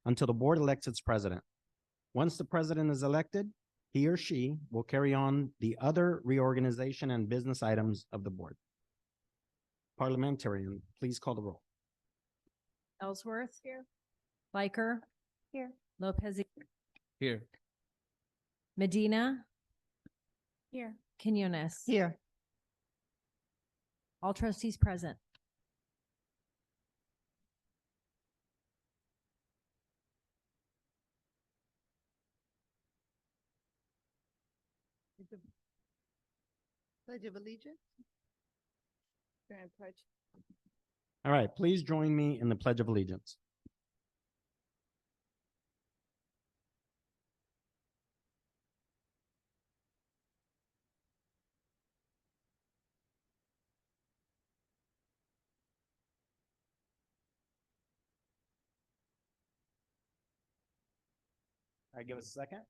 until the board elects its president. Once the president is elected, he or she will carry on the other reorganization and business items of the board. Parliamentarian, please call the roll. Ellsworth. Here. Biker. Here. Lopez. Here. Medina. Here. Quinones. Here. All trustees present. Pledge of Allegiance. Grand Pledge. All right, please join me in the Pledge of Allegiance. All right, give us a second.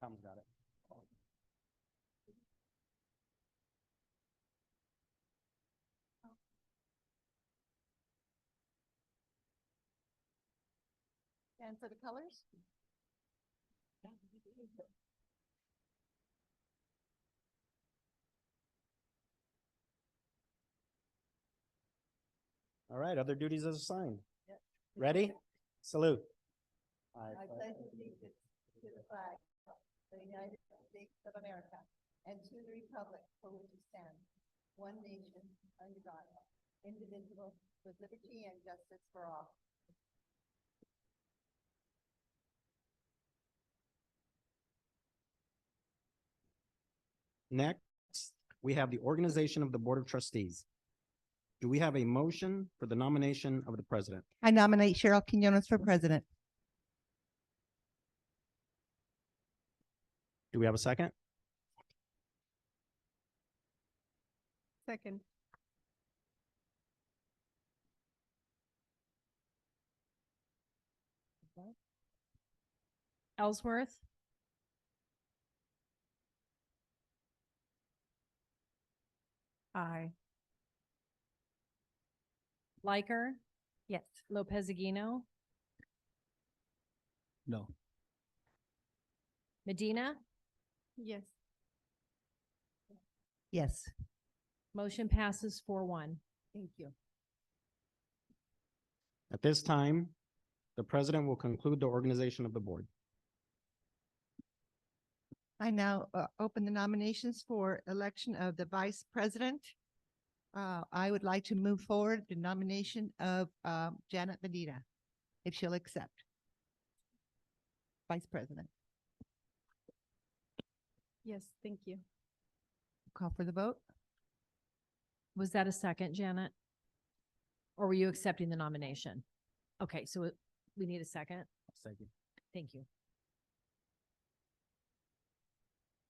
Tom's got it. And for the colors? All right, other duties as assigned. Yep. Ready? Salute. I pledge allegiance to the flag of the United States of America and to the republic for which it stands, one nation, under God, indivisible, with liberty and justice for all. Next, we have the organization of the Board of Trustees. Do we have a motion for the nomination of the president? I nominate Cheryl Quinones for president. Do we have a second? Second. Ellsworth. Aye. Liker. Yes. Lopez Aguino. No. Medina. Yes. Yes. Motion passes 4-1. Thank you. At this time, the president will conclude the organization of the board. I now open the nominations for election of the vice president. I would like to move forward the nomination of Janet Medina, if she'll accept. Vice president. Yes, thank you. Call for the vote. Was that a second, Janet? Or were you accepting the nomination? Okay, so we need a second. Second. Thank you.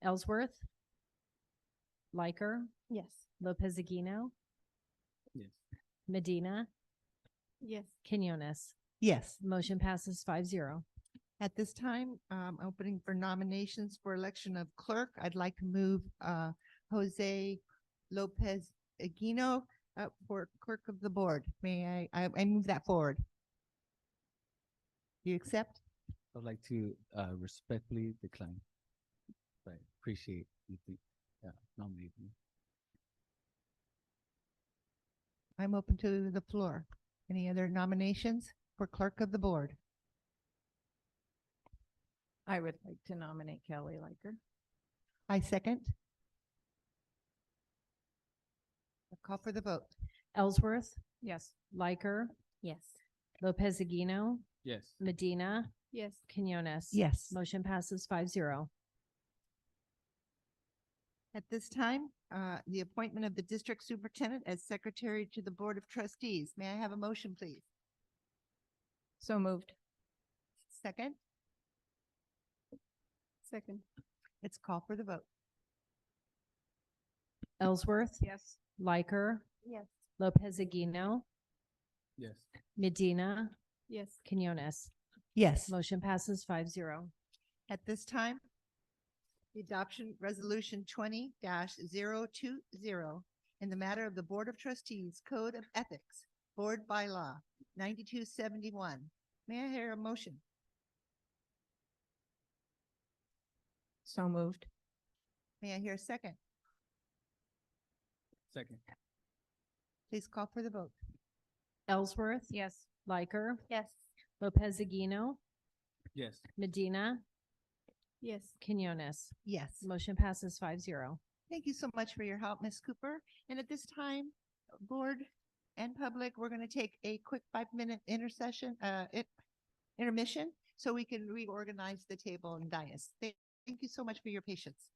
Ellsworth. Liker. Yes. Lopez Aguino. Yes. Medina. Yes. Quinones. Yes. Motion passes 5-0. At this time, opening for nominations for election of clerk. I'd like to move Jose Lopez Aguino for clerk of the board. May I move that forward? Do you accept? I'd like to respectfully decline. But I appreciate you nominating me. I'm open to the floor. Any other nominations for clerk of the board? I would like to nominate Kelly Liker. I second. A call for the vote. Ellsworth. Yes. Liker. Yes. Lopez Aguino. Yes. Medina. Yes. Quinones. Yes. Motion passes 5-0. At this time, the appointment of the district superintendent as secretary to the board of trustees. May I have a motion, please? So moved. Second. Second. Let's call for the vote. Ellsworth. Yes. Liker. Yes. Lopez Aguino. Yes. Medina, Yes. Quinones. Yes. Motion passes 5-0. At this time, the adoption resolution 20-020 in the matter of the Board of Trustees Code of Ethics, Board by Law 9271. May I hear a motion? So moved. May I hear a second? Second. Please call for the vote. Ellsworth. Yes. Liker. Yes. Lopez Aguino. Yes. Medina. Yes. Quinones. Yes. Motion passes 5-0. Thank you so much for your help, Ms. Cooper. And at this time, board and public, we're going to take a quick 5-minute intermission so we can reorganize the table and dais. Thank you so much for your patience.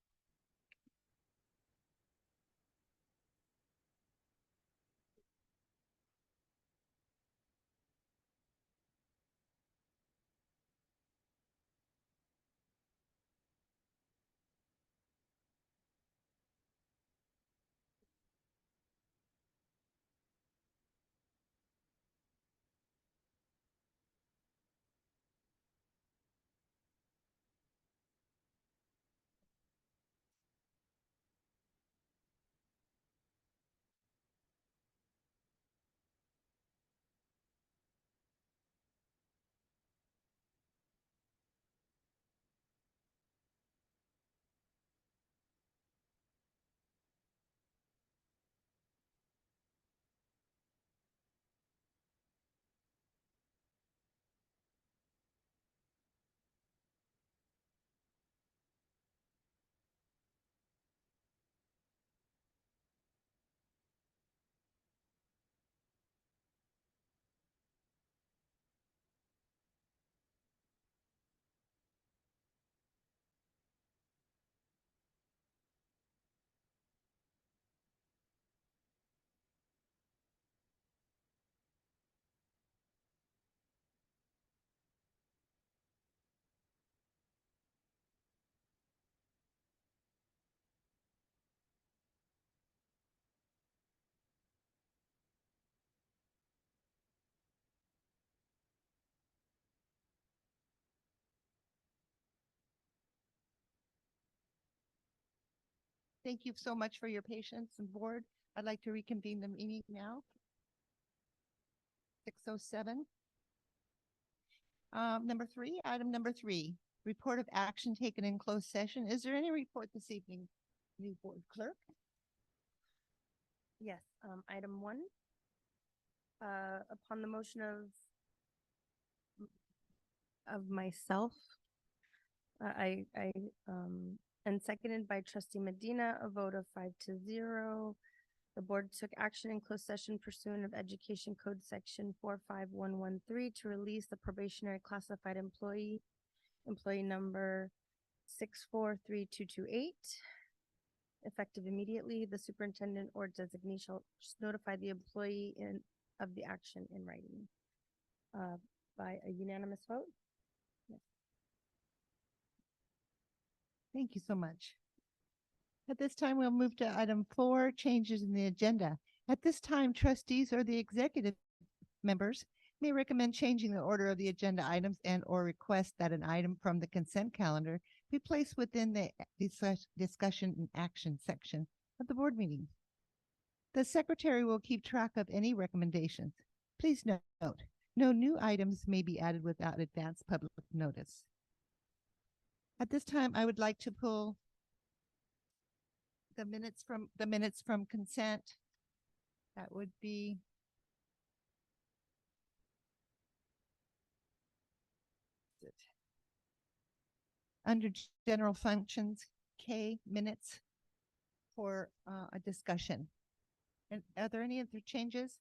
Thank you so much for your patience and board. I'd like to reconvene the meeting now. 6:07. Item number three, report of action taken in closed session. Is there any report this evening, new board clerk? Yes. Item 1. Upon the motion of myself, and seconded by trustee Medina, a vote of 5-0. The board took action in closed session pursuant of Education Code Section 45113 to release the probationary classified employee number 643228. Effective immediately, the superintendent or designee shall notify the employee of the action in writing. By a unanimous vote. Thank you so much. At this time, we'll move to item 4, changes in the agenda. At this time, trustees or the executive members may recommend changing the order of the agenda items and/or request that an item from the consent calendar be placed within the discussion and action section of the board meeting. The secretary will keep track of any recommendations. Please note, no new items may be added without advance public notice. At this time, I would like to pull the minutes from consent. That would be under general functions, K minutes for a discussion. And are there any other changes?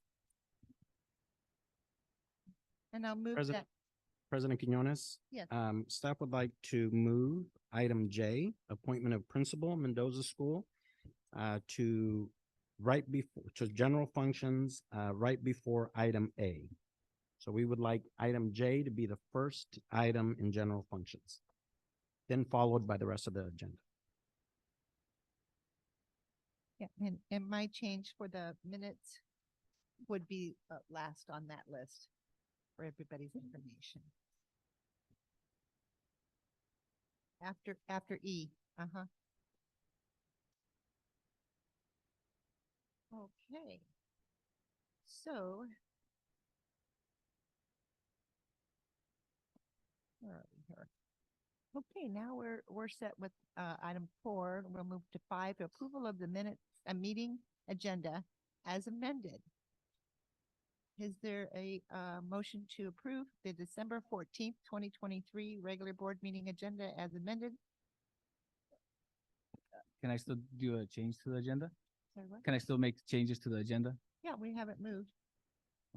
And I'll move President- that. President Quinones? Yes. Staff would like to move item J, appointment of principal Mendoza School, to general functions, right before item A. So we would like item J to be the first item in general functions, then followed by the rest of the agenda. Yeah, and my change for the minutes would be last on that list for everybody's information. After E, uh-huh. Okay. So. Where are we here? Okay, now we're set with item 4. We'll move to 5, approval of the minutes, a meeting agenda as amended. Is there a motion to approve the December 14th, 2023 regular board meeting agenda as amended? Can I still do a change to the agenda? Sorry, what? Can I still make changes to the agenda? Yeah, we haven't moved.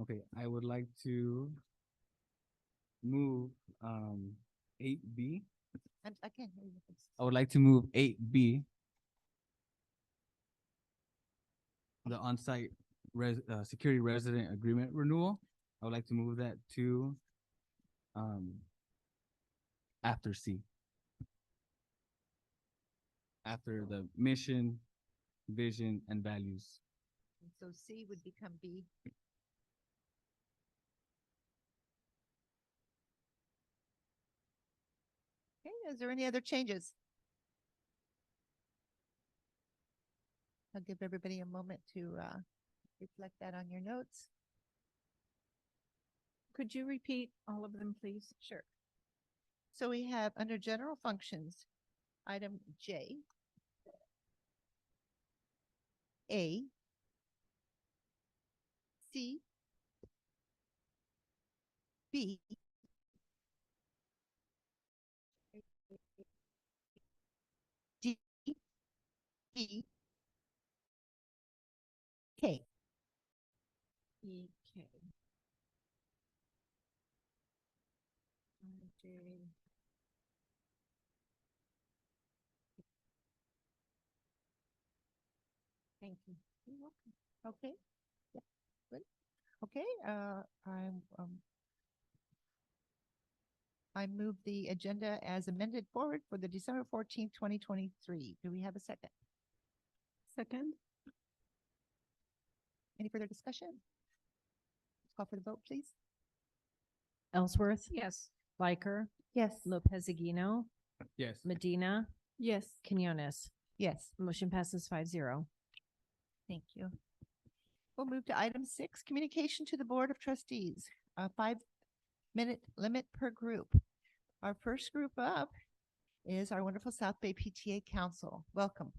Okay, I would like to move 8B. I can't hear you. I would like to move 8B. The on-site security resident agreement renewal. I would like to move that to after C. After the mission, vision, and values. And so C would become B. Okay, is there any other changes? I'll give everybody a moment to reflect that on your notes. Could you repeat all of them, please? Sure. So we have under general functions, item J, A, C, B, D, E, K. EK. RJ. Thank you. You're welcome. Okay. Yeah, good. Okay, I move the agenda as amended forward for the December 14th, 2023. Do we have a second? Second? Any further discussion? Let's call for the vote, please. Ellsworth, Yes. Biker, Yes. Lopez Aguino, Yes. Medina, Yes. Quinones. Yes. Motion passes 5-0. Thank you. We'll move to item 6, communication to the Board of Trustees, a 5-minute limit per group. Our first group up is our wonderful South Bay PTA Council. Welcome.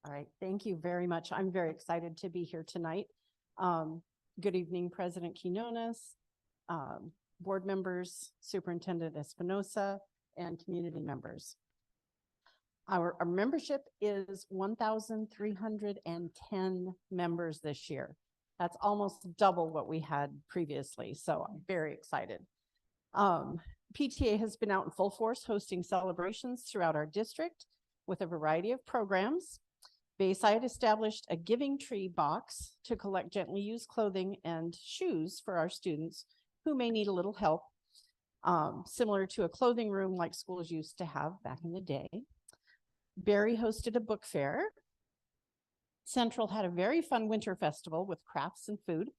All right, thank you very much. I'm very excited to be here tonight. Good evening, President Quinones, board members, Superintendent Espinosa, and community members. Our membership is 1,310 members this year. That's almost double what we had previously, so I'm very excited. PTA has been out in full force hosting celebrations throughout our district with a variety of programs. Bayside established a giving tree box to collect gently used clothing and shoes for our students who may need a little help, similar to a clothing room like schools used to have back in the day. Barry hosted a book fair. Central had a very fun winter festival with crafts and food.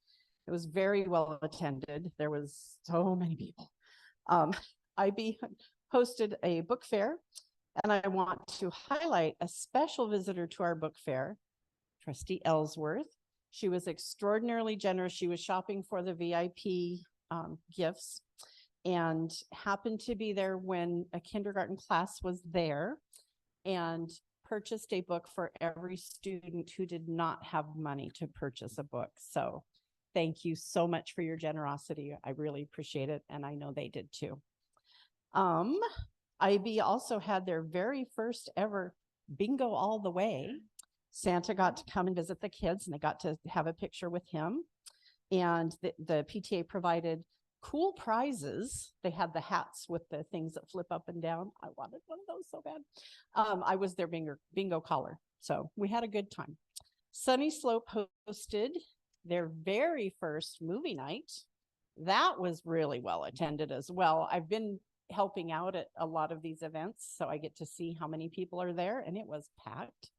It was very well attended. There was so many people. IB hosted a book fair. And I want to highlight a special visitor to our book fair, Trustee Ellsworth. She was extraordinarily generous. She was shopping for the VIP gifts and happened to be there when a kindergarten class was there and purchased a book for every student who did not have money to purchase a book. So thank you so much for your generosity. I really appreciate it. And I know they did too. IB also had their very first ever bingo all the way. Santa got to come and visit the kids and they got to have a picture with him. And the PTA provided cool prizes. They had the hats with the things that flip up and down. I wanted one of those so bad. I was their bingo caller. So we had a good time. Sunny Slope hosted their very first movie night. That was really well attended as well. I've been helping out at a lot of these events, so I get to see how many people are there, and it was packed.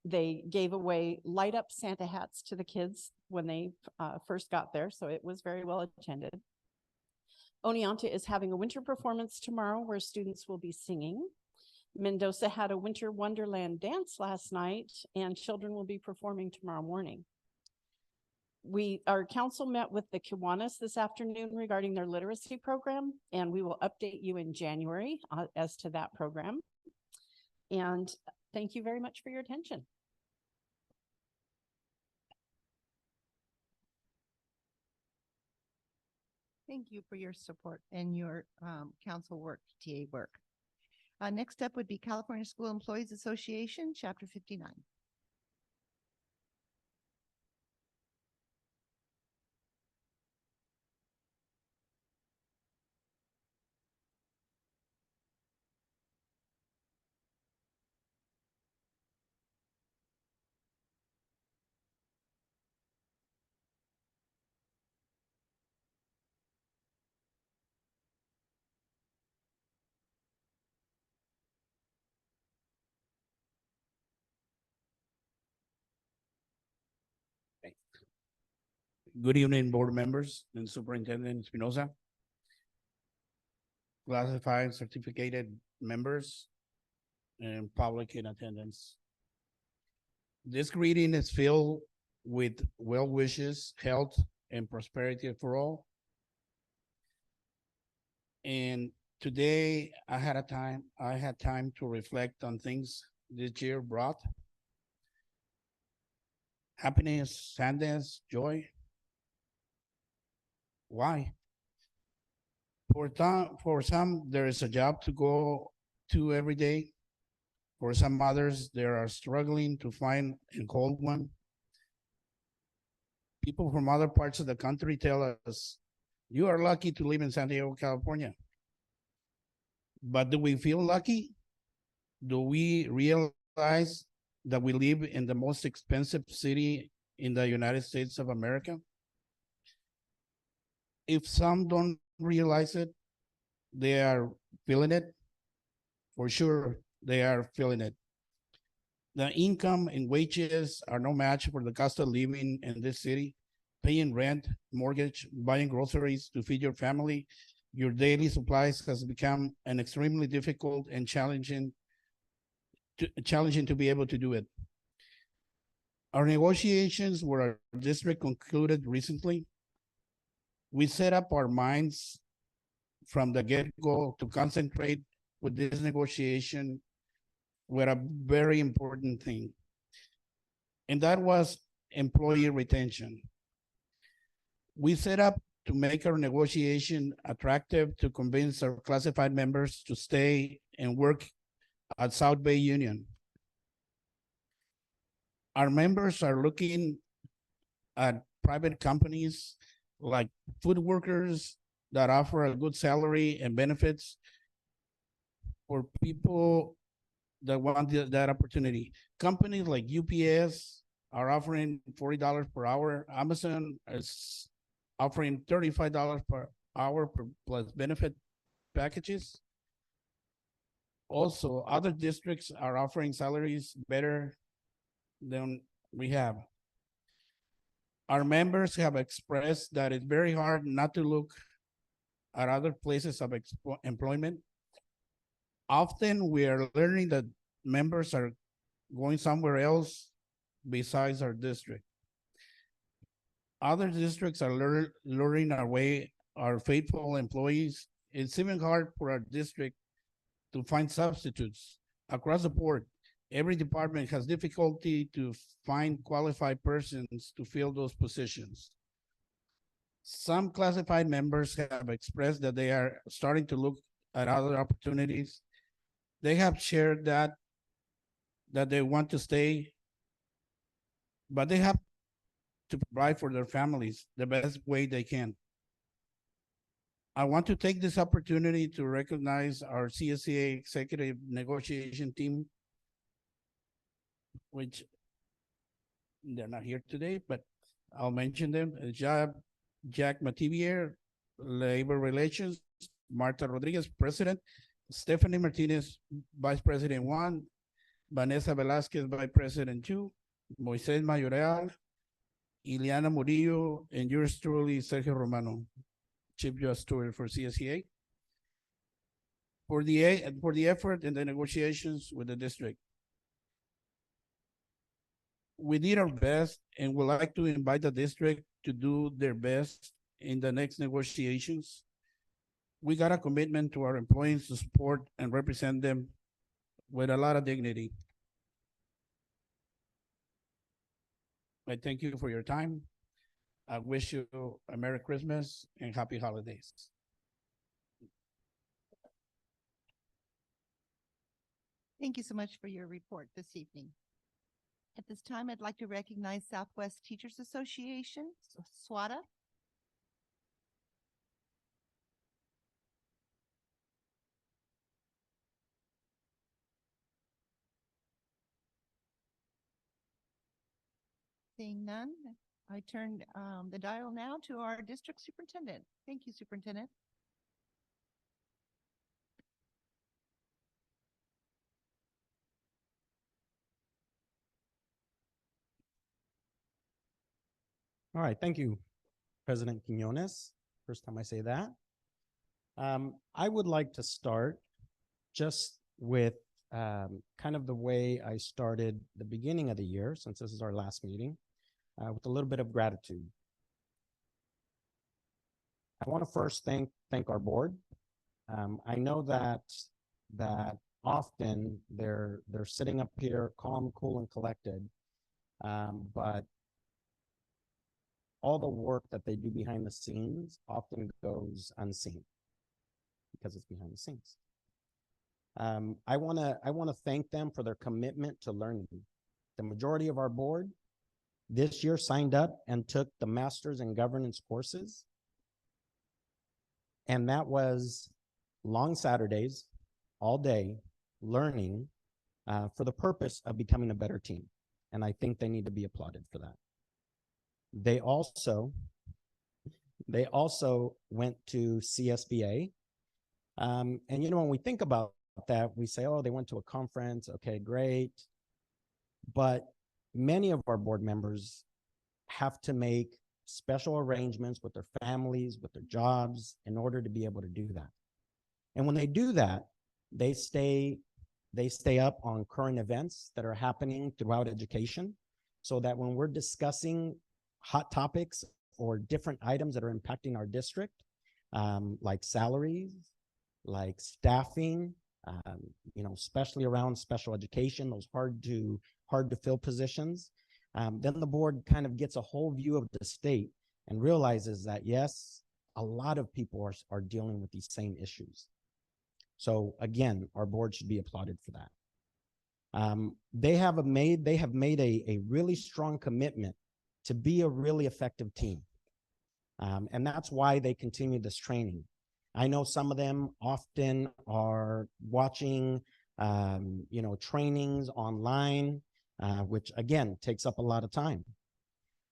They gave away light up Santa hats to the kids when they first got there, so it was very well attended. Oneonta is having a winter performance tomorrow where students will be singing. Mendoza had a winter wonderland dance last night, and children will be performing tomorrow morning. Our council met with the Kiwanis this afternoon regarding their literacy program, and we will update you in January as to that program. And thank you very much for your attention. Thank you for your support and your council work, TA work. Next up would be California School Employees Association, Chapter 59. Good evening, board members and Superintendent Espinoza. Classified certificated members and public in attendance. This greeting is filled with well wishes, health, and prosperity for all. And today I had time to reflect on things this year brought. Happiness, sadness, joy. Why? For some, there is a job to go to every day. For some others, they are struggling to find and hold one. People from other parts of the country tell us, you are lucky to live in San Diego, California. But do we feel lucky? Do we realize that we live in the most expensive city in the United States of America? If some don't realize it, they are feeling it. For sure, they are feeling it. The income and wages are no match for the cost of living in this city. Paying rent, mortgage, buying groceries to feed your family, your daily supplies has become an extremely difficult and challenging to be able to do it. Our negotiations with our district concluded recently. We set up our minds from the get-go to concentrate with this negotiation with a very important thing. And that was employee retention. We set up to make our negotiation attractive to convince our classified members to stay and work at South Bay Union. Our members are looking at private companies like food workers that offer a good salary and benefits for people that want that opportunity. Companies like UPS are offering $40 per hour. Amazon is offering $35 per hour plus benefit packages. Also, other districts are offering salaries better than we have. Our members have expressed that it's very hard not to look at other places of employment. Often we are learning that members are going somewhere else besides our district. Other districts are luring away our faithful employees. It's even hard for our district to find substitutes across the board. Every department has difficulty to find qualified persons to fill those positions. Some classified members have expressed that they are starting to look at other opportunities. They have shared that they want to stay, but they have to provide for their families the best way they can. I want to take this opportunity to recognize our CSEA executive negotiation team, which they're not here today, but I'll mention them. Jack Mativier, Labor Relations, Marta Rodriguez, President, Stephanie Martinez, Vice President 1, Vanessa Velasquez, Vice President 2, Moises Mayoral, Ileana Murillo, and yours truly, Sergio Romano, Chief Judge Stewart for CSEA. For the effort in the negotiations with the district. We did our best and would like to invite the district to do their best in the next negotiations. We got a commitment to our employees to support and represent them with a lot of dignity. I thank you for your time. I wish you a Merry Christmas and Happy Holidays. Thank you so much for your report this evening. At this time, I'd like to recognize Southwest Teachers Association, SWATA. Seeing none, I turn the dial now to our district superintendent. Thank you, Superintendent. All right, thank you, President Quinones. First time I say that. I would like to start just with kind of the way I started the beginning of the year, since this is our last meeting, with a little bit of gratitude. I want to first thank our board. I know that often they're sitting up here calm, cool, and collected, but all the work that they do behind the scenes often goes unseen because it's behind the scenes. I want to thank them for their commitment to learning. The majority of our board this year signed up and took the Masters in Governance courses. And that was long Saturdays, all day, learning for the purpose of becoming a better team. And I think they need to be applauded for that. They also went to CSBA. And, you know, when we think about that, we say, oh, they went to a conference. Okay, great. But many of our board members have to make special arrangements with their families, with their jobs, in order to be able to do that. And when they do that, they stay up on current events that are happening throughout education, so that when we're discussing hot topics or different items that are impacting our district, like salaries, like staffing, you know, especially around special education, those hard to fill positions, then the board kind of gets a whole view of the state and realizes that, yes, a lot of people are dealing with these same issues. So again, our board should be applauded for that. They have made a really strong commitment to be a really effective team. And that's why they continue this training. I know some of them often are watching, you know, trainings online, which again, takes up a lot of time.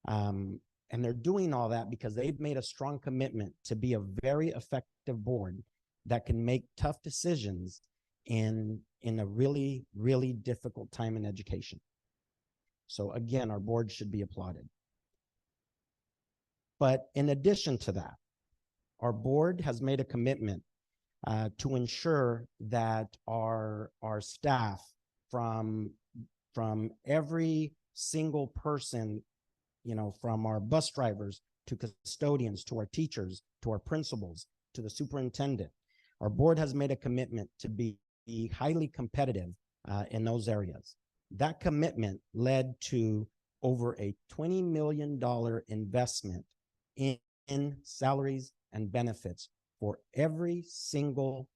And they're doing all that because they've made a strong commitment to be a very effective board that can make tough decisions in a really, really difficult time in education. So again, our board should be applauded. But in addition to that, our board has made a commitment to ensure that our staff, from every single person, you know, from our bus drivers to custodians, to our teachers, to our principals, to the superintendent, our board has made a commitment to be highly competitive in those areas. That commitment led to over a $20 million investment in salaries and benefits for every single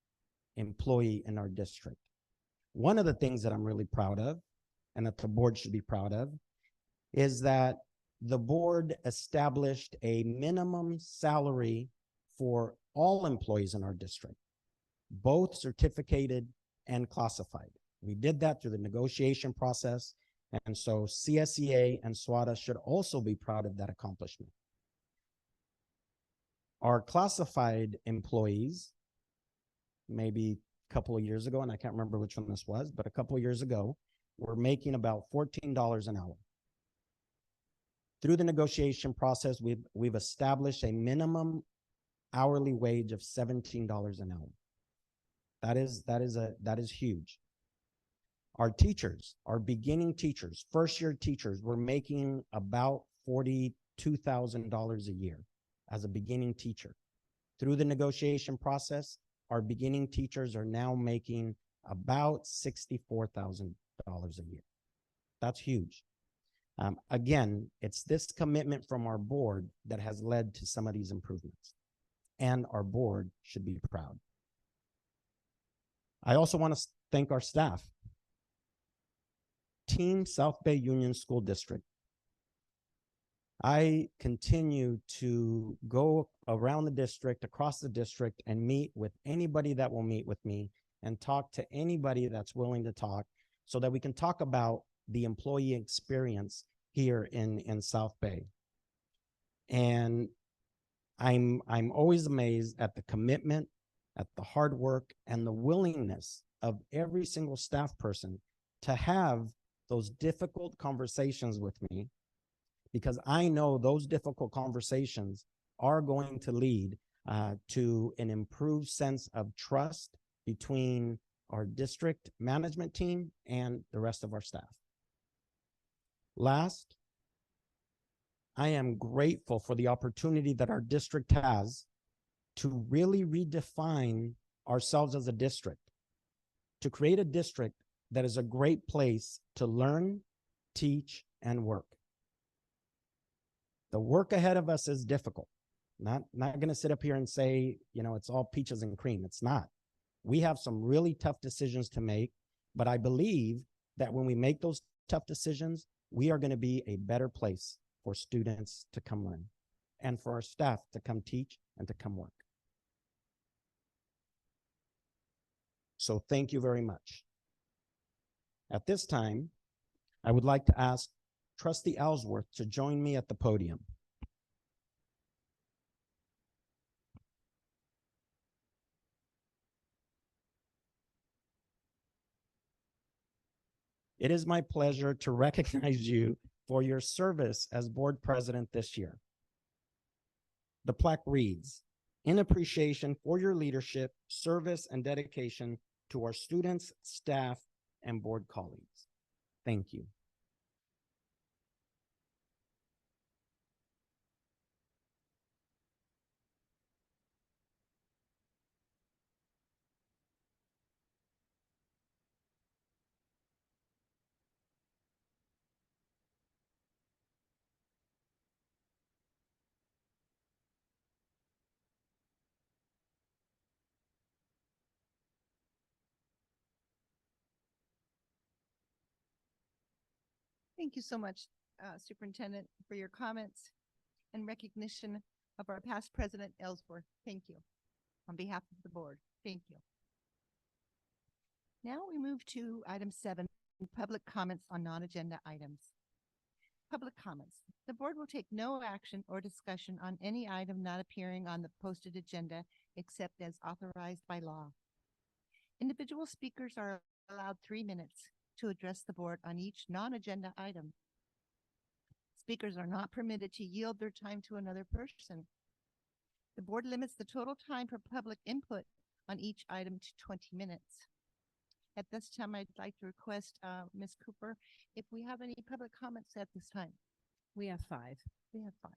employee in our district. One of the things that I'm really proud of, and that the board should be proud of, is that the board established a minimum salary for all employees in our district, both certificated and classified. We did that through the negotiation process, and so CSEA and SWATA should also be proud of that accomplishment. Our classified employees maybe a couple of years ago, and I can't remember which one this was, but a couple of years ago, were making about $14 an hour. Through the negotiation process, we've established a minimum hourly wage of $17 an hour. That is huge. Our teachers, our beginning teachers, first-year teachers, were making about $42,000 a year as a beginning teacher. Through the negotiation process, our beginning teachers are now making about $64,000 a year. That's huge. Again, it's this commitment from our board that has led to some of these improvements, and our board should be proud. I also want to thank our staff. Team South Bay Union School District. I continue to go around the district, across the district, and meet with anybody that will meet with me and talk to anybody that's willing to talk so that we can talk about the employee experience here in South Bay. And I'm always amazed at the commitment, at the hard work, and the willingness of every single staff person to have those difficult conversations with me, because I know those difficult conversations are going to lead to an improved sense of trust between our district management team and the rest of our staff. Last, I am grateful for the opportunity that our district has to really redefine ourselves as a district, to create a district that is a great place to learn, teach, and work. The work ahead of us is difficult. Not going to sit up here and say, it's all peaches and cream. It's not. We have some really tough decisions to make, but I believe that when we make those tough decisions, we are going to be a better place for students to come learn and for our staff to come teach and to come work. So thank you very much. At this time, I would like to ask Trustee Ellsworth to join me at the podium. It is my pleasure to recognize you for your service as board president this year. The plaque reads, "In appreciation for your leadership, service, and dedication to our students, staff, and board colleagues." Thank you. Thank you so much, Superintendent, for your comments and recognition of our past president, Ellsworth. Thank you. On behalf of the board, thank you. Now we move to item 7, public comments on non-agenda items. Public comments. The board will take no action or discussion on any item not appearing on the posted agenda except as authorized by law. Individual speakers are allowed 3 minutes to address the board on each non-agenda item. Speakers are not permitted to yield their time to another person. The board limits the total time for public input on each item to 20 minutes. At this time, I'd like to request Ms. Cooper, if we have any public comments at this time. We have 5. We have 5.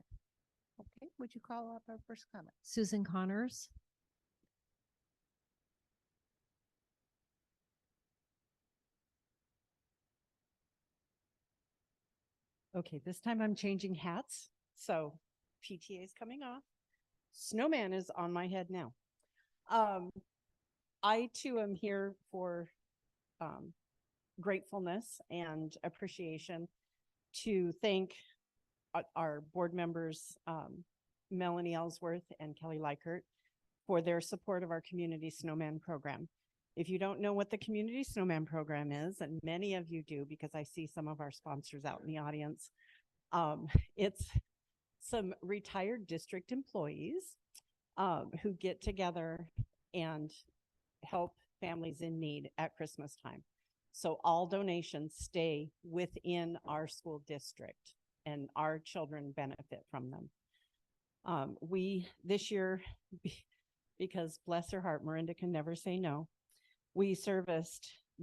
Okay, would you call up our first comment? Susan Connors. Okay, this time I'm changing hats. So PTA is coming off. Snowman is on my head now. I too am here for gratefulness and appreciation to thank our board members, Melanie Ellsworth and Kelly Likert, for their support of our Community Snowman program. If you don't know what the Community Snowman program is, and many of you do because I see some of our sponsors out in the audience, it's some retired district employees who get together and help families in need at Christmas time. So all donations stay within our school district and our children benefit from them. This year, because bless her heart, Miranda can never say no, we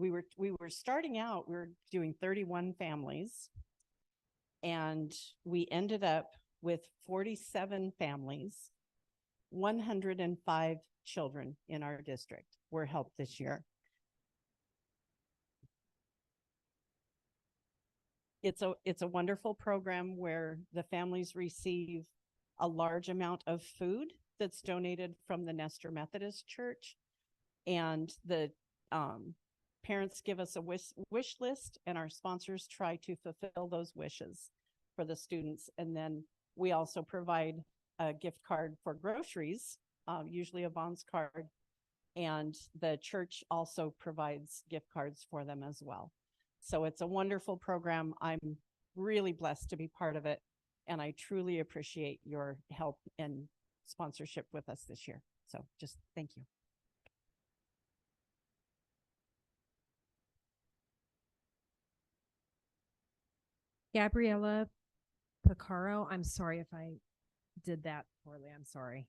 were starting out, we were doing 31 families, and we ended up with 47 families, 105 children in our district were helped this year. It's a wonderful program where the families receive a large amount of food that's donated from the Nestor Methodist Church. And the parents give us a wish list, and our sponsors try to fulfill those wishes for the students. And then we also provide a gift card for groceries, usually a Vons card. And the church also provides gift cards for them as well. So it's a wonderful program. I'm really blessed to be part of it, and I truly appreciate your help and sponsorship with us this year. So just thank you. Gabriella Picaro, I'm sorry if I did that poorly. I'm sorry.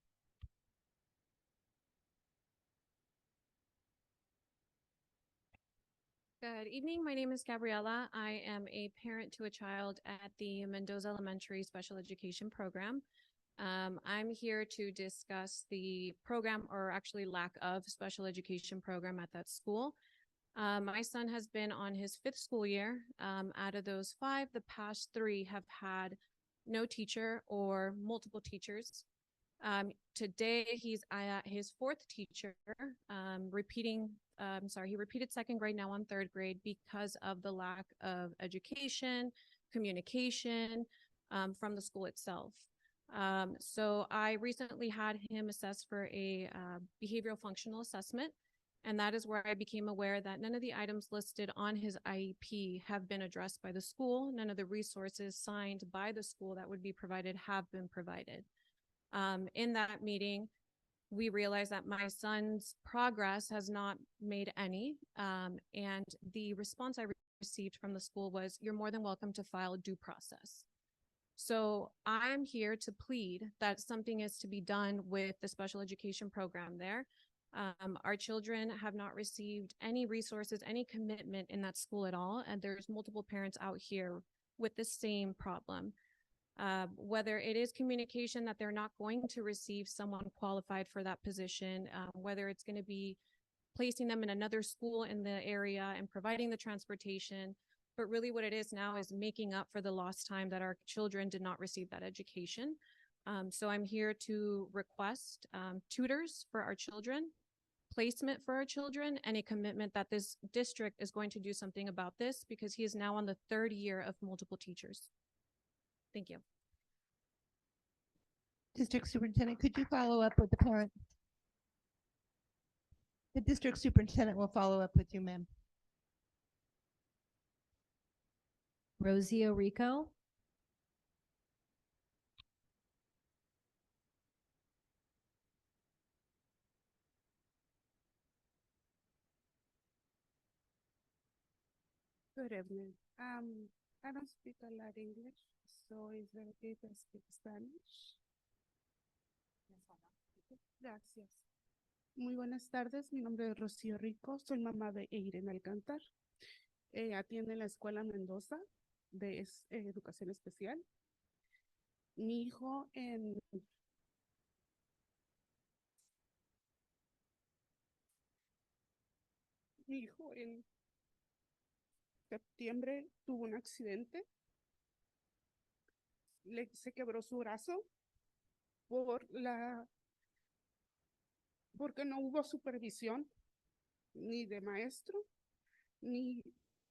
Good evening. My name is Gabriella. I am a parent to a child at the Mendoza Elementary Special Education Program. I'm here to discuss the program, or actually lack of special education program at that school. My son has been on his 5th school year. Out of those 5, the past 3 have had no teacher or multiple teachers. Today he's at his 4th teacher, he repeated 2nd grade, now on 3rd grade, because of the lack of education, communication, from the school itself. So I recently had him assessed for a behavioral functional assessment, and that is where I became aware that none of the items listed on his IEP have been addressed by the school. None of the resources signed by the school that would be provided have been provided. In that meeting, we realized that my son's progress has not made any, and the response I received from the school was, "You're more than welcome to file due process." So I'm here to plead that something is to be done with the special education program there. Our children have not received any resources, any commitment in that school at all, and there's multiple parents out here with the same problem. Whether it is communication that they're not going to receive someone qualified for that position, whether it's going to be placing them in another school in the area and providing the transportation, but really what it is now is making up for the lost time that our children did not receive that education. So I'm here to request tutors for our children, placement for our children, and a commitment that this district is going to do something about this, because he is now on the 3rd year of multiple teachers. Thank you. District Superintendent, could you follow up with the parent? The district superintendent will follow up with you, ma'am. Rosie Orico. Good evening. I don't speak a lot English, so is it okay if I speak Spanish? Gracias. Muy buenas tardes, mi nombre es Rocío Rico, soy mamá de Eiren Alcántar. Atiende en la escuela Mendoza de educación especial. Mi hijo en septiembre tuvo un accidente. Se quebró su brazo porque no hubo supervisión ni de maestro ni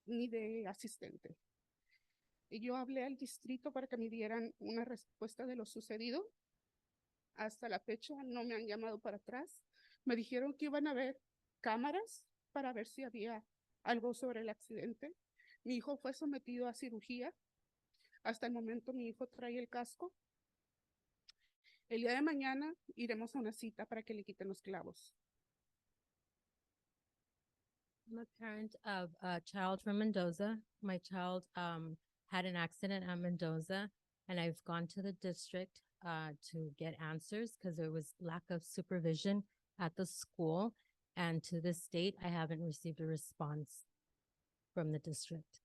de asistente. Y yo hablé al distrito para que me dieran una respuesta de lo sucedido. Hasta la fecha no me han llamado para atrás. Me dijeron que iban a ver cámaras para ver si había algo sobre el accidente. Mi hijo fue sometido a cirugía. Hasta el momento mi hijo trae el casco. El día de mañana iremos a una cita para que le quiten los clavos. I'm a parent of a child from Mendoza. My child had an accident at Mendoza, and I've gone to the district to get answers because there was lack of supervision at the school. And to this date, I haven't received a response from the district.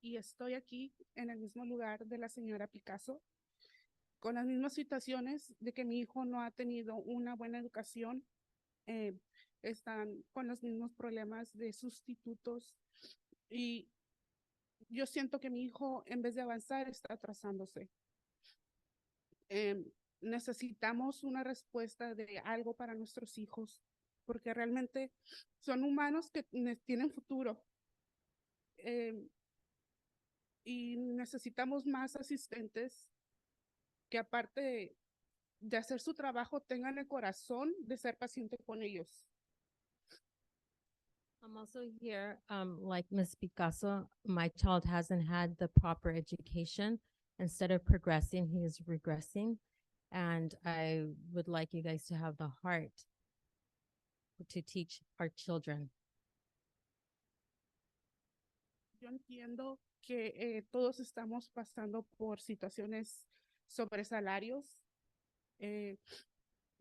Y estoy aquí en el mismo lugar de la señora Picasso, con las mismas situaciones de que mi hijo no ha tenido una buena educación, están con los mismos problemas de sustitutos y yo siento que mi hijo en vez de avanzar está atrasándose. Necesitamos una respuesta de algo para nuestros hijos, porque realmente son humanos que tienen futuro. Y necesitamos más asistentes que aparte de hacer su trabajo tengan el corazón de ser paciente con ellos. I'm also here, like Ms. Picasso, my child hasn't had the proper education. Instead of progressing, he is regressing. And I would like you guys to have the heart to teach our children. Yo entiendo que todos estamos pasando por situaciones sobre salarios,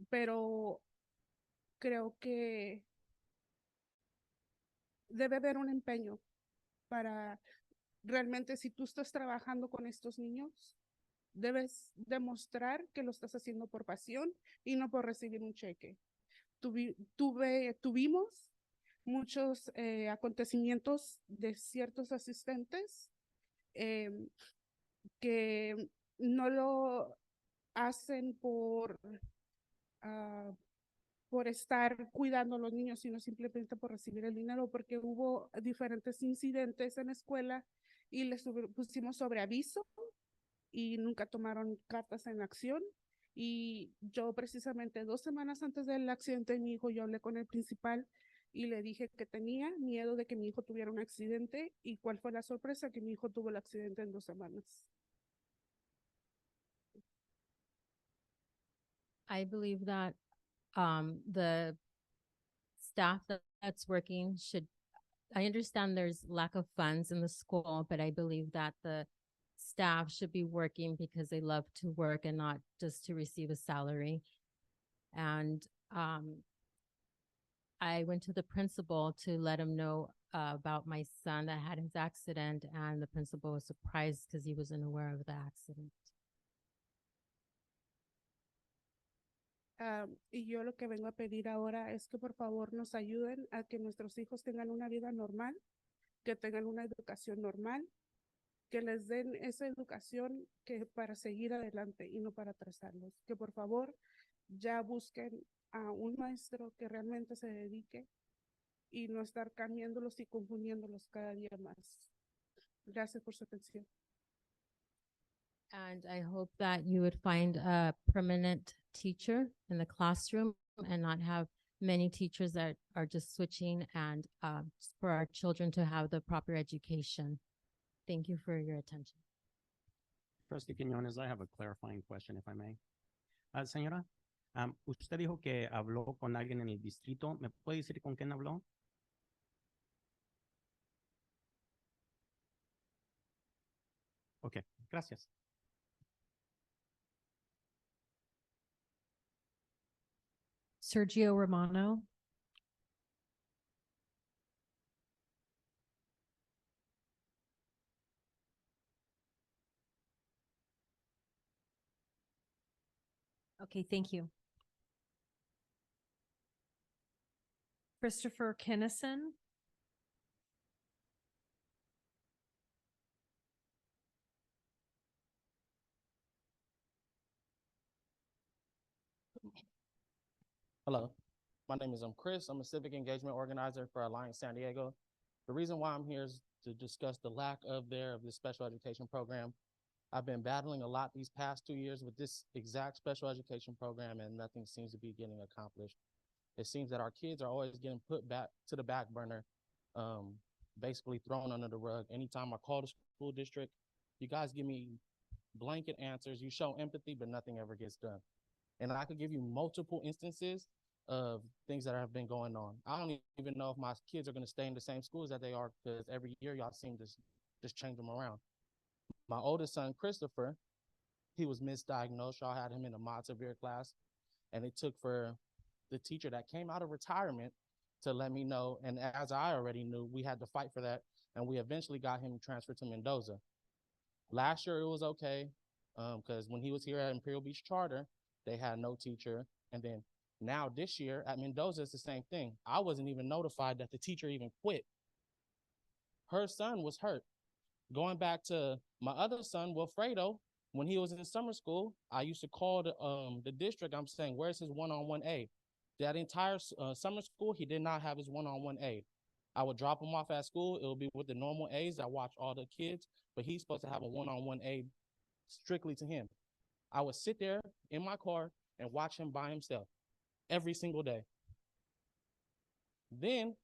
pero creo que debe haber un empeño para realmente, si tú estás trabajando con estos niños, debes demostrar que lo estás haciendo por pasión y no por recibir un cheque. Tuvimos muchos acontecimientos de ciertos asistentes que no lo hacen por estar cuidando a los niños, sino simplemente por recibir el dinero, porque hubo diferentes incidentes en la escuela y les pusimos sobre aviso y nunca tomaron cartas en acción. Y yo precisamente 2 semanas antes del accidente de mi hijo, yo hablé con el principal y le dije que tenía miedo de que mi hijo tuviera un accidente. ¿Y cuál fue la sorpresa? Que mi hijo tuvo el accidente en 2 semanas. I believe that the staff that's working should, I understand there's lack of funds in the school, but I believe that the staff should be working because they love to work and not just to receive a salary. And I went to the principal to let him know about my son that had his accident, and the principal was surprised because he wasn't aware of the accident. Y yo lo que vengo a pedir ahora es que por favor nos ayuden a que nuestros hijos tengan una vida normal, que tengan una educación normal, que les den esa educación que para seguir adelante y no para atrasarlos. Que por favor ya busquen a un maestro que realmente se dedique y no estar cambiándolos y confundiéndolos cada día más. Gracias por su atención. And I hope that you would find a permanent teacher in the classroom and not have many teachers that are just switching, and for our children to have the proper education. Thank you for your attention. Trustee Quiñones, I have a clarifying question, if I may. Señora, usted dijo que habló con alguien en el distrito. ¿Me puede decir con quién habló? Ok, gracias. Sergio Romano. Okay, thank you. Christopher Kinnison. Hello, my name is Chris. I'm a civic engagement organizer for Alliance San Diego. The reason why I'm here is to discuss the lack of this special education program. I've been battling a lot these past 2 years with this exact special education program, and nothing seems to be getting accomplished. It seems that our kids are always getting put back to the back burner, basically thrown under the rug. Anytime I call the school district, you guys give me blanket answers. You show empathy, but nothing ever gets done. And I could give you multiple instances of things that have been going on. I don't even know if my kids are going to stay in the same schools that they are because every year y'all seem to just change them around. My oldest son, Christopher, he was misdiagnosed. Y'all had him in a mod severe class, and it took for the teacher that came out of retirement to let me know. And as I already knew, we had to fight for that, and we eventually got him transferred to Mendoza. Last year it was okay, because when he was here at Imperial Beach Charter, they had no teacher, and then now this year at Mendoza, it's the same thing. I wasn't even notified that the teacher even quit. Her son was hurt. Going back to my other son, Wilfredo, when he was in summer school, I used to call the district. I'm saying, where's his one-on-one aid? That entire summer school, he did not have his one-on-one aid. I would drop him off at school. It would be with the normal aides that watch all the kids, but he's supposed to have a one-on-one aid strictly to him. I would sit there in my car and watch him by himself every single day. Then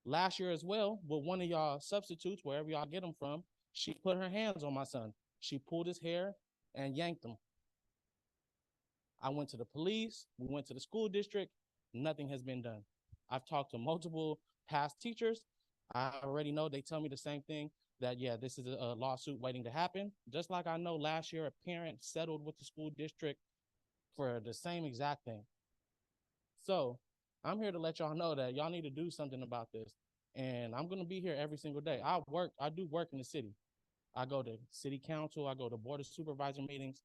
last year as well, with one of y'all substitutes, wherever y'all get them from, she put her hands on my son. She pulled his hair and yanked him. I went to the police. We went to the school district. Nothing has been done. I've talked to multiple past teachers. I already know they tell me the same thing, that, yeah, this is a lawsuit waiting to happen. Just like I know last year, a parent settled with the school district for the same exact thing. So I'm here to let y'all know that y'all need to do something about this. And I'm going to be here every single day. I do work in the city. I go to city council. I go to board of supervisor meetings.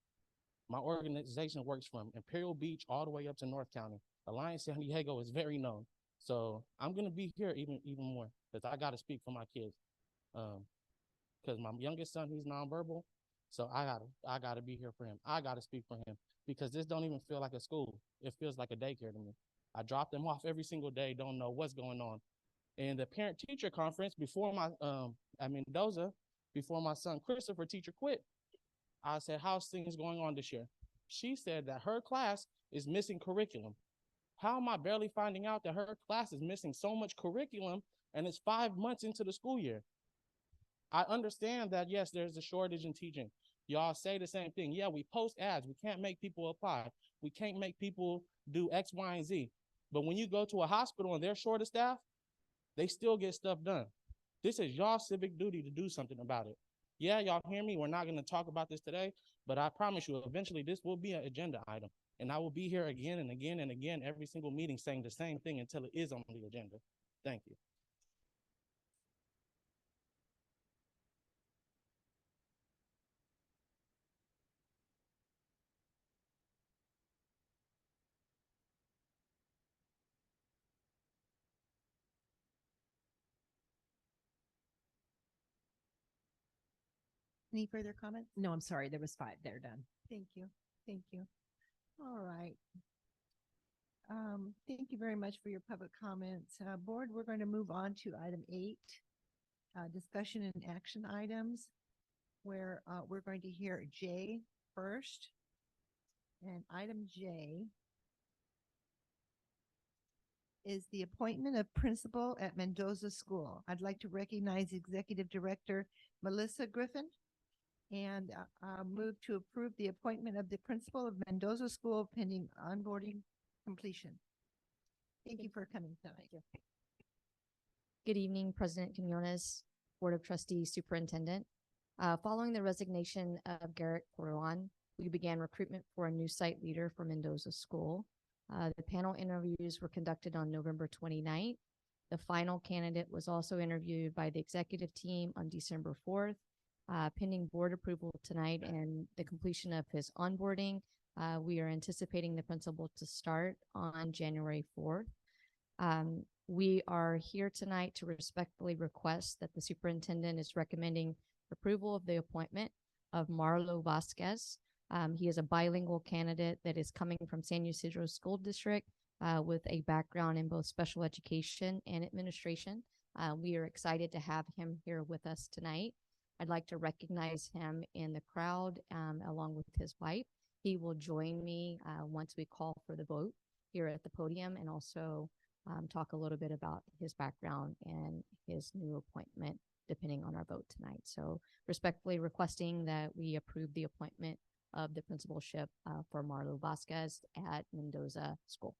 My organization works from Imperial Beach all the way up to North County. Alliance San Diego is very known. So I'm going to be here even more because I got to speak for my kids. Because my youngest son, he's nonverbal. So I gotta be here for him. I gotta speak for him because this don't even feel like a school. It feels like a daycare to me. I drop them off every single day, don't know what's going on. In the parent teacher conference before my at Mendoza, before my son Christopher teacher quit, I said, how's things going on this year? She said that her class is missing curriculum. How am I barely finding out that her class is missing so much curriculum and it's 5 months into the school year? I understand that, yes, there's a shortage in teaching. Y'all say the same thing. Yeah, we post ads. We can't make people apply. We can't make people do X, Y, and Z. But when you go to a hospital and they're short of staff, they still get stuff done. This is y'all civic duty to do something about it. Yeah, y'all hear me? We're not going to talk about this today, but I promise you, eventually this will be an agenda item. And I will be here again and again and again, every single meeting saying the same thing until it is on the agenda. Thank you. Any further comments? No, I'm sorry. There was 5. They're done. Thank you. Thank you. All right. Thank you very much for your public comments. Board, we're going to move on to item 8, discussion and action items, where we're going to hear J first. And item J is the appointment of principal at Mendoza School. I'd like to recognize Executive Director Melissa Griffin and move to approve the appointment of the principal of Mendoza School pending onboarding completion. Thank you for coming tonight. Good evening, President Quinones, Board of Trustees, Superintendent. Following the resignation of Garrett Cordovan, we began recruitment for a new site leader for Mendoza School. The panel interviews were conducted on November 29th. The final candidate was also interviewed by the executive team on December 4th. Pending board approval tonight and the completion of his onboarding, we are anticipating the principal to start on January 4th. We are here tonight to respectfully request that the superintendent is recommending approval of the appointment of Marlo Vasquez. He is a bilingual candidate that is coming from San Ysidro School District with a background in both special education and administration. We are excited to have him here with us tonight. I'd like to recognize him in the crowd along with his wife. He will join me once we call for the vote here at the podium and also talk a little bit about his background and his new appointment depending on our vote tonight. So respectfully requesting that we approve the appointment of the principalship for Marlo Vasquez at Mendoza School.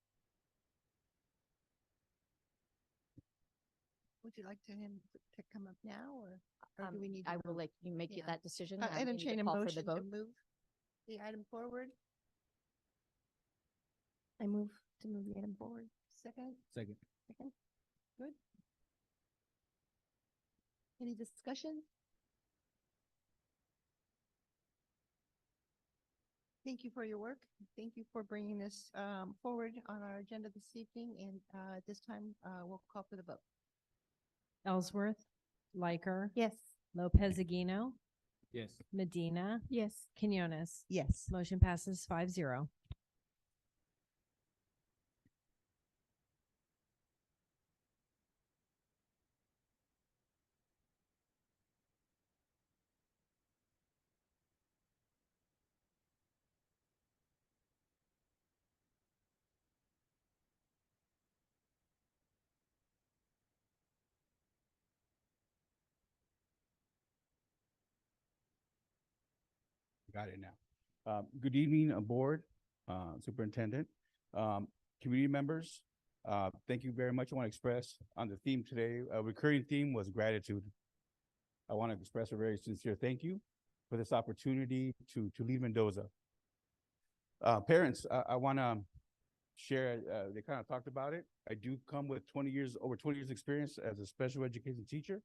Would you like to him to come up now or do we need? I to will vote? let you make Yeah. that decision. I we need to entertain a call for the motion to vote. move the item forward. I move to move the item forward. Second, Second. second. Good. Any discussion? Thank you for your work. Thank you for bringing this forward on our agenda this evening. And at this time, we'll call for the vote. Ellsworth, Liker. Yes. Lopez Aguino, Yes. Medina, Yes. Quinones. Yes. Motion passes 5-0. Got it now. Good evening, board, superintendent, community members. Thank you very much. I want to express on the theme today, a recurring theme was gratitude. I want to express a very sincere thank you for this opportunity to lead Mendoza. Parents, I want to share, they kind of talked about it. I do come with over 20 years experience as a special education teacher.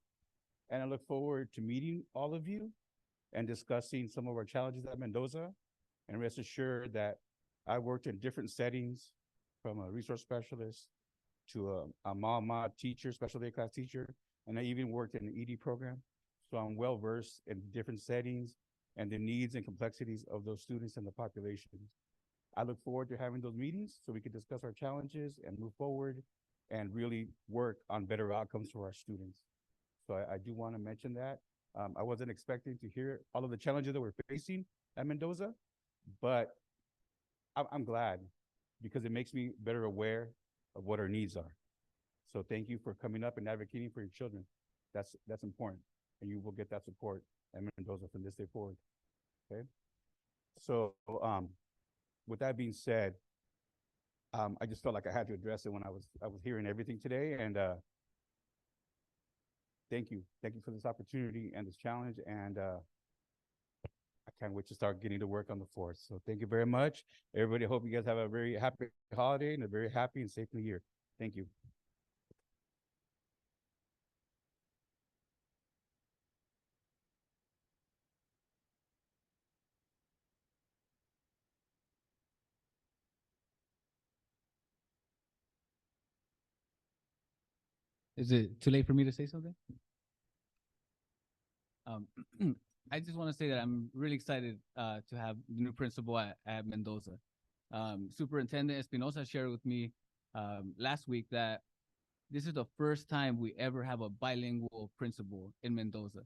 And I look forward to meeting all of you and discussing some of our challenges at Mendoza. And rest assured that I worked in different settings, from a resource specialist to a mama teacher, special ed class teacher, and I even worked in an ED program. So I'm well versed in different settings and the needs and complexities of those students and the population. I look forward to having those meetings so we can discuss our challenges and move forward and really work on better outcomes for our students. So I do want to mention that. I wasn't expecting to hear all of the challenges that we're facing at Mendoza, but I'm glad because it makes me better aware of what our needs are. So thank you for coming up and advocating for your children. That's important, and you will get that support at Mendoza from this day forward. Okay. So with that being said, I just felt like I had to address it when I was hearing everything today, and thank you for this opportunity and this challenge, and I can't wait to start getting to work on the 4th. So thank you very much, everybody. I hope you guys have a very happy holiday and a very happy and safe new year. Thank you. Is it too late for me to say something? I just want to say that I'm really excited to have the new principal at Mendoza. Superintendent Espinosa shared with me last week that this is the first time we ever have a bilingual principal in Mendoza.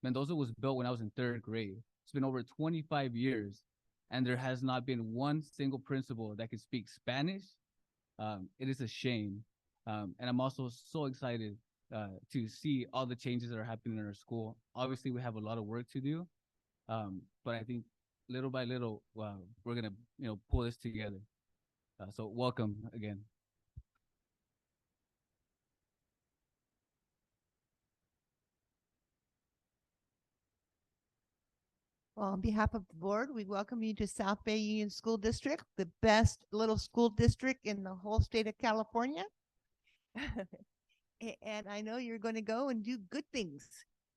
Mendoza was built when I was in 3rd grade. It's been over 25 years, and there has not been one single principal that can speak Spanish. It is a shame. And I'm also so excited to see all the changes that are happening in our school. Obviously, we have a lot of work to do, but I think little by little, we're gonna, pull this together. So welcome again. Well, on behalf of the board, we welcome you to South Bay Union School District, the best little school district in the whole state of California. And I know you're going to go and do good things.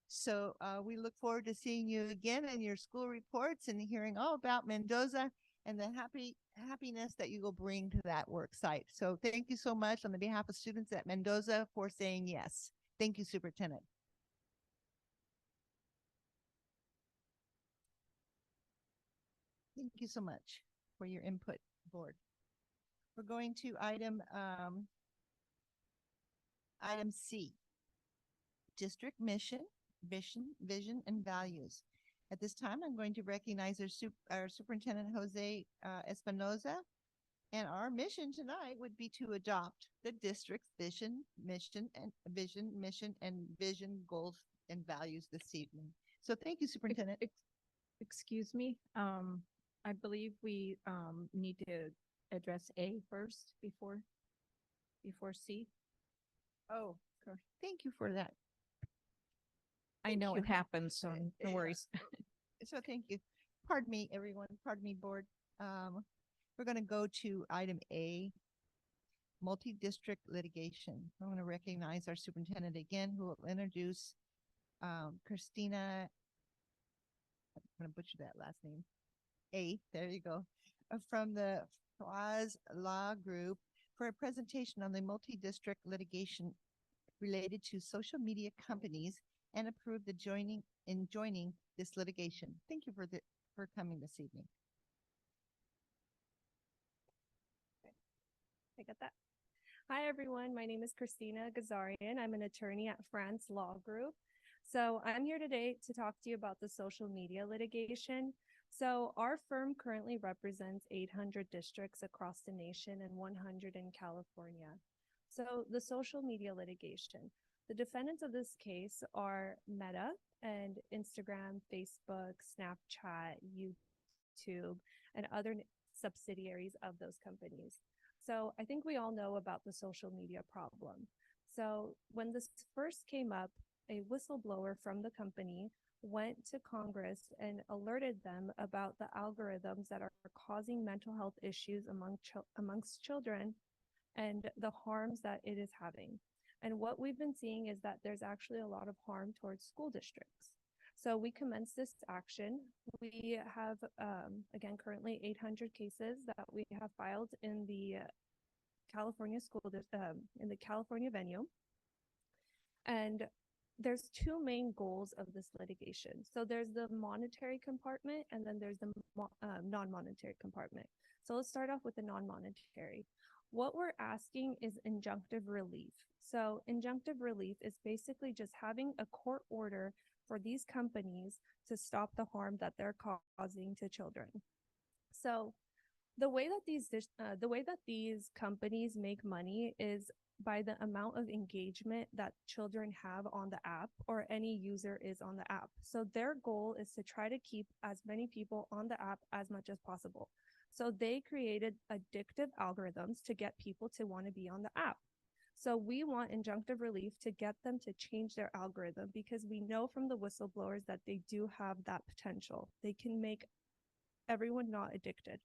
So we look forward to seeing you again in your school reports and hearing all about Mendoza and the happiness that you will bring to that work site. So thank you so much on the behalf of students at Mendoza for saying yes. Thank you, Superintendent. Thank you so much for your input, board. We're going to item C, district mission, vision, and values. At this time, I'm going to recognize our Superintendent Jose Espinoza. And our mission tonight would be to adopt the district's vision, mission, and vision goals and values this evening. So thank you, Superintendent. Excuse me, I believe we need to address A first before C. Oh, Thank you for that. I Thank know you. it happens, so no worries. So thank you. Pardon me, everyone. Pardon me, board. We're going to go to item A, multi-district litigation. I want to recognize our superintendent again, who will introduce Christina. I'm going to butcher that last name. There you go. From the Fraz Law Group for a presentation on the multi-district litigation related to social media companies and approve the joining this litigation. Thank you for coming this evening. I got that. Hi, everyone. My name is Christina Gazarian. I'm an attorney at France Law Group. So I'm here today to talk to you about the social media litigation. So our firm currently represents 800 districts across the nation and 100 in California. So the social media litigation. The defendants of this case are Meta and Instagram, Facebook, Snapchat, YouTube, and other subsidiaries of those companies. So I think we all know about the social media problem. So when this first came up, a whistleblower from the company went to Congress and alerted them about the algorithms that are causing mental health issues amongst children and the harms that it is having. And what we've been seeing is that there's actually a lot of harm towards school districts. So we commenced this action. We have, again, currently 800 cases that we have filed in the California in the California venue. And there's two main goals of this litigation. So there's the monetary compartment and then there's the non-monetary compartment. So let's start off with the non-monetary. What we're asking is injunctive relief. So injunctive relief is basically just having a court order for these companies to stop the harm that they're causing to children. So the way that these companies make money is by the amount of engagement that children have on the app or any user is on the app. So their goal is to try to keep as many people on the app as much as possible. So they created addictive algorithms to get people to want to be on the app. So we want injunctive relief to get them to change their algorithm because we know from the whistleblowers that they do have that potential. They can make everyone not addicted.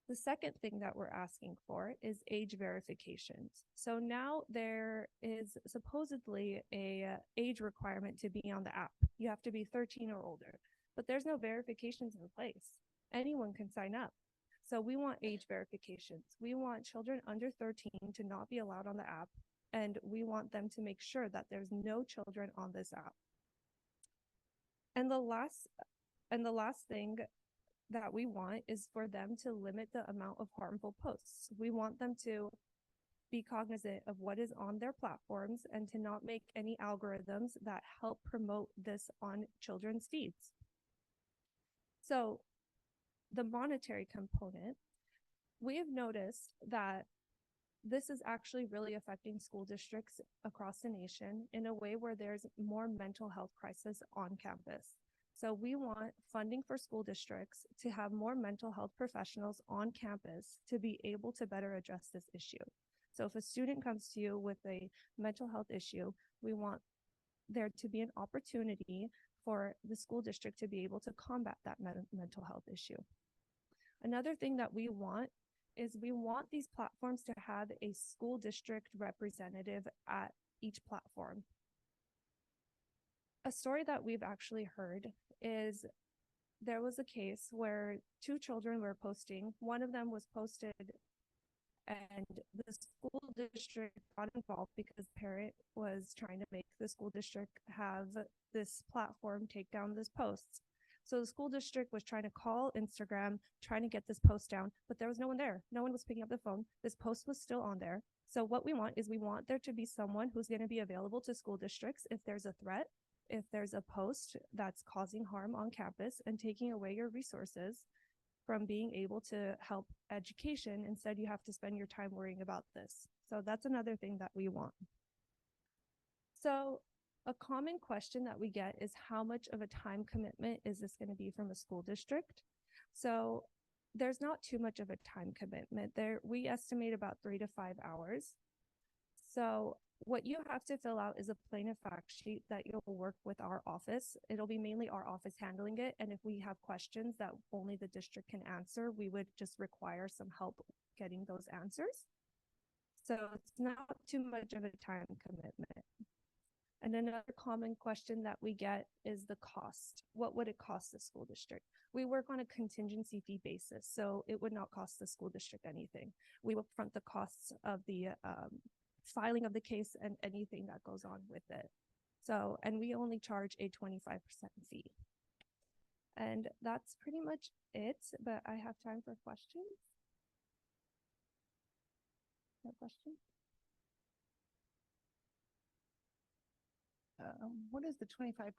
The second thing that we're asking for is age verifications. So now there is supposedly a age requirement to be on the app. You have to be 13 or older, but there's no verifications in place. Anyone can sign up. So we want age verifications. We want children under 13 to not be allowed on the app, and we want them to make sure that there's no children on this app. And the last thing that we want is for them to limit the amount of harmful posts. We want them to be cognizant of what is on their platforms and to not make any algorithms that help promote this on children's feeds. So the monetary component, we have noticed that this is actually really affecting school districts across the nation in a way where there's more mental health crisis on campus. So we want funding for school districts to have more mental health professionals on campus to be able to better address this issue. So if a student comes to you with a mental health issue, we want there to be an opportunity for the school district to be able to combat that mental health issue. Another thing that we want is we want these platforms to have a school district representative at each platform. A story that we've actually heard is there was a case where two children were posting. One of them was posted and the school district got involved because the parent was trying to make the school district have this platform take down this post. So the school district was trying to call Instagram, trying to get this post down, but there was no one there. No one was picking up the phone. This post was still on there. So what we want is we want there to be someone who's going to be available to school districts if there's a threat, if there's a post that's causing harm on campus and taking away your resources from being able to help education. Instead, you have to spend your time worrying about this. So that's another thing that we want. So a common question that we get is how much of a time commitment is this going to be from a school district? So there's not too much of a time commitment there. We estimate about 3 to 5 hours. So what you have to fill out is a plaintiff fact sheet that you'll work with our office. It'll be mainly our office handling it. And if we have questions that only the district can answer, we would just require some help getting those answers. So it's not too much of a time commitment. And another common question that we get is the cost. What would it cost the school district? We work on a contingency fee basis, so it would not cost the school district anything. We will front the costs of the filing of the case and anything that goes on with it. So, and we only charge a 25% fee. And that's pretty much it, but I have time for questions. No questions? What does the 25%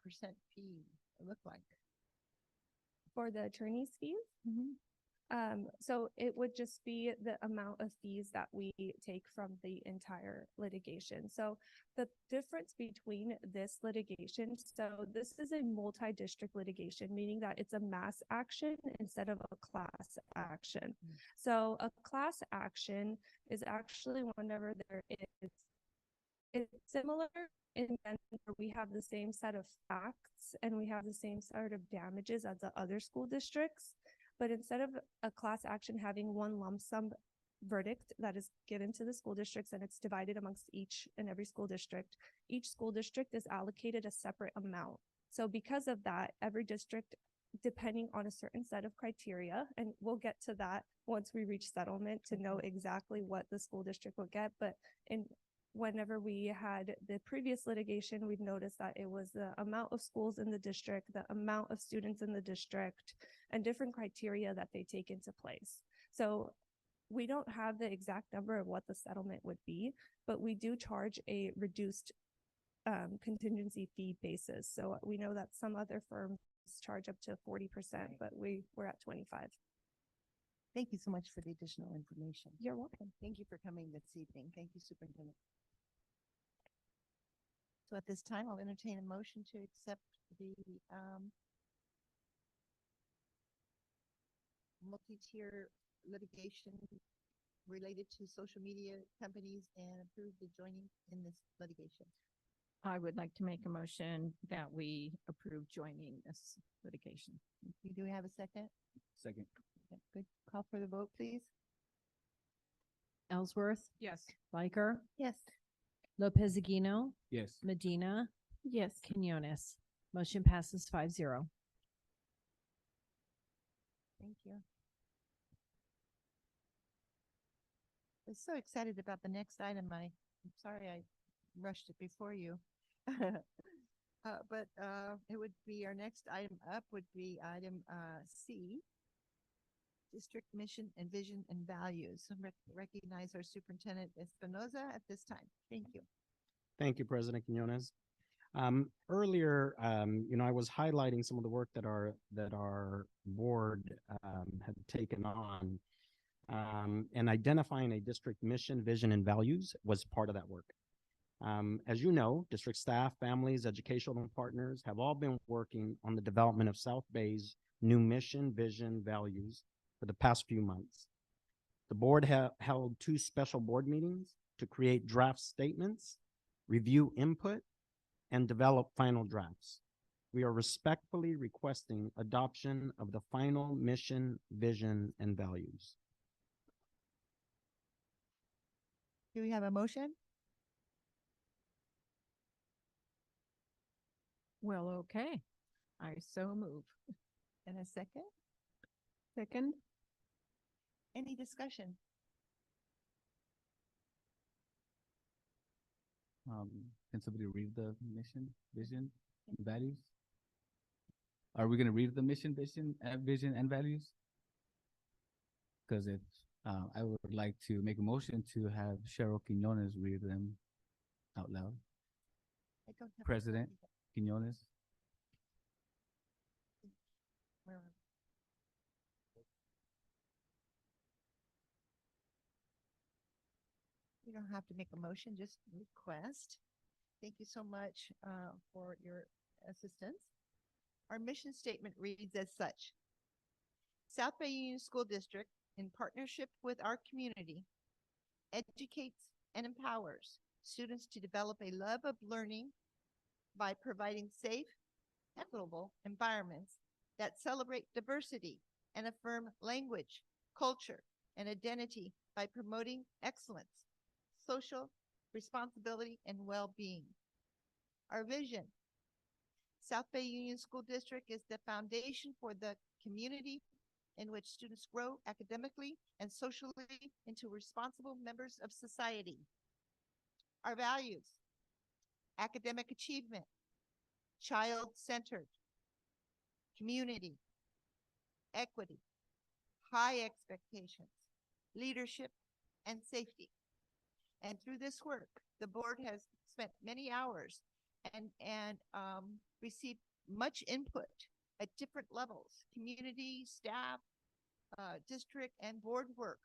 fee look like? For the attorney's fees? So it would just be the amount of fees that we take from the entire litigation. So the difference between this litigation, so this is a multi-district litigation, meaning that it's a mass action instead of a class action. So a class action is actually whenever there is, it's similar in that we have the same set of facts and we have the same sort of damages as the other school districts. But instead of a class action having one lump sum verdict that is given to the school districts and it's divided amongst each and every school district, each school district is allocated a separate amount. So because of that, every district, depending on a certain set of criteria, and we'll get to that once we reach settlement to know exactly what the school district will get. But whenever we had the previous litigation, we've noticed that it was the amount of schools in the district, the amount of students in the district, and different criteria that they take into place. So we don't have the exact number of what the settlement would be, but we do charge a reduced contingency fee basis. So we know that some other firms charge up to 40%, but we're at 25. Thank you so much for the additional information. You're welcome. Thank you for coming this evening. Thank you, Superintendent. So at this time, I'll entertain a motion to accept the multi-tier litigation related to social media companies and approve the joining in this litigation. I would like to make a motion that we approve joining this litigation. Do we have a second? Second. Okay, good. Call for the vote, please. Ellsworth, Yes. Biker, Yes. Lopez Aguino, Yes. Medina, Yes. Quinones. Motion passes 5-0. Thank you. I'm so excited about the next item. I'm sorry I rushed it before you. But it would be our next item up would be item C, District Mission and Vision and Values. Recognize our Superintendent Espinoza at this time. Thank you. Thank you, President Quinones. Earlier, I was highlighting some of the work that our board had taken on, and identifying a district mission, vision, and values was part of that work. As you know, district staff, families, educational partners have all been working on the development of South Bay's new mission, vision, values for the past few months. The board held 2 special board meetings to create draft statements, review input, and develop final drafts. We are respectfully requesting adoption of the final mission, vision, and values. Do we have a motion? Well, okay. I so move. And a second? Second. Any discussion? Can somebody read the mission, vision, and values? Are we gonna read the mission, vision, and values? Because I would like to make a motion to have Cheryl Quinones read them out loud. I don't have a President copy. Quinones. Where are we? You don't have to make a motion, just request. Thank you so much for your assistance. Our mission statement reads as such. South Bay Union School District, in partnership with our community, educates and empowers students to develop a love of learning by providing safe, equitable environments that celebrate diversity and affirm language, culture, and identity by promoting excellence, social responsibility, and well-being. Our vision: South Bay Union School District is the foundation for the community in which students grow academically and socially into responsible members of society. Our values: academic achievement, child-centered, community, equity, high expectations, leadership, and safety. And through this work, the board has spent many hours and received much input at different levels: community, staff, district, and board work.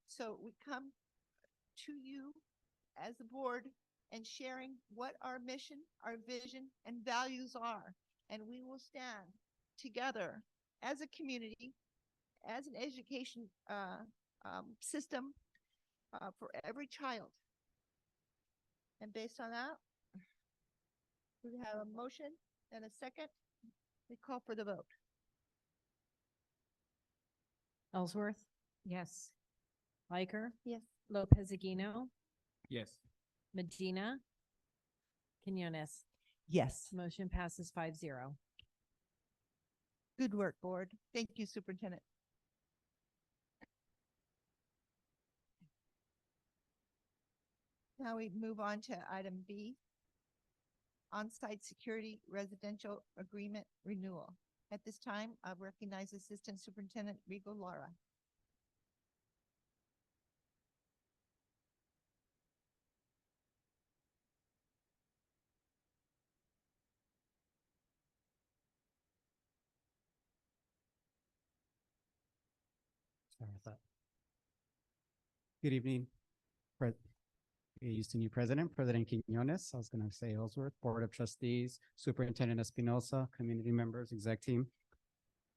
So we come to you as a board and sharing what our mission, our vision, and values are. And we will stand together as a community, as an education system for every child. And based on that, we have a motion and a second. We call for the vote. Ellsworth, Yes. Riker, Yes. Lopez Aguino, Yes. Medina, Quinones. Yes. Motion passes 5-0. Good work, board. Thank you, Superintendent. Now we move on to item B, on-site security residential agreement renewal. At this time, I recognize Assistant Superintendent Rigo Lara. Sorry about that. Good evening, Houston New President Quinones. I was going to say Ellsworth, Board of Trustees, Superintendent Espinosa, community members, exec team.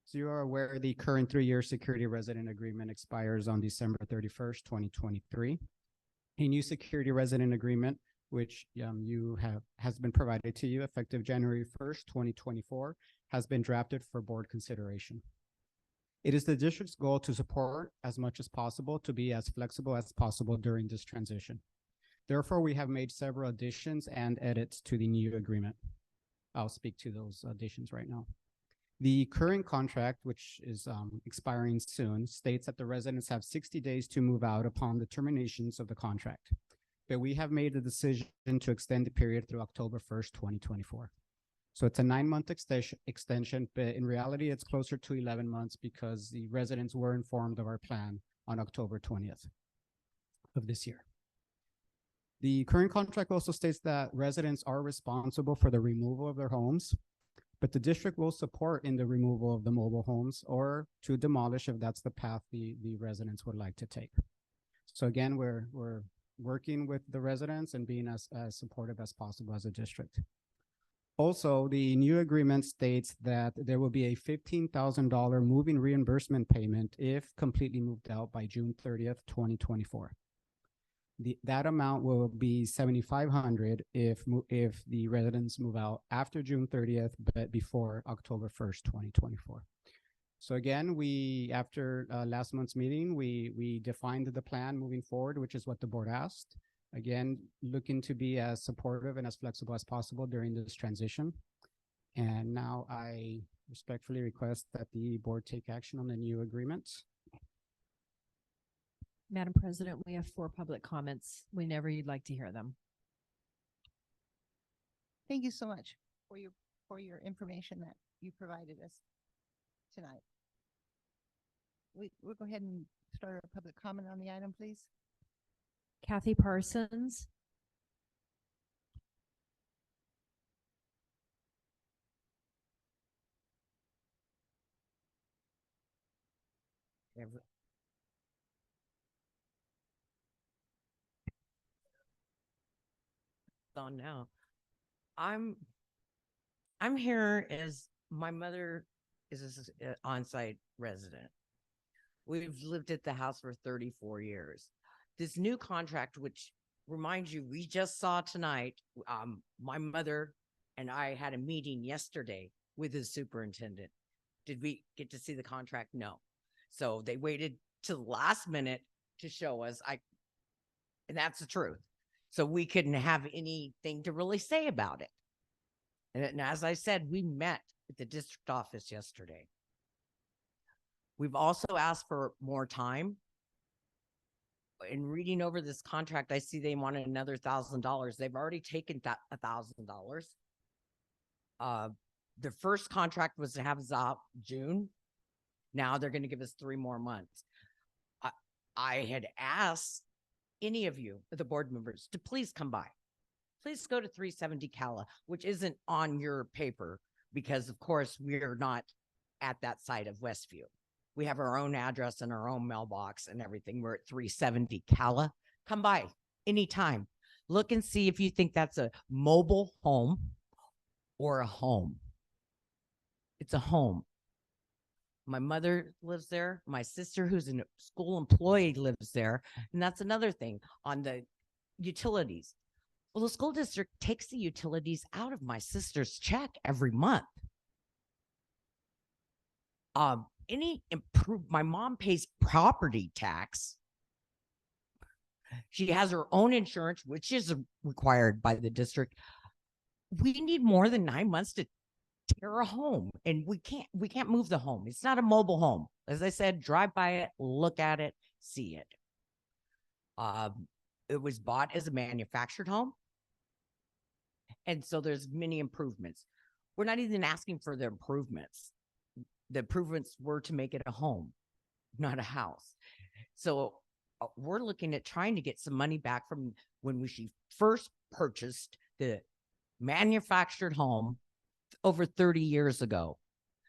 So you are aware the current 3-year security resident agreement expires on December 31st, 2023. A new security resident agreement, which has been provided to you effective January 1st, 2024, has been drafted for board consideration. It is the district's goal to support as much as possible to be as flexible as possible during this transition. Therefore, we have made several additions and edits to the new agreement. I'll speak to those additions right now. The current contract, which is expiring soon, states that the residents have 60 days to move out upon the terminations of the contract. But we have made the decision to extend the period through October 1st, 2024. So it's a 9-month extension, but in reality, it's closer to 11 months because the residents were informed of our plan on October 20th of this year. The current contract also states that residents are responsible for the removal of their homes, but the district will support in the removal of the mobile homes or to demolish if that's the path the residents would like to take. So again, we're working with the residents and being as supportive as possible as a district. Also, the new agreement states that there will be a $15,000 moving reimbursement payment if completely moved out by June 30th, 2024. That amount will be $7,500 if the residents move out after June 30th, but before October 1st, 2024. So again, after last month's meeting, we defined the plan moving forward, which is what the board asked. Again, looking to be as supportive and as flexible as possible during this transition. And now I respectfully request that the board take action on the new agreements. Madam President, we have 4 public comments whenever you'd like to hear them. Thank you so much for your information that you provided us tonight. We'll go ahead and start our public comment on the item, please. Kathy Parsons. On now. I'm here as my mother is an on-site resident. We've lived at the house for 34 years. This new contract, which remind you, we just saw tonight, my mother and I had a meeting yesterday with the superintendent. Did we get to see the contract? No. So they waited to the last minute to show us. And that's the truth. So we couldn't have anything to really say about it. And as I said, we met at the district office yesterday. We've also asked for more time. In reading over this contract, I see they wanted another $1,000. They've already taken that $1,000. The first contract was to have us out June. Now they're going to give us 3 more months. I had asked any of you, the board members, to please come by. Please go to 370 Cala, which isn't on your paper because, of course, we're not at that side of Westview. We have our own address and our own mailbox and everything. We're at 370 Cala. Come by anytime. Look and see if you think that's a mobile home or a home. It's a home. My mother lives there. My sister, who's a school employee, lives there. And that's another thing on the utilities. Well, the school district takes the utilities out of my sister's check every month. My mom pays property tax. She has her own insurance, which is required by the district. We need more than 9 months to tear a home, and we can't move the home. It's not a mobile home. As I said, drive by it, look at it, see it. It was bought as a manufactured home. And so there's many improvements. We're not even asking for the improvements. The improvements were to make it a home, not a house. So we're looking at trying to get some money back from when she first purchased the manufactured home over 30 years ago.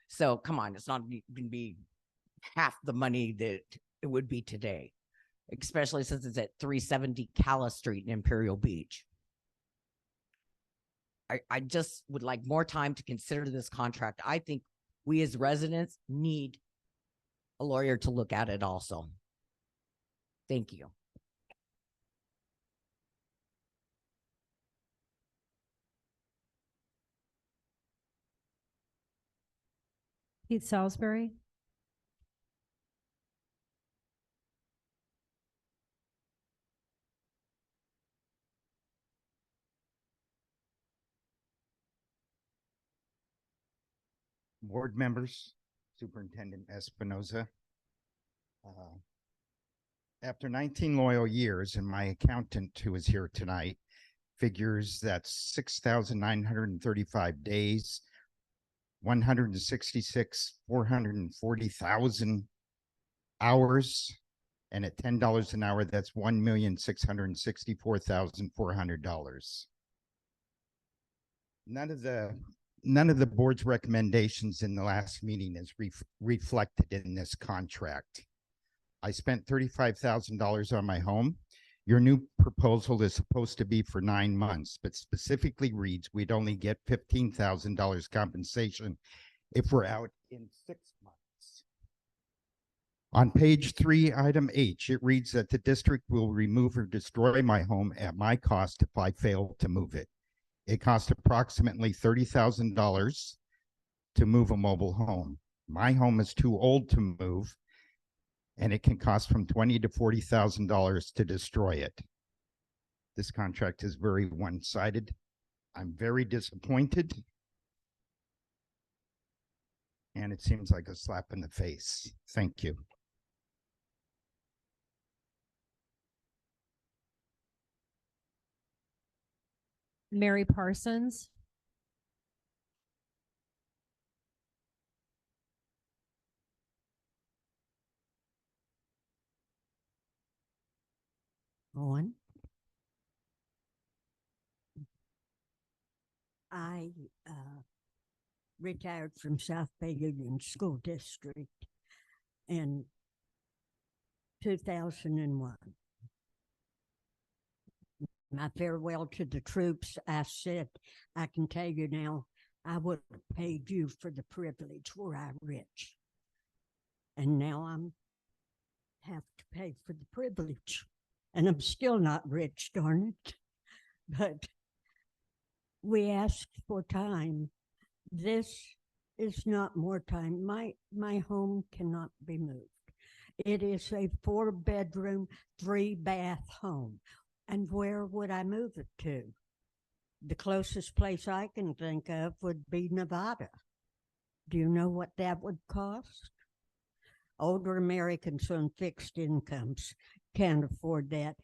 So come on, it's not going to be half the money that it would be today, especially since it's at 370 Cala Street in Imperial Beach. I just would like more time to consider this contract. I think we as residents need a lawyer to look at it also. Thank you. Keith Salisbury. Board members, Superintendent Espinoza. After 19 loyal years, and my accountant who is here tonight figures that 6,935 days, 440,000 hours, and at $10 an hour, that's $1,664,400. None of the board's recommendations in the last meeting is reflected in this contract. I spent $35,000 on my home. Your new proposal is supposed to be for 9 months, but specifically reads we'd only get $15,000 compensation if we're out in 6 months. On page 3, item H, it reads that the district will remove or destroy my home at my cost if I fail to move it. It costs approximately $30,000 to move a mobile home. My home is too old to move, and it can cost from $20,000 to $40,000 to destroy it. This contract is very one-sided. I'm very disappointed, and it seems like a slap in the face. Thank you. Mary Parsons. On. I retired from South Bay Union School District in 2001. My farewell to the troops, I said, I can tell you now, I would have paid you for the privilege were I rich. And now I'm have to pay for the privilege. and I'm still not rich, darn it. But we asked for time. This is not more time. My home cannot be moved. It is a 4-bedroom, 3-bath home. And where would I move it to? The closest place I can think of would be Nevada. Do you know what that would cost? Older Americans on fixed incomes can't afford that.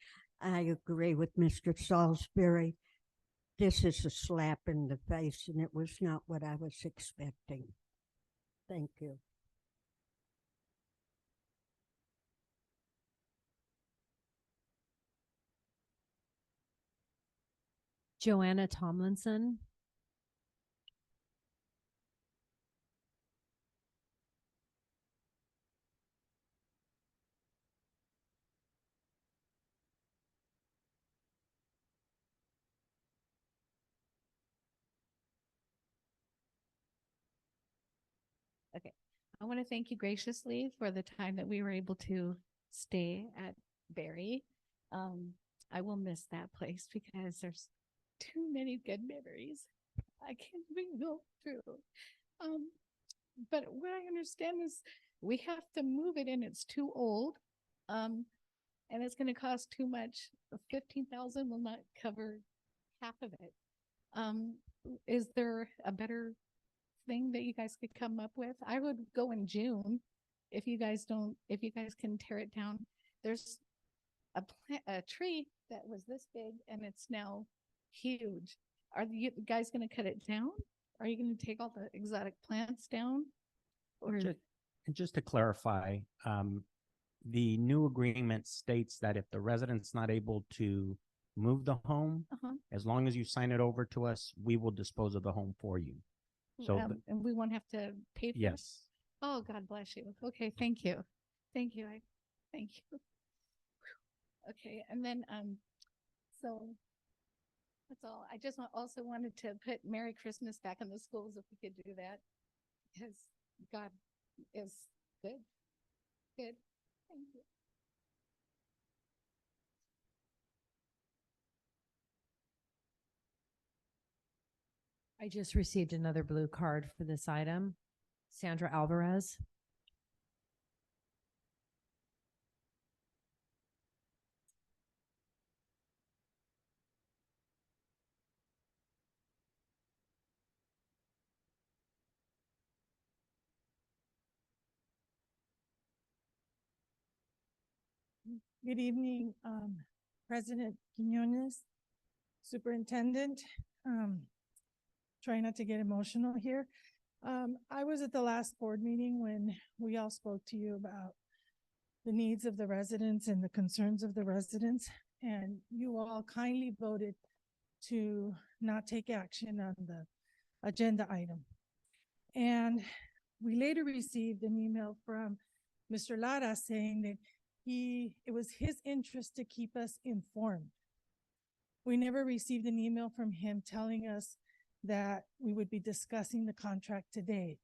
I agree with Mr. Salisbury. This is a slap in the face, and it was not what I was expecting. Thank you. Joanna Tomlinson. Okay, I want to thank you graciously for the time that we were able to stay at Berry. I will miss that place because there's too many good memories I can't even go through. But what I understand is we have to move it and it's too old. And it's going to cost too much. 15,000 will not cover half of it. Is there a better thing that you guys could come up with? I would go in June if you guys can tear it down. There's a tree that was this big and it's now huge. Are you guys going to cut it down? Are you going to take all the exotic plants down? Or Just to clarify, the new agreement states that if the resident's not able to move the home, as long as you sign it over to us, we will dispose of the home for you. So, and we won't have to pay for it? yes. Oh, God bless you. Okay, thank you. Thank you. Thank you. Okay, and then, so that's all. I just also wanted to put Merry Christmas back in the schools if we could do that. Because God is good. Good. Thank you. I just received another blue card for this item. Sandra Alvarez. Good evening, President Quinones, Superintendent. Try not to get emotional here. I was at the last board meeting when we all spoke to you about the needs of the residents and the concerns of the residents, and you all kindly voted to not take action on the agenda item. And we later received an email from Mr. Lara saying that it was his interest to keep us informed. We never received an email from him telling us that we would be discussing the contract today.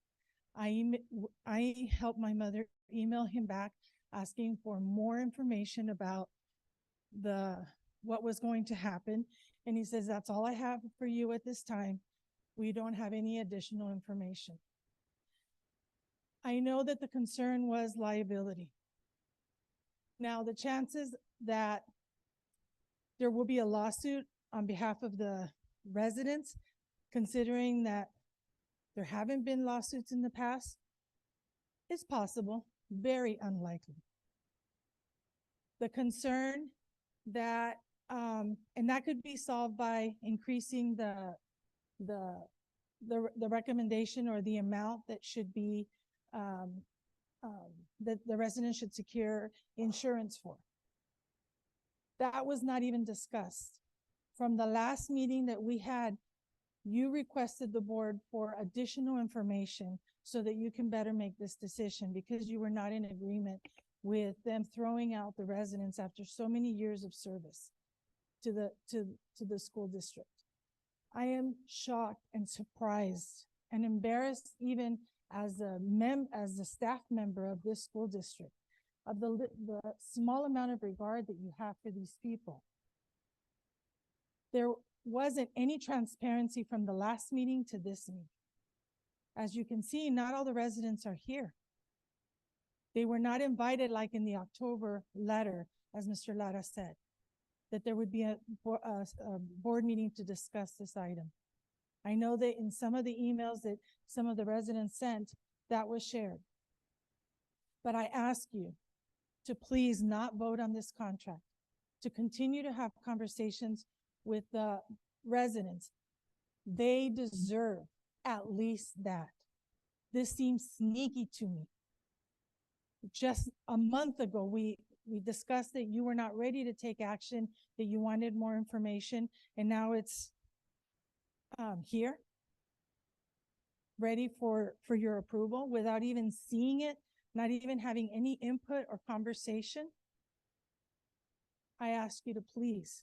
I helped my mother email him back asking for more information about what was going to happen. And he says, that's all I have for you at this time. We don't have any additional information. I know that the concern was liability. Now, the chances that there will be a lawsuit on behalf of the residents, considering that there haven't been lawsuits in the past, is possible, very unlikely. The concern that, and that could be solved by increasing the recommendation or the amount that should be that the resident should secure insurance for. That was not even discussed. From the last meeting that we had, you requested the board for additional information so that you can better make this decision because you were not in agreement with them throwing out the residents after so many years of service to the school district. I am shocked and surprised and embarrassed even as a staff member of this school district of the small amount of regard that you have for these people. There wasn't any transparency from the last meeting to this meeting. As you can see, not all the residents are here. They were not invited like in the October letter, as Mr. Lara said, that there would be a board meeting to discuss this item. I know that in some of the emails that some of the residents sent, that was shared. But I ask you to please not vote on this contract, to continue to have conversations with the residents. They deserve at least that. This seems sneaky to me. Just a month ago, we discussed that you were not ready to take action, that you wanted more information, and now it's here, ready for your approval without even seeing it, not even having any input or conversation. I ask you to please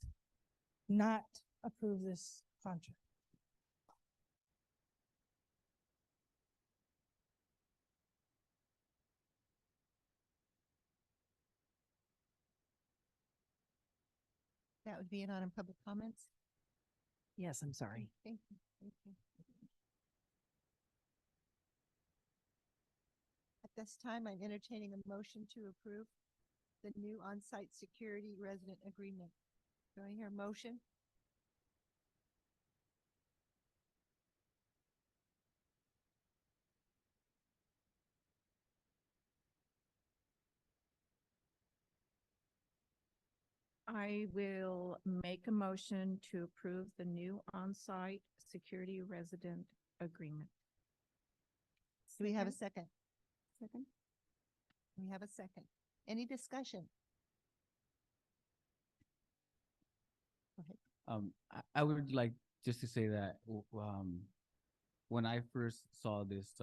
not approve this contract. That would be it on public comments. Yes, I'm sorry. Thank you. Thank you. At this time, I'm entertaining a motion to approve the new on-site security resident agreement. Do I hear a motion? I will make a motion to approve the new on-site security resident agreement. Do we have a second? Second. We have a second. Any discussion? Go ahead. I would like just to say that when I first saw this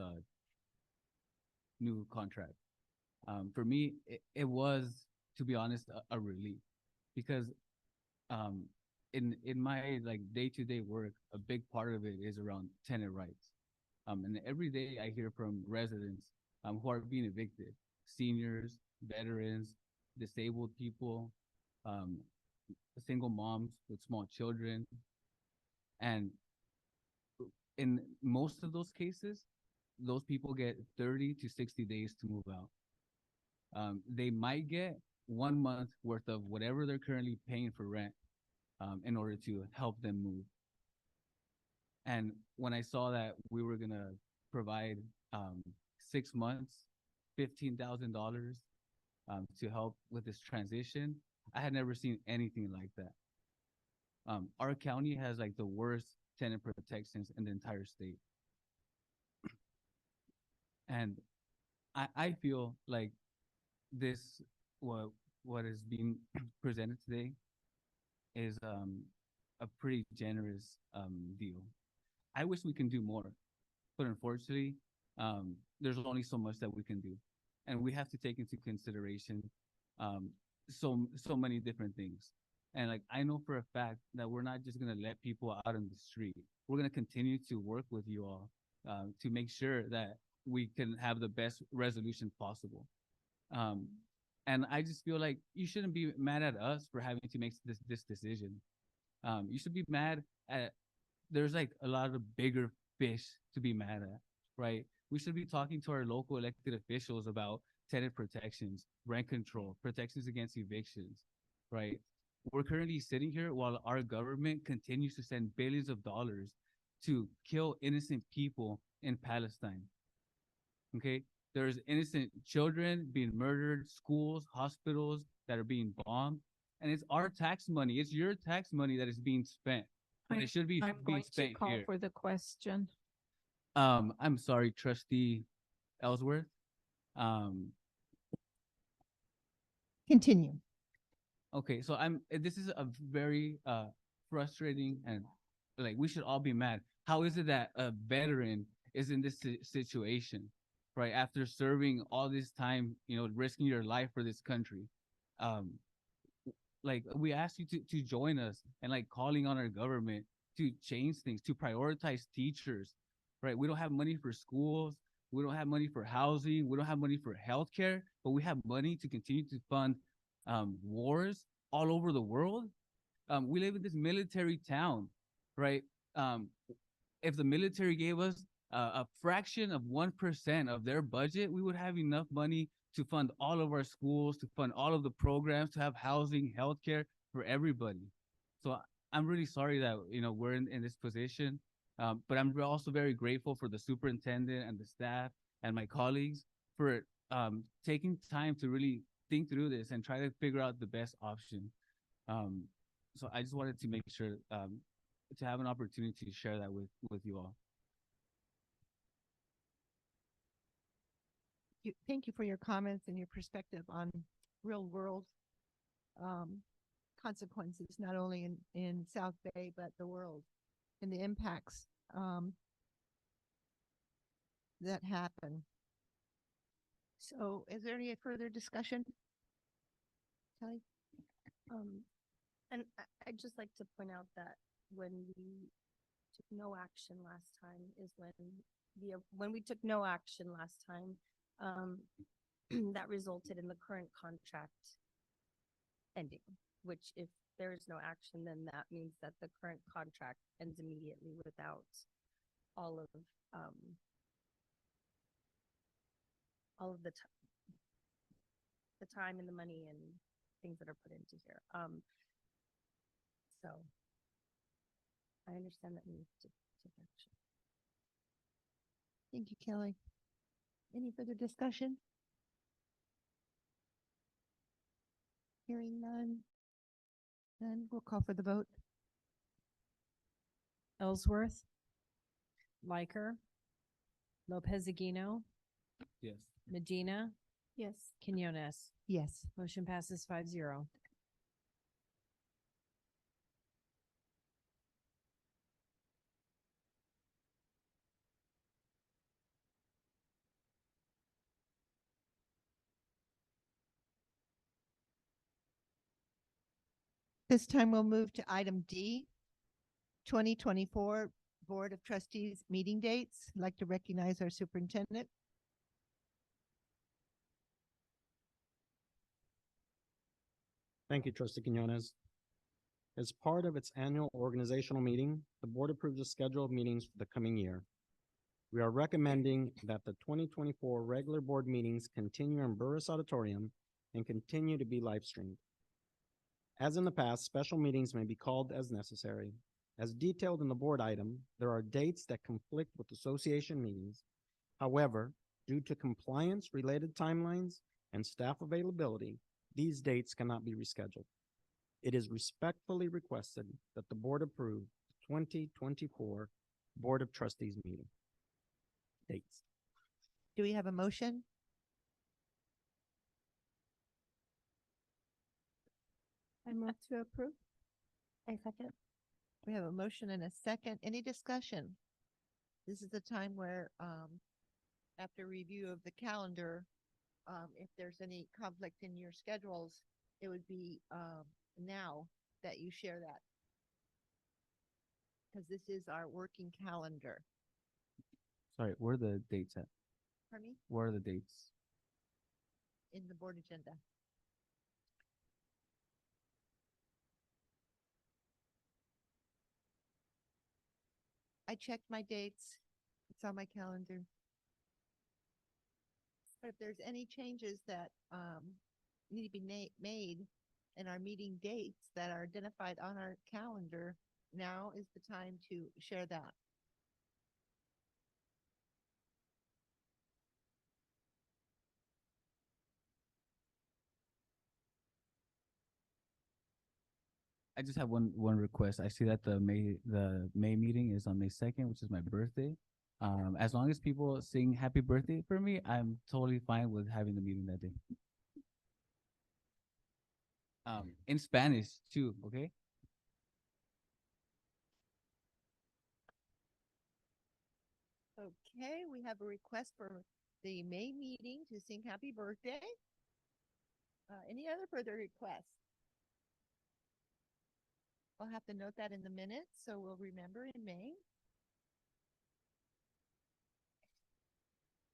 new contract, for me it was, to be honest, a relief, because in my like day-to-day work, a big part of it is around tenant rights. And every day I hear from residents who are being evicted, seniors, veterans, disabled people, single moms with small children. And in most of those cases, those people get 30 to 60 days to move out. They might get 1 month worth of whatever they're currently paying for rent in order to help them move. And when I saw that we were gonna provide 6 months, $15,000 to help with this transition, I had never seen anything like that. Our county has like the worst tenant protections in the entire state. And I feel like this, what is being presented today is a pretty generous deal. I wish we can do more, but unfortunately, there's only so much that we can do. And we have to take into consideration so many different things. And like, I know for a fact that we're not just gonna let people out on the street. We're gonna continue to work with you all to make sure that we can have the best resolution possible. And I just feel like you shouldn't be mad at us for having to make this decision. You should be mad at, there's like a lot of bigger fish to be mad at, right? We should be talking to our local elected officials about tenant protections, rent control, protections against evictions, right? We're currently sitting here while our government continues to send billions of dollars to kill innocent people in Palestine. Okay? There's innocent children being murdered, schools, hospitals that are being bombed. And it's our tax money. It's your tax money that is being spent. But it should be I'm being going to spent call here. for the question. I'm sorry, Trustee Ellsworth. Continue. Okay, so this is a very frustrating, and like, we should all be mad. How is it that a veteran is in this situation, right? After serving all this time, risking your life for this country. Like, we ask you to join us and like calling on our government to change things, to prioritize teachers, right? We don't have money for schools. We don't have money for housing. We don't have money for healthcare, but we have money to continue to fund wars all over the world. We live in this military town, right? If the military gave us a fraction of 1% of their budget, we would have enough money to fund all of our schools, to fund all of the programs, to have housing, healthcare for everybody. So I'm really sorry that, we're in this position. But I'm also very grateful for the superintendent and the staff and my colleagues for taking time to really think through this and try to figure out the best option. So I just wanted to make sure to have an opportunity to share that with you all. Thank you for your comments and your perspective on real world consequences, not only in South Bay, but the world, and the impacts that happen. So is there any further discussion? Kelly? And I'd just like to point out that when we took no action last time is when we took no action last time, that resulted in the current contract ending, which if there is no action, then that means that the current contract ends immediately without all of the time and the money and things that are put into here. So I understand that we need to take action. Thank you, Kelly. Any further discussion? Hearing none. Then we'll call for the vote. Ellsworth, Liker, Lopez Aguino, Yes. Medina, Yes. Quinones. Yes. Motion passes 5-0. This time we'll move to item D, 2024 Board of Trustees meeting dates. I'd like to recognize our superintendent. Thank you, Trustee Quinones. As part of its annual organizational meeting, the board approves a schedule of meetings for the coming year. We are recommending that the 2024 regular board meetings continue in Burris Auditorium and continue to be live streamed. As in the past, special meetings may be called as necessary. As detailed in the board item, there are dates that conflict with association meetings. However, due to compliance-related timelines and staff availability, these dates cannot be rescheduled. It is respectfully requested that the board approve the 2024 Board of Trustees meeting dates. Do we have a motion? I move to approve. I second. We have a motion and a second. Any discussion? This is the time where, after review of the calendar, if there's any conflict in your schedules, it would be now that you share that. Because this is our working calendar. Sorry, where are the dates at? Pardon me? Where are the dates? In the board agenda. I checked my dates. It's on my calendar. But if there's any changes that need to be made in our meeting dates that are identified on our calendar, now is the time to share that. I just have one request. I see that the May meeting is on May 2nd, which is my birthday. As long as people sing happy birthday for me, I'm totally fine with having the meeting that day. In Spanish too, okay? Okay, we have a request for the May meeting to sing happy birthday. Any other further requests? I'll have to note that in the minutes, so we'll remember in May.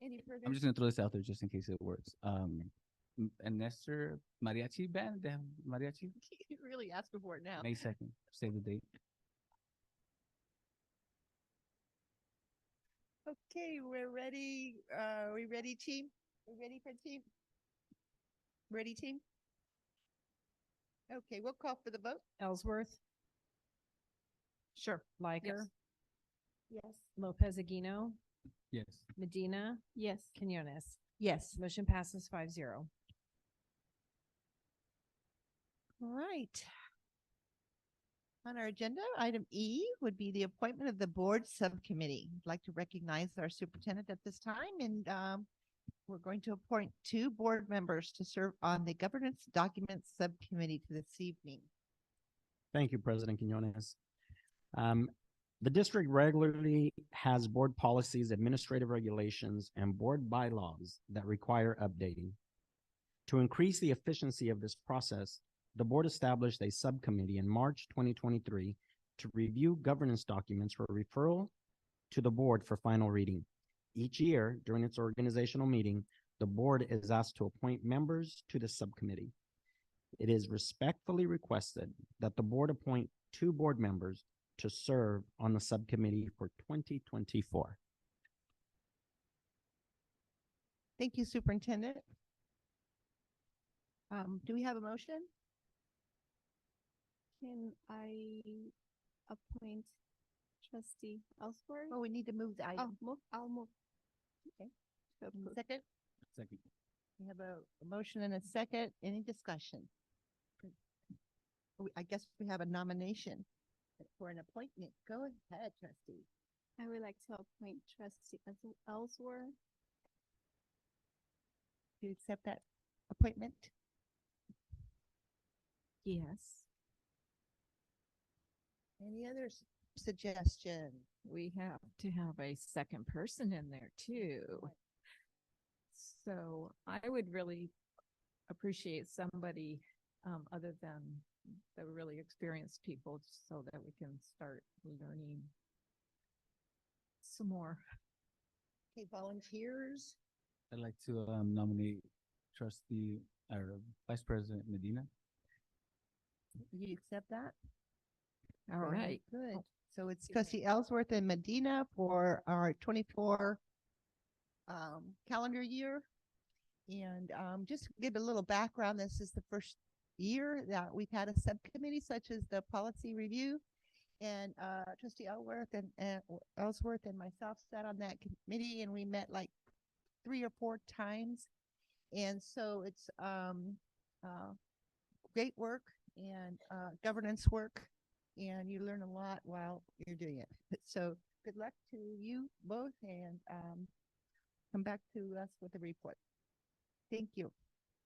Any further? I'm just gonna throw this out there just in case it works. And Nestor Mariachi Band, they have mariachi, You're really asking for it now. May 2nd, save the date. Okay, we're ready. We ready, team? We ready for team? Ready, team? Okay, we'll call for the vote. Ellsworth? Sure. Liker? Yes. Lopez Aguino? Yes. Medina? Yes. Quinones? Yes. Motion passes 5-0. All right. On our agenda, item E would be the appointment of the board subcommittee. I'd like to recognize our superintendent at this time, and we're going to appoint 2 board members to serve on the governance documents subcommittee this evening. Thank you, President Quinones. The district regularly has board policies, administrative regulations, and board bylaws that require updating. To increase the efficiency of this process, the board established a subcommittee in March 2023 to review governance documents for referral to the board for final reading. Each year, during its organizational meeting, the board is asked to appoint members to the subcommittee. It is respectfully requested that the board appoint 2 board members to serve on the subcommittee for 2024. Thank you, Superintendent. Do we have a motion? Can I appoint trustee Ellsworth? Oh, we need to move the item. I'll move. Okay. Second? Second. We have a motion and a second. Any discussion? I guess we have a nomination for an appointment. Go ahead, trustee. I would like to appoint trustee Ellsworth. Do you accept that appointment? Yes. Any other suggestion? We have to have a second person in there too. So I would really appreciate somebody other than the really experienced people so that we can start learning some more. Okay, volunteers? I'd like to nominate trustee or Vice President Medina. You accept that? All Very right. Good. So it's trustee Ellsworth and Medina for our 24 calendar year. And just to give a little background, this is the first year that we've had a subcommittee such as the policy review. And trustee Ellsworth and myself sat on that committee, and we met like 3 or 4 times. And so it's great work and governance work, and you learn a lot while you're doing it. So good luck to you both, and come back to us with a report. Thank you.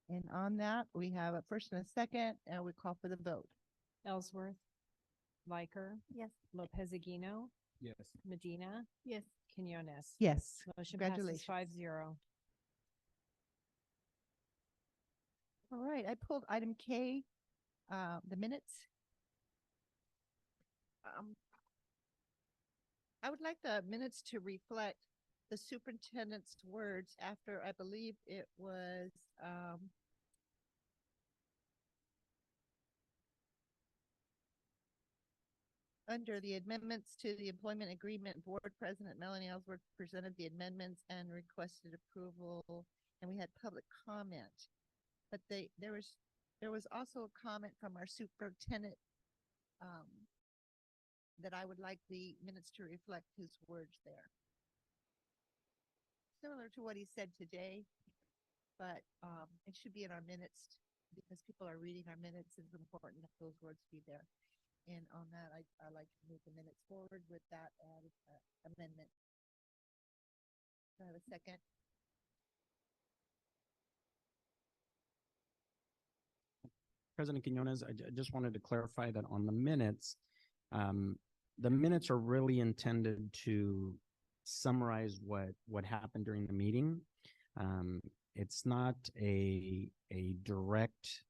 And on that, we have a first and a second, and we call for the vote. Ellsworth? Liker? Yes. Lopez Aguino? Yes. Medina? Yes. Quinones? Yes. Motion passes Congratulations. 5-0. All right, I pulled item K, the minutes. I would like the minutes to reflect the superintendent's words after, I believe it was, under the amendments to the employment agreement, Board President Melanie Ellsworth presented the amendments and requested approval, and we had public comment. But there was also a comment from our superintendent that I would like the minutes to reflect his words there. Similar to what he said today, but it should be in our minutes because people are reading our minutes. It's important that those words be there. And on that, I like to move the minutes forward with that added amendment. Do I have a second? President Quinones, I just wanted to clarify that on the minutes are really intended to summarize what happened during the meeting. It's not a direct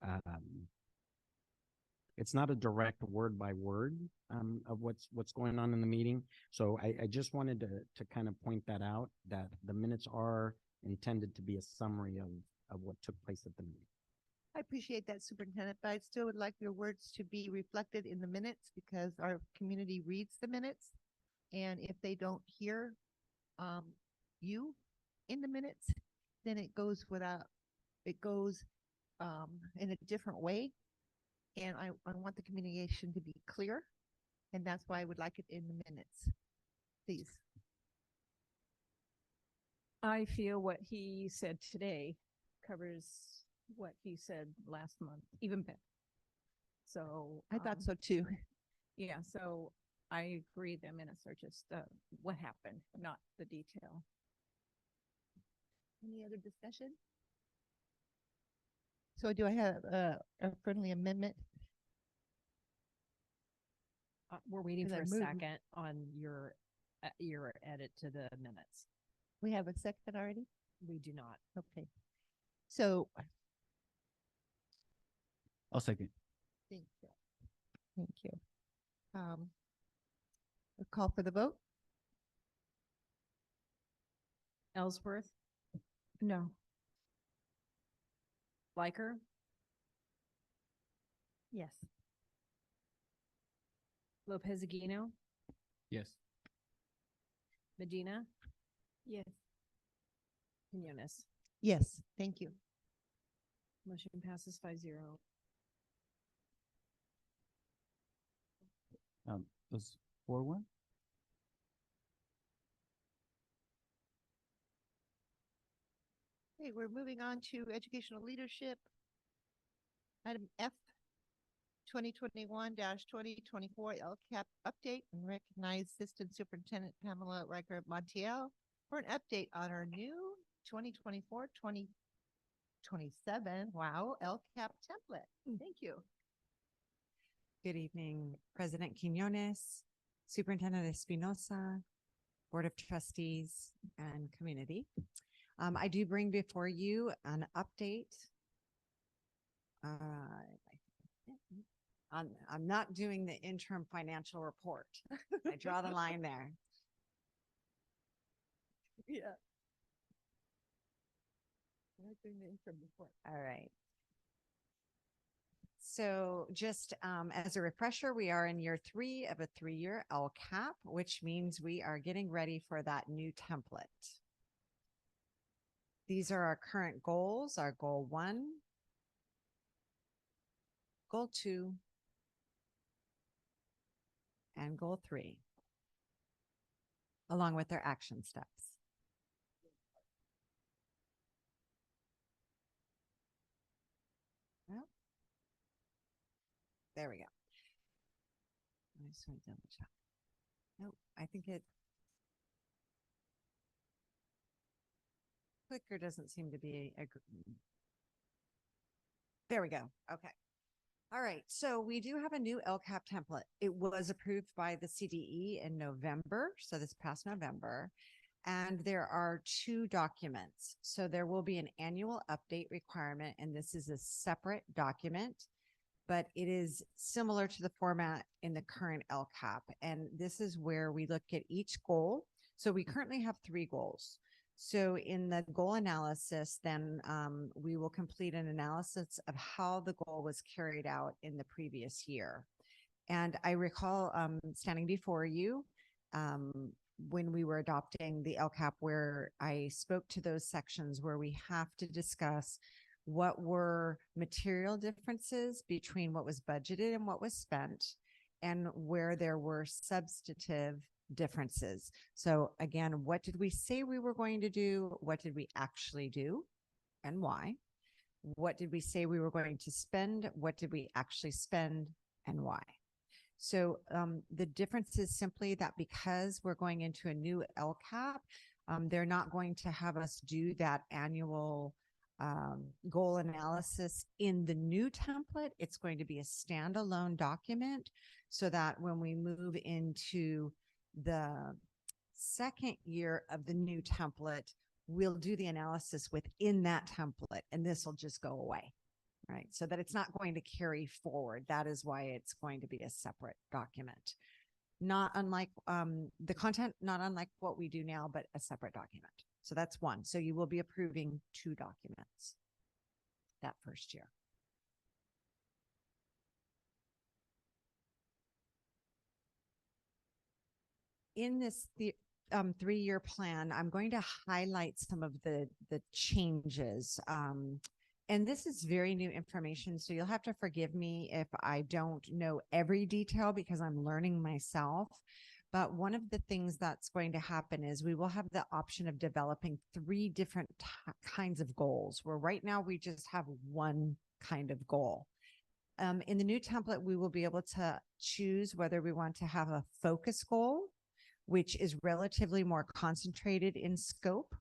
it's not a direct word by word of what's going on in the meeting. So I just wanted to kind of point that out, that the minutes are intended to be a summary of what took place at the meeting. I appreciate that, Superintendent, but I still would like your words to be reflected in the minutes because our community reads the minutes. And if they don't hear you in the minutes, then it goes in a different way. And I want the communication to be clear. And that's why I would like it in the minutes. Please. I feel what he said today covers what he said last month, even better. So. I thought so too. Yeah, so I agree the minutes are just what happened, not the detail. Any other discussion? So do I have a friendly amendment? We're waiting Because for I a moved. second on your edit to the minutes. We have a second already? We do not. Okay. So, I'll second. thank you. Thank you. We'll call for the vote. Ellsworth, No. Liker, Yes. Lopez Aguino, Yes. Medina, Yes. Quinones. Yes, thank you. Motion passes 5-0. Was 4-1? Okay, we're moving on to educational leadership. Item F, 2021-2024 LCAP update, and recognize Assistant Superintendent Pamela Riker Montiel for an update on our new 2024-2027, wow, LCAP template. Thank you. Good evening, President Quinones, Superintendent Espinosa, Board of Trustees, and community. I do bring before you an update. I'm not doing the interim financial report. I draw the line there. Yeah. All right. So just as a refresher, we are in year 3 of a 3-year LCAP, which means we are getting ready for that new template. These are our current goals, our goal 1, goal 2, and goal 3, along with their action steps. Well, there we go. I just want to double check. Nope, I think clicker doesn't seem to be there we go. Okay. All right. So we do have a new LCAP template. It was approved by the CDE in November. So this past November. And there are 2 documents. So there will be an annual update requirement, and this is a separate document, but it is similar to the format in the current LCAP. And this is where we look at each goal. So we currently have 3 goals. So in the goal analysis, then we will complete an analysis of how the goal was carried out in the previous year. And I recall standing before you when we were adopting the LCAP, where I spoke to those sections where we have to discuss what were material differences between what was budgeted and what was spent, and where there were substantive differences. So again, what did we say we were going to do? What did we actually do, and why? What did we say we were going to spend? What did we actually spend, and why? So the difference is simply that because we're going into a new LCAP, they're not going to have us do that annual goal analysis in the new template. It's going to be a standalone document so that when we move into the second year of the new template, we'll do the analysis within that template, and this will just go away. right? So that it's not going to carry forward. That is why it's going to be a separate document. Not unlike the content, not unlike what we do now, but a separate document. So that's one. So you will be approving 2 documents that first year. In this 3-year plan, I'm going to highlight some of the changes. And this is very new information, so you'll have to forgive me if I don't know every detail because I'm learning myself. But one of the things that's going to happen is we will have the option of developing 3 different kinds of goals, where right now we just have one kind of goal. In the new template, we will be able to choose whether we want to have a focus goal, which is relatively more concentrated in scope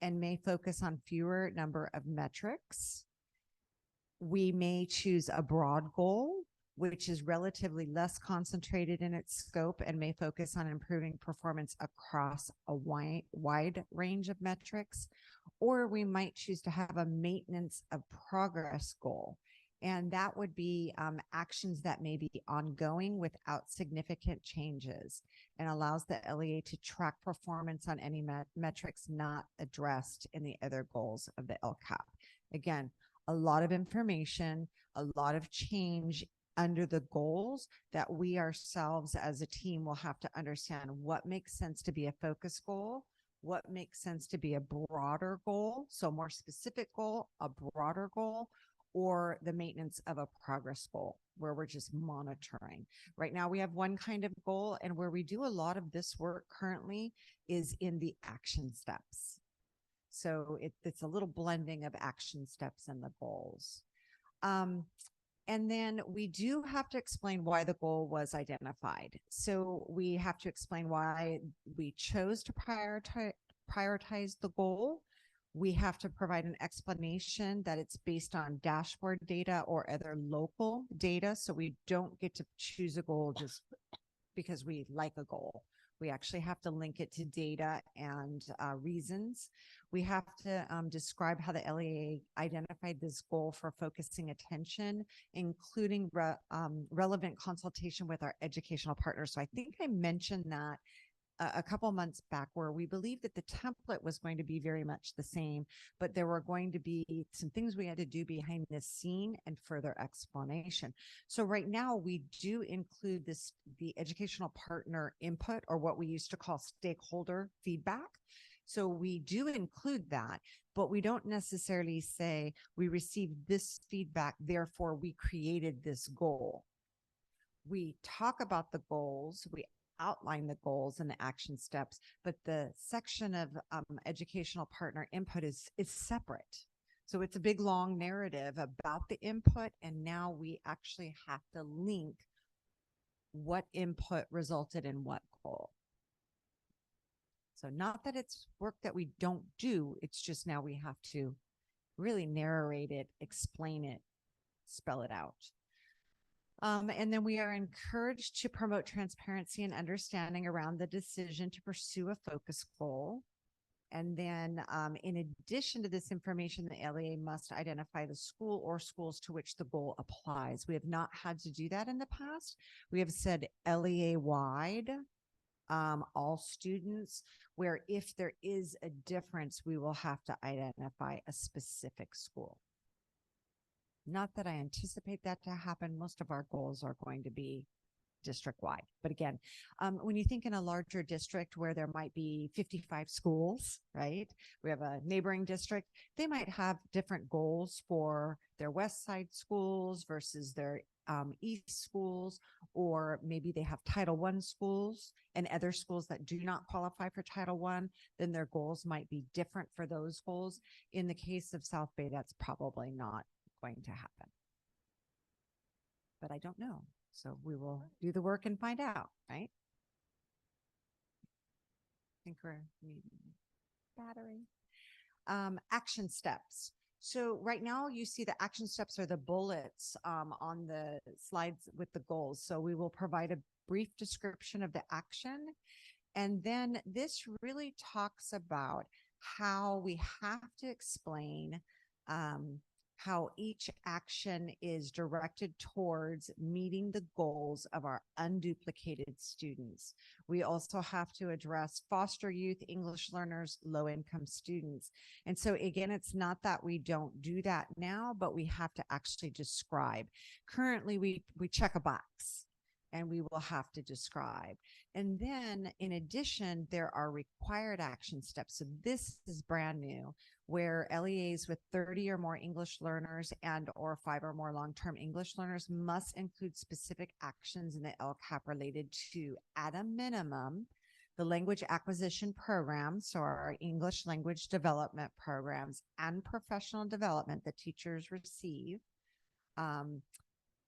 and may focus on fewer number of metrics. We may choose a broad goal, which is relatively less concentrated in its scope and may focus on improving performance across a wide range of metrics. Or we might choose to have a maintenance of progress goal. And that would be actions that may be ongoing without significant changes and allows the LEA to track performance on any metrics not addressed in the other goals of the LCAP. Again, a lot of information, a lot of change under the goals that we ourselves as a team will have to understand what makes sense to be a focus goal, what makes sense to be a broader goal, so more specific goal, a broader goal, or the maintenance of a progress goal where we're just monitoring. Right now we have one kind of goal, and where we do a lot of this work currently is in the action steps. So it's a little blending of action steps and the goals. And then we do have to explain why the goal was identified. So we have to explain why we chose to prioritize the goal. We have to provide an explanation that it's based on dashboard data or other local data. So we don't get to choose a goal just because we like a goal. We actually have to link it to data and reasons. We have to describe how the LEA identified this goal for focusing attention, including relevant consultation with our educational partners. So I think I mentioned that a couple months back, where we believed that the template was going to be very much the same, but there were going to be some things we had to do behind the scene and further explanation. So right now we do include the educational partner input, or what we used to call stakeholder feedback. So we do include that, but we don't necessarily say we received this feedback, therefore we created this goal. We talk about the goals, we outline the goals and the action steps, but the section of educational partner input is separate. So it's a big long narrative about the input, and now we actually have to link what input resulted in what goal. So not that it's work that we don't do, it's just now we have to really narrate it, explain it, spell it out. And then we are encouraged to promote transparency and understanding around the decision to pursue a focus goal. And then in addition to this information, the LEA must identify the school or schools to which the goal applies. We have not had to do that in the past. We have said LEA-wide, all students, where if there is a difference, we will have to identify a specific school. Not that I anticipate that to happen. Most of our goals are going to be district-wide. But again, when you think in a larger district where there might be 55 schools, right? We have a neighboring district. They might have different goals for their West Side schools versus their East schools, or maybe they have Title I schools and other schools that do not qualify for Title I, then their goals might be different for those goals. In the case of South Bay, that's probably not going to happen. But I don't know. So we will do the work and find out, right? I think we're needing battery. Action steps. So right now you see the action steps are the bullets on the slides with the goals. So we will provide a brief description of the action. And then this really talks about how we have to explain how each action is directed towards meeting the goals of our unduplicated students. We also have to address foster youth, English learners, low-income students. And so again, it's not that we don't do that now, but we have to actually describe. Currently, we check a box and we will have to describe. And then in addition, there are required action steps. So this is brand new, where LEAs with 30 or more English learners and or 5 or more long-term English learners must include specific actions in the LCAP related to, at a minimum, the language acquisition programs, so our English language development programs and professional development that teachers receive.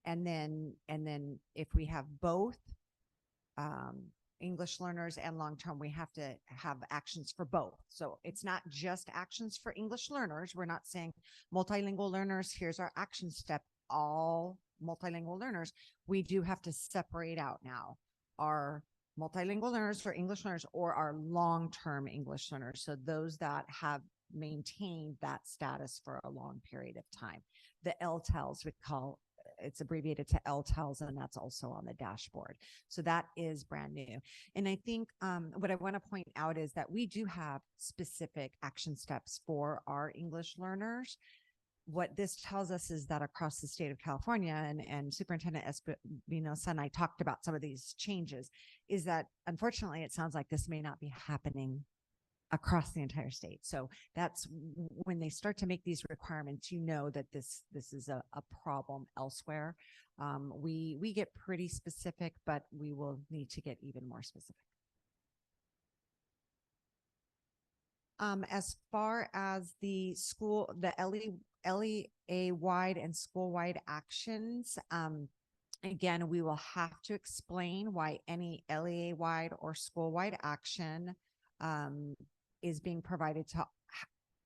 And then if we have both English learners and long-term, we have to have actions for both. So it's not just actions for English learners. We're not saying multilingual learners, here's our action step, all multilingual learners. We do have to separate out now our multilingual learners or English learners or our long-term English learners. So those that have maintained that status for a long period of time. The LTELs we call, it's abbreviated to LTELs, and that's also on the dashboard. So that is brand new. And I think what I want to point out is that we do have specific action steps for our English learners. What this tells us is that across the state of California, and Superintendent Espinosa and I talked about some of these changes, is that unfortunately it sounds like this may not be happening across the entire state. So that's when they start to make these requirements, you know that this is a problem elsewhere. We get pretty specific, but we will need to get even more specific. As far as the school, the LEA-wide and school-wide actions, again, we will have to explain why any LEA-wide or school-wide action is being provided to,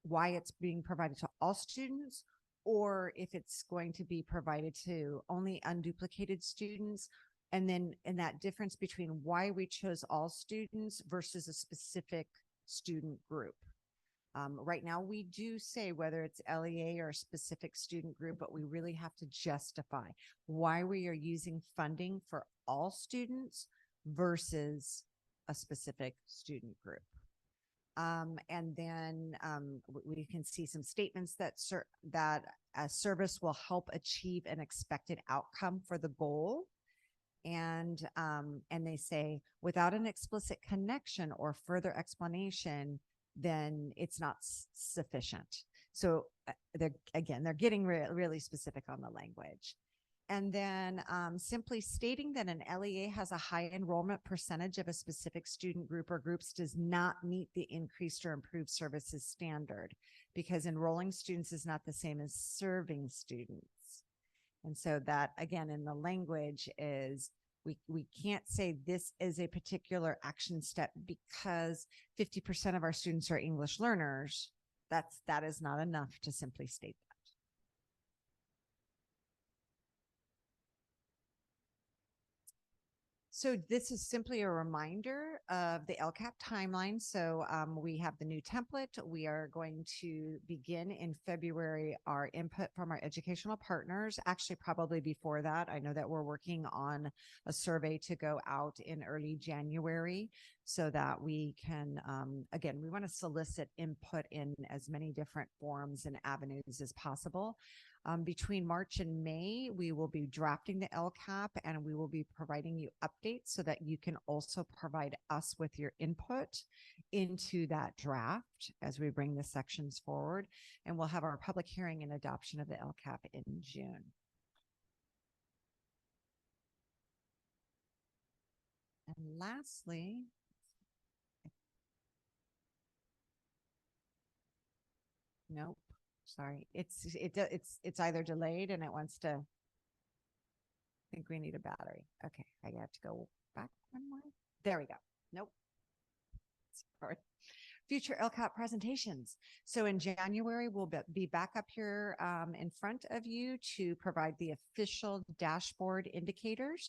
why it's being provided to all students, or if it's going to be provided to only unduplicated students. And then in that difference between why we chose all students versus a specific student group. Right now, we do say whether it's LEA or a specific student group, but we really have to justify why we are using funding for all students versus a specific student group. And then we can see some statements that that a service will help achieve an expected outcome for the goal. And they say without an explicit connection or further explanation, then it's not sufficient. So they're getting really specific on the language. And then simply stating that an LEA has a high enrollment percentage of a specific student group or groups does not meet the increased or improved services standard, because enrolling students is not the same as serving students. And so that, again, in the language is we can't say this is a particular action step because 50% of our students are English learners. That is not enough to simply state that. So this is simply a reminder of the LCAP timeline. So we have the new template. We are going to begin in February our input from our educational partners. Actually, probably before that, I know that we're working on a survey to go out in early January so that we can, again, we want to solicit input in as many different forms and avenues as possible. Between March and May, we will be drafting the LCAP and we will be providing you updates so that you can also provide us with your input into that draft as we bring the sections forward. And we'll have our public hearing and adoption of the LCAP in June. And lastly, nope. Sorry, it's either delayed and it wants to. I think we need a battery. Okay, I have to go back one more. There we go. Nope. Sorry. Future LCAP presentations. So in January, we'll be back up here in front of you to provide the official dashboard indicators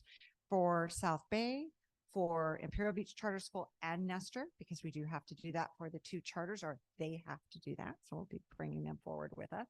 for South Bay, for Imperial Beach Charter School and Nestor, because we do have to do that for the two charters, or they have to do that. So we'll be bringing them forward with us.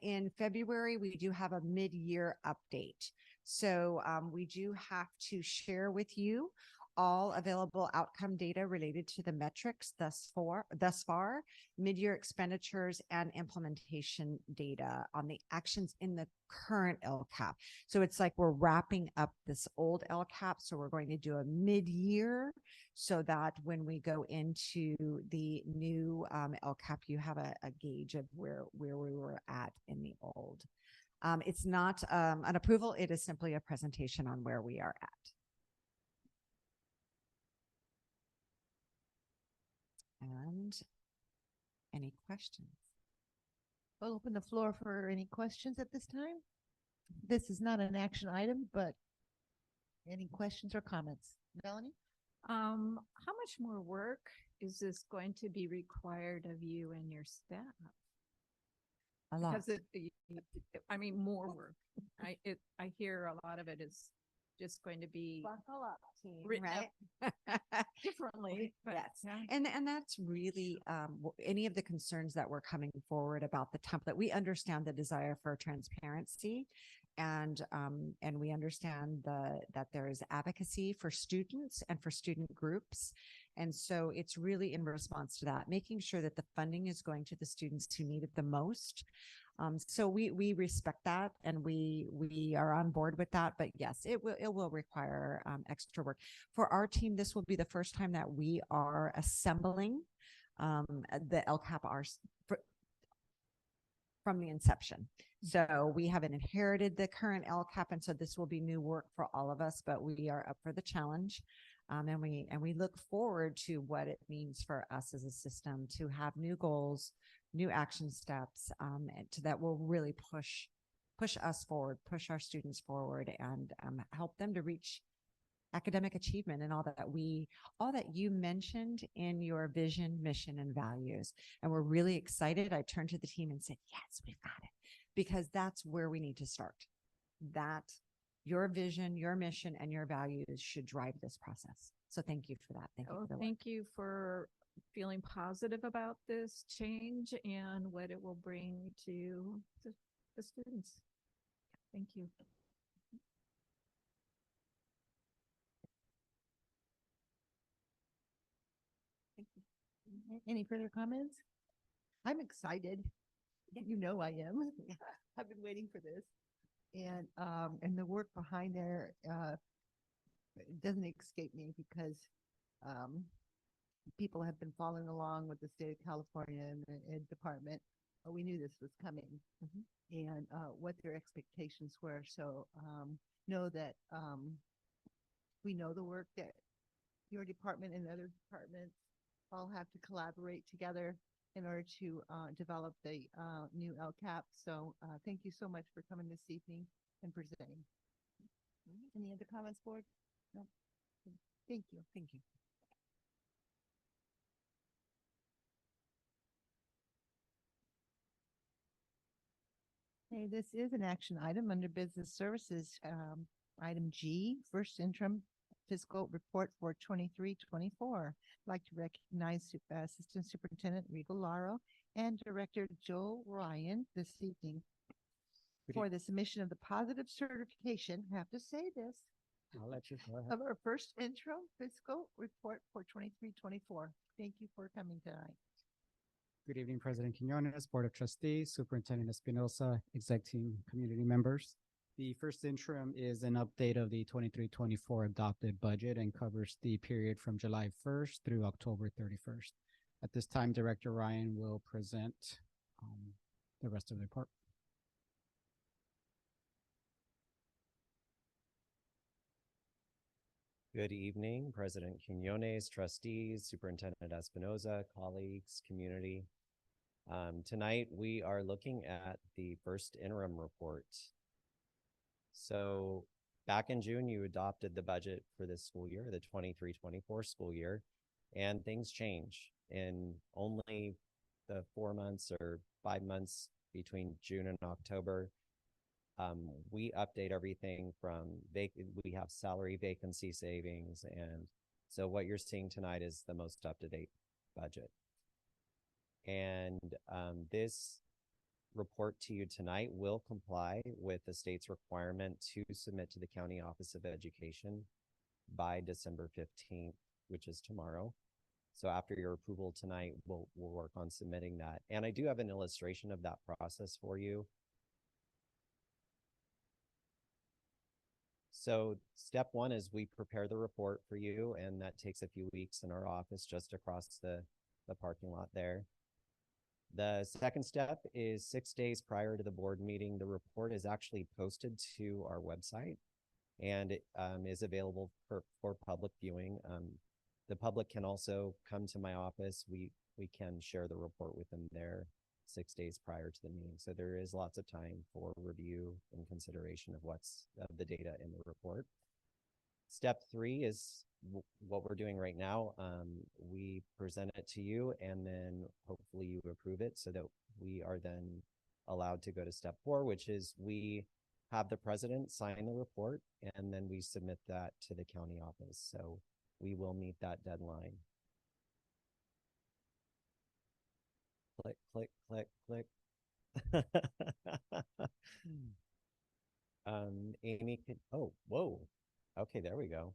In February, we do have a mid-year update. So we do have to share with you all available outcome data related to the metrics thus far, mid-year expenditures and implementation data on the actions in the current LCAP. So it's like we're wrapping up this old LCAP. So we're going to do a mid-year so that when we go into the new LCAP, you have a gauge of where we were at in the old. It's not an approval. It is simply a presentation on where we are at. And any questions? We'll open the floor for any questions at this time. This is not an action item, but any questions or comments? Melanie? How much more work is this going to be required of you and your staff? A lot. Because I mean, more work. I hear a lot of it is just going to be Buckle up, team, written right? up differently. But Yes. yeah. And that's really any of the concerns that were coming forward about the template. We understand the desire for transparency, and we understand that there is advocacy for students and for student groups. And so it's really in response to that, making sure that the funding is going to the students who need it the most. So we respect that, and we are on board with that. But yes, it will require extra work. For our team, this will be the first time that we are assembling the LCAP from the inception. So we haven't inherited the current LCAP, and so this will be new work for all of us, but we are up for the challenge. And we look forward to what it means for us as a system to have new goals, new action steps, that will really push us forward, push our students forward, and help them to reach academic achievement and all that you mentioned in your vision, mission, and values. And we're really excited. I turned to the team and said, yes, we've got it, because that's where we need to start. That your vision, your mission, and your values should drive this process. So thank you for that. Thank you. Oh, For the work. thank you for feeling positive about this change and what it will bring to the students. Thank you. Any further comments? I'm excited. You know I am. I've been waiting for this. And the work behind there, it doesn't escape me, because people have been following along with the state of California and the Ed department. We knew this was coming, and what their expectations were. So know that we know the work that your department and other departments all have to collaborate together in order to develop the new LCAP. So thank you so much for coming this evening and presenting. Any other comments, board? No. Thank you. Thank you. Okay, this is an action item under business services. Item G, first interim fiscal report for 23-24. I'd like to recognize Assistant Superintendent Rigo Laro and Director Joe Ryan this evening for the submission of the positive certification. I have to say this. I'll let you go ahead. Of our first interim fiscal report for 23-24. Thank you for coming tonight. Good evening, President Quinones, Board of Trustees, Superintendent Espinosa, exec team, community members. The first interim is an update of the 23-24 adopted budget and covers the period from July 1st through October 31st. At this time, Director Ryan will present the rest of the report. Good evening, President Quinones, trustees, Superintendent Espinosa, colleagues, community. Tonight, we are looking at the first interim report. So back in June, you adopted the budget for this school year, the 23-24 school year, and things change in only the 4 months or 5 months between June and October. We update everything from we have salary vacancy savings. And so what you're seeing tonight is the most up-to-date budget. And this report to you tonight will comply with the state's requirement to submit to the County Office of Education by December 15th, which is tomorrow. So after your approval tonight, we'll work on submitting that. And I do have an illustration of that process for you. So step one is we prepare the report for you, and that takes a few weeks in our office just across the parking lot there. The second step is 6 days prior to the board meeting. The report is actually posted to our website and it is available for public viewing. The public can also come to my office. We can share the report with them there 6 days prior to the meeting. So there is lots of time for review and consideration of what's the data in the report. Step 3 is what we're doing right now. We present it to you and then hopefully you approve it so that we are then allowed to go to step 4, which is we have the president sign the report and then we submit that to the county office. So we will meet that deadline. Click, click, click, click. Amy could, oh, whoa. Okay, there we go.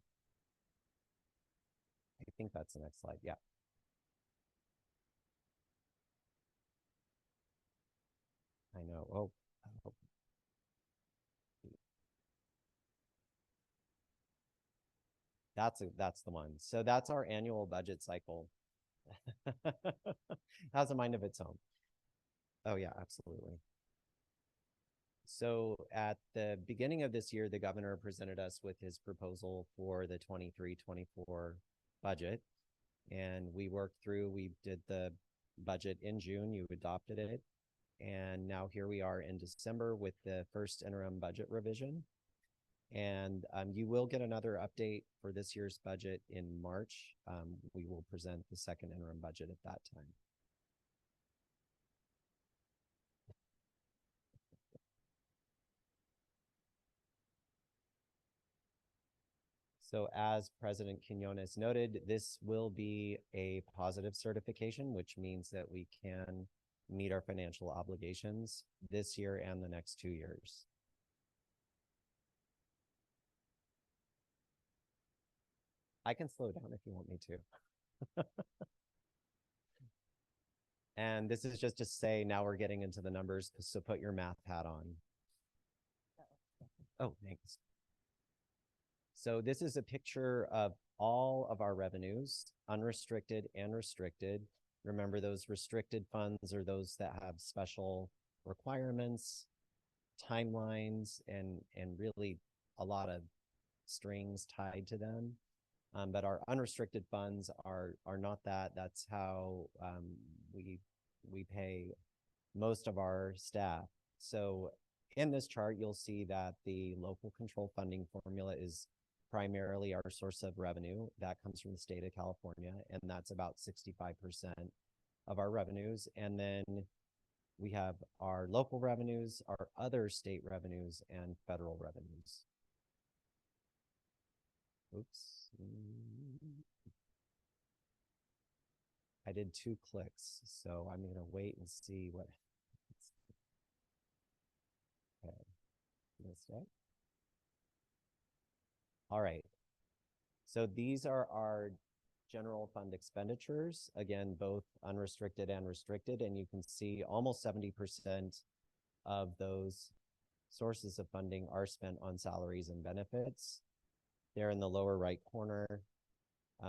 I think that's the next slide. Yeah. I know. Oh. That's the one. So that's our annual budget cycle. Has a mind of its own. Oh yeah, absolutely. So at the beginning of this year, the governor presented us with his proposal for the 23-24 budget. And we did the budget in June, you adopted it. And now here we are in December with the first interim budget revision. And you will get another update for this year's budget in March. We will present the second interim budget at that time. So as President Quinones noted, this will be a positive certification, which means that we can meet our financial obligations this year and the next 2 years. I can slow down if you want me to. And this is just to say now we're getting into the numbers, so put your math hat on. Oh, thanks. So this is a picture of all of our revenues, unrestricted and restricted. Remember, those restricted funds are those that have special requirements, timelines, and really a lot of strings tied to them. But our unrestricted funds are not that. That's how we pay most of our staff. So in this chart, you'll see that the local control funding formula is primarily our source of revenue. That comes from the state of California, and that's about 65% of our revenues. And then we have our local revenues, our other state revenues, and federal revenues. Oops. I did 2 clicks, so I'm gonna wait and see what. Okay, missed it. All right. So these are our general fund expenditures, again, both unrestricted and restricted, and you can see almost 70% of those sources of funding are spent on salaries and benefits. There in the lower right corner,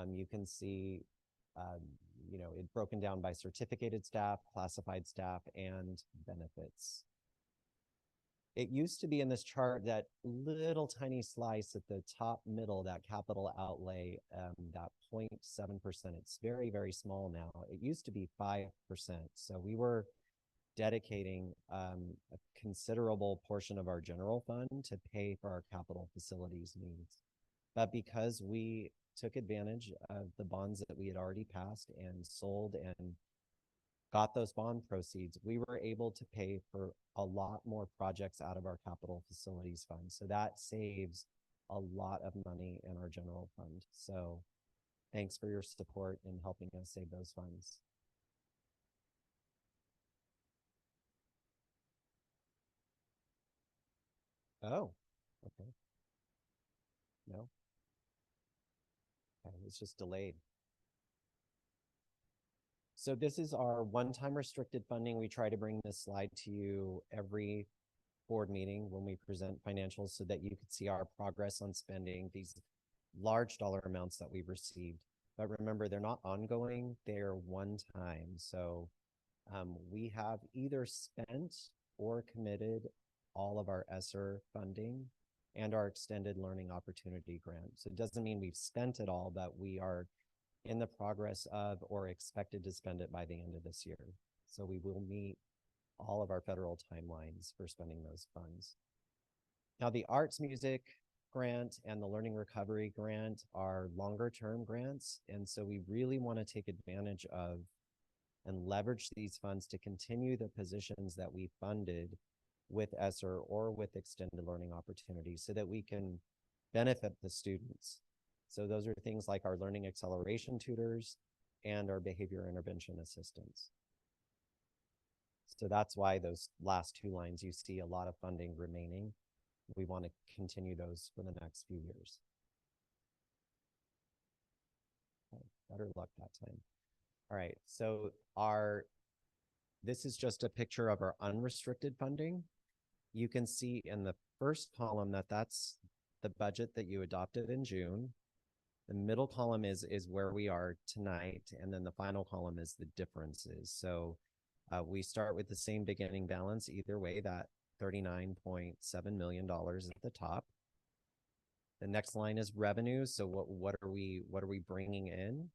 you can see, it's broken down by certificated staff, classified staff, and benefits. It used to be in this chart, that little tiny slice at the top middle, that capital outlay, that 0.7%. It's very, very small now. It used to be 5%. So we were dedicating a considerable portion of our general fund to pay for our capital facilities needs. But because we took advantage of the bonds that we had already passed and sold and got those bond proceeds, we were able to pay for a lot more projects out of our capital facilities fund. So that saves a lot of money in our general fund. So thanks for your support in helping us save those funds. Oh, okay. No. Okay, it's just delayed. So this is our one-time restricted funding. We try to bring this slide to you every board meeting when we present financials so that you could see our progress on spending these large dollar amounts that we've received. But remember, they're not ongoing, they're one time. So we have either spent or committed all of our ESSER funding and our extended learning opportunity grant. So it doesn't mean we've spent it all, but we are in the progress of or expected to spend it by the end of this year. So we will meet all of our federal timelines for spending those funds. Now, the arts music grant and the learning recovery grant are longer term grants. And so we really want to take advantage of and leverage these funds to continue the positions that we funded with ESSER or with extended learning opportunities so that we can benefit the students. So those are things like our learning acceleration tutors and our behavior intervention assistants. So that's why those last two lines, you see a lot of funding remaining. We want to continue those for the next few years. Okay, better luck that time. All right, so this is just a picture of our unrestricted funding. You can see in the first column that that's the budget that you adopted in June. The middle column is where we are tonight, and then the final column is the differences. So we start with the same beginning balance either way, that $39.7 million at the top. The next line is revenue. So what are we bringing in?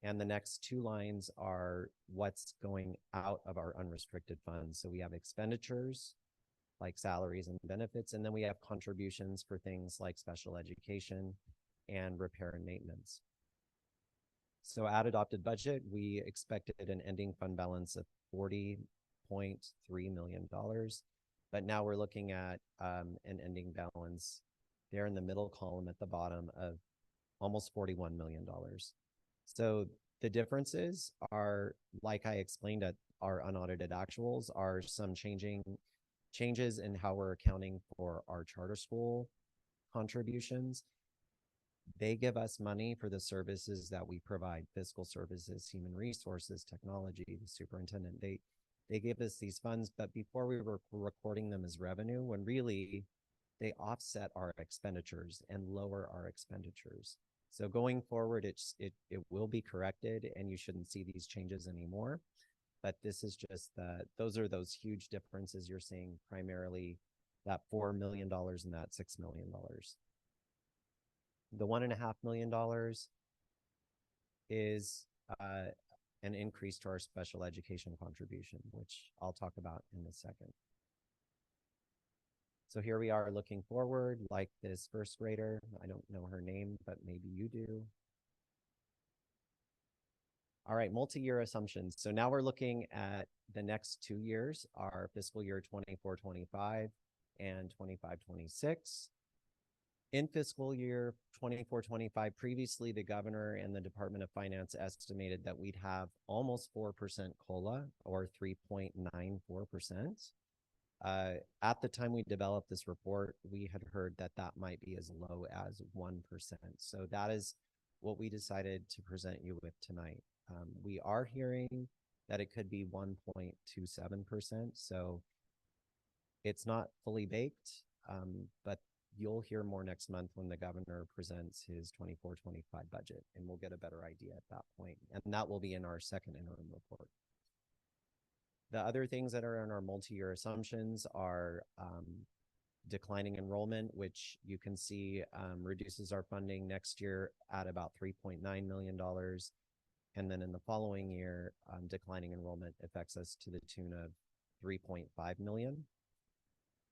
And the next two lines are what's going out of our unrestricted funds. So we have expenditures like salaries and benefits, and then we have contributions for things like special education and repair and maintenance. So at adopted budget, we expected an ending fund balance of $40.3 million, but now we're looking at an ending balance there in the middle column at the bottom of almost $41 million. So the differences are, like I explained at our unaudited actuals, are some changes in how we're accounting for our charter school contributions. They give us money for the services that we provide, fiscal services, human resources, technology, the superintendent. They give us these funds, but before we were recording them as revenue, when really they offset our expenditures and lower our expenditures. So going forward, it will be corrected and you shouldn't see these changes anymore. But this is just those are those huge differences you're seeing, primarily that $4 million and that $6 million. The $1.5 million is an increase to our special education contribution, which I'll talk about in a second. So here we are looking forward, like this first grader. I don't know her name, but maybe you do. All right, multi-year assumptions. So now we're looking at the next 2 years, our fiscal year 24-25 and 25-26. In fiscal year 24-25, previously the governor and the Department of Finance estimated that we'd have almost 4% COLA, or 3.94%. At the time we developed this report, we had heard that that might be as low as 1%. So that is what we decided to present you with tonight. We are hearing that it could be 1.27%. So it's not fully baked, but you'll hear more next month when the governor presents his 24-25 budget, and we'll get a better idea at that point. And that will be in our second interim report. The other things that are in our multi-year assumptions are declining enrollment, which you can see reduces our funding next year at about $3.9 million. And then in the following year, declining enrollment affects us to the tune of $3.5 million.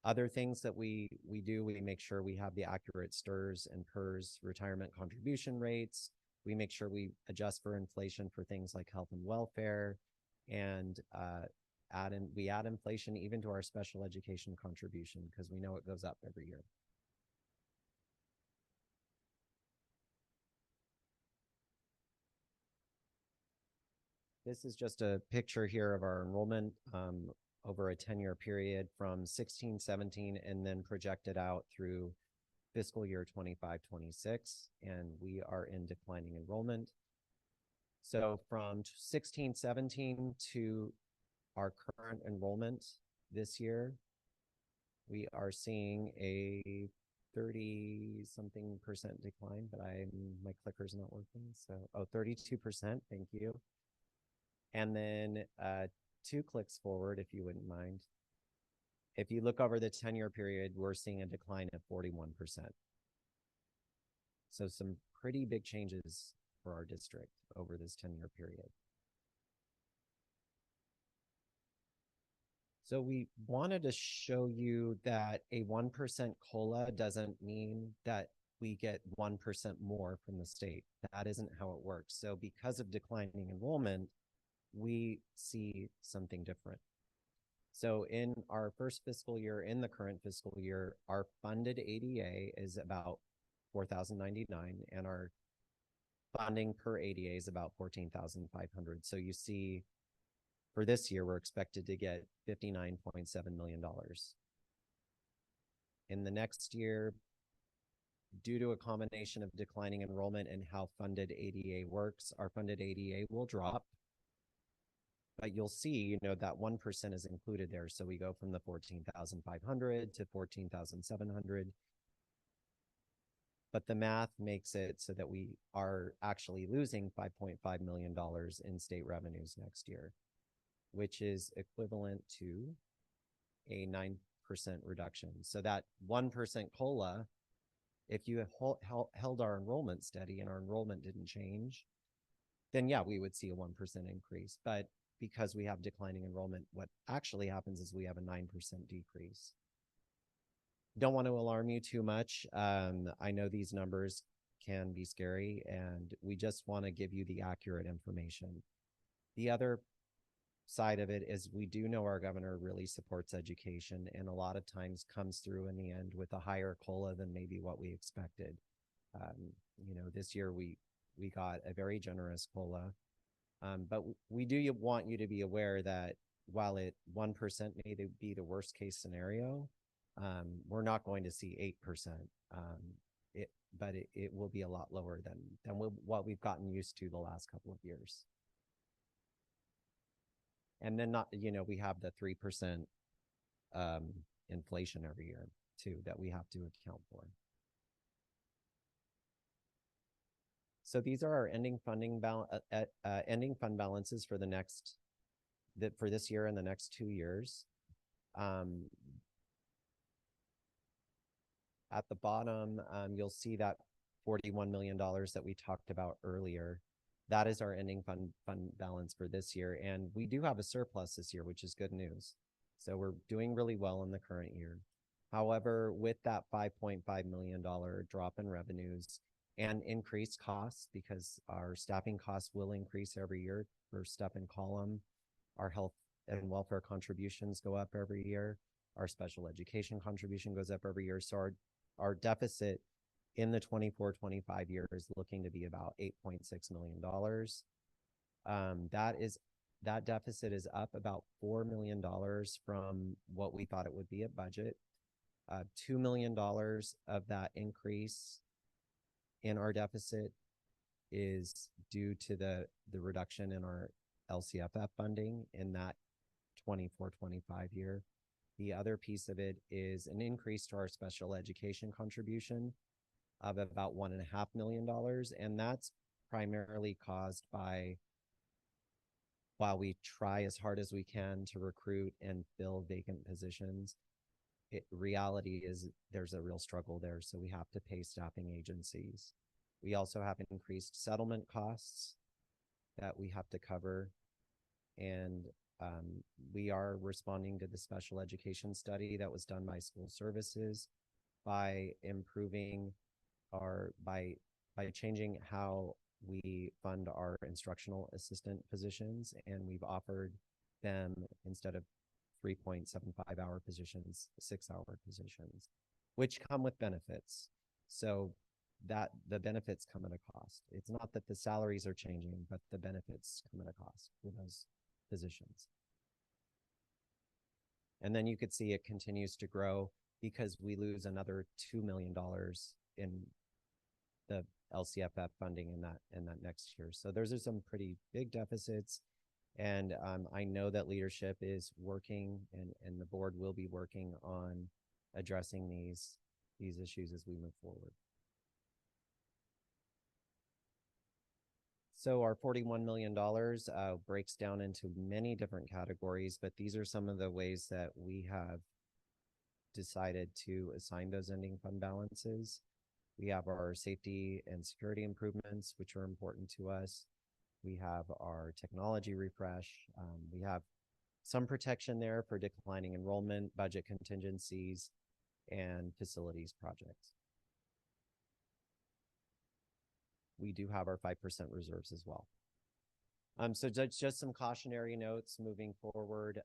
Other things that we do, we make sure we have the accurate STRS and PERS retirement contribution rates. We make sure we adjust for inflation for things like health and welfare, and we add inflation even to our special education contribution because we know it goes up every year. This is just a picture here of our enrollment over a 10-year period from 16-17 and then projected out through fiscal year 25-26, and we are in declining enrollment. So from 16-17 to our current enrollment this year, we are seeing a 30-something% decline, but my clicker's not working. So, 32%, thank you. And then 2 clicks forward, if you wouldn't mind. If you look over the 10-year period, we're seeing a decline of 41%. So some pretty big changes for our district over this 10-year period. So we wanted to show you that a 1% COLA doesn't mean that we get 1% more from the state. That isn't how it works. So because of declining enrollment, we see something different. So in our first fiscal year, in the current fiscal year, our funded ADA is about $4,099, and our funding per ADA is about $14,500. So you see, for this year, we're expected to get $59.7 million. In the next year, due to a combination of declining enrollment and how funded ADA works, our funded ADA will drop. But you'll see, that 1% is included there. So we go from the 14,500 to 14,700. But the math makes it so that we are actually losing $5.5 million in state revenues next year, which is equivalent to a 9% reduction. So that 1% COLA, if you held our enrollment steady and our enrollment didn't change, then yeah, we would see a 1% increase. But because we have declining enrollment, what actually happens is we have a 9% decrease. Don't want to alarm you too much. I know these numbers can be scary, and we just want to give you the accurate information. The other side of it is we do know our governor really supports education, and a lot of times comes through in the end with a higher COLA than maybe what we expected. This year we got a very generous COLA. But we do want you to be aware that while 1% may be the worst case scenario, we're not going to see 8%. But it will be a lot lower than what we've gotten used to the last couple of years. And then we have the 3% inflation every year too that we have to account for. So these are our ending fund balances for for this year and the next 2 years. At the bottom, you'll see that $41 million that we talked about earlier. That is our ending fund balance for this year. And we do have a surplus this year, which is good news. So we're doing really well in the current year. However, with that $5.5 million drop in revenues and increased costs, because our staffing costs will increase every year for step and column, our health and welfare contributions go up every year, our special education contribution goes up every year. So our deficit in the 24-25 year is looking to be about $8.6 million. That deficit is up about $4 million from what we thought it would be at budget. $2 million of that increase in our deficit is due to the reduction in our LCFF funding in that 24-25 year. The other piece of it is an increase to our special education contribution of about $1.5 million. And that's primarily caused by, while we try as hard as we can to recruit and fill vacant positions, reality is there's a real struggle there. So we have to pay staffing agencies. We also have increased settlement costs that we have to cover. And we are responding to the special education study that was done by school services by improving by changing how we fund our instructional assistant positions. And we've offered them, instead of 3.75-hour positions, 6-hour positions, which come with benefits. So that the benefits come at a cost. It's not that the salaries are changing, but the benefits come at a cost for those positions. And then you could see it continues to grow because we lose another $2 million in the LCFF funding in that next year. So those are some pretty big deficits. And I know that leadership is working and the board will be working on addressing these issues as we move forward. So our $41 million breaks down into many different categories, but these are some of the ways that we have decided to assign those ending fund balances. We have our safety and security improvements, which are important to us. We have our technology refresh. We have some protection there for declining enrollment, budget contingencies, and facilities projects. We do have our 5% reserves as well. So just some cautionary notes moving forward.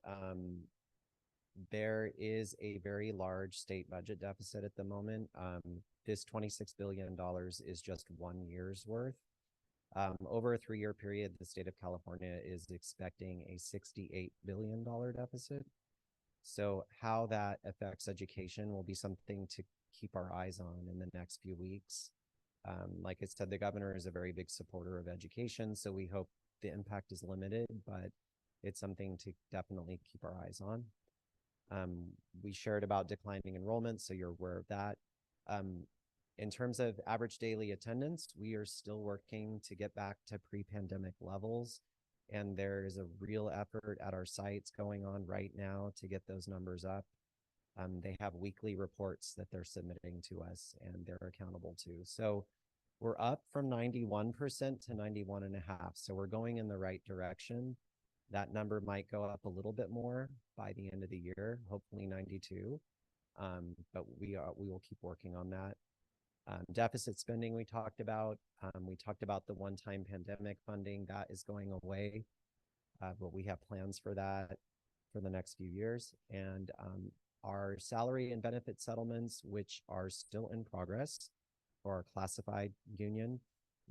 There is a very large state budget deficit at the moment. This $26 billion is just 1 year's worth. Over a 3-year period, the state of California is expecting a $68 billion deficit. So how that affects education will be something to keep our eyes on in the next few weeks. Like I said, the governor is a very big supporter of education, so we hope the impact is limited, but it's something to definitely keep our eyes on. We shared about declining enrollment, so you're aware of that. In terms of average daily attendance, we are still working to get back to pre-pandemic levels, and there is a real effort at our sites going on right now to get those numbers up. They have weekly reports that they're submitting to us and they're accountable to. So we're up from 91% to 91.5%. So we're going in the right direction. That number might go up a little bit more by the end of the year, hopefully 92. But we will keep working on that. Deficit spending we talked about. We talked about the one-time pandemic funding that is going away, but we have plans for that for the next few years. And our salary and benefit settlements, which are still in progress for our classified union,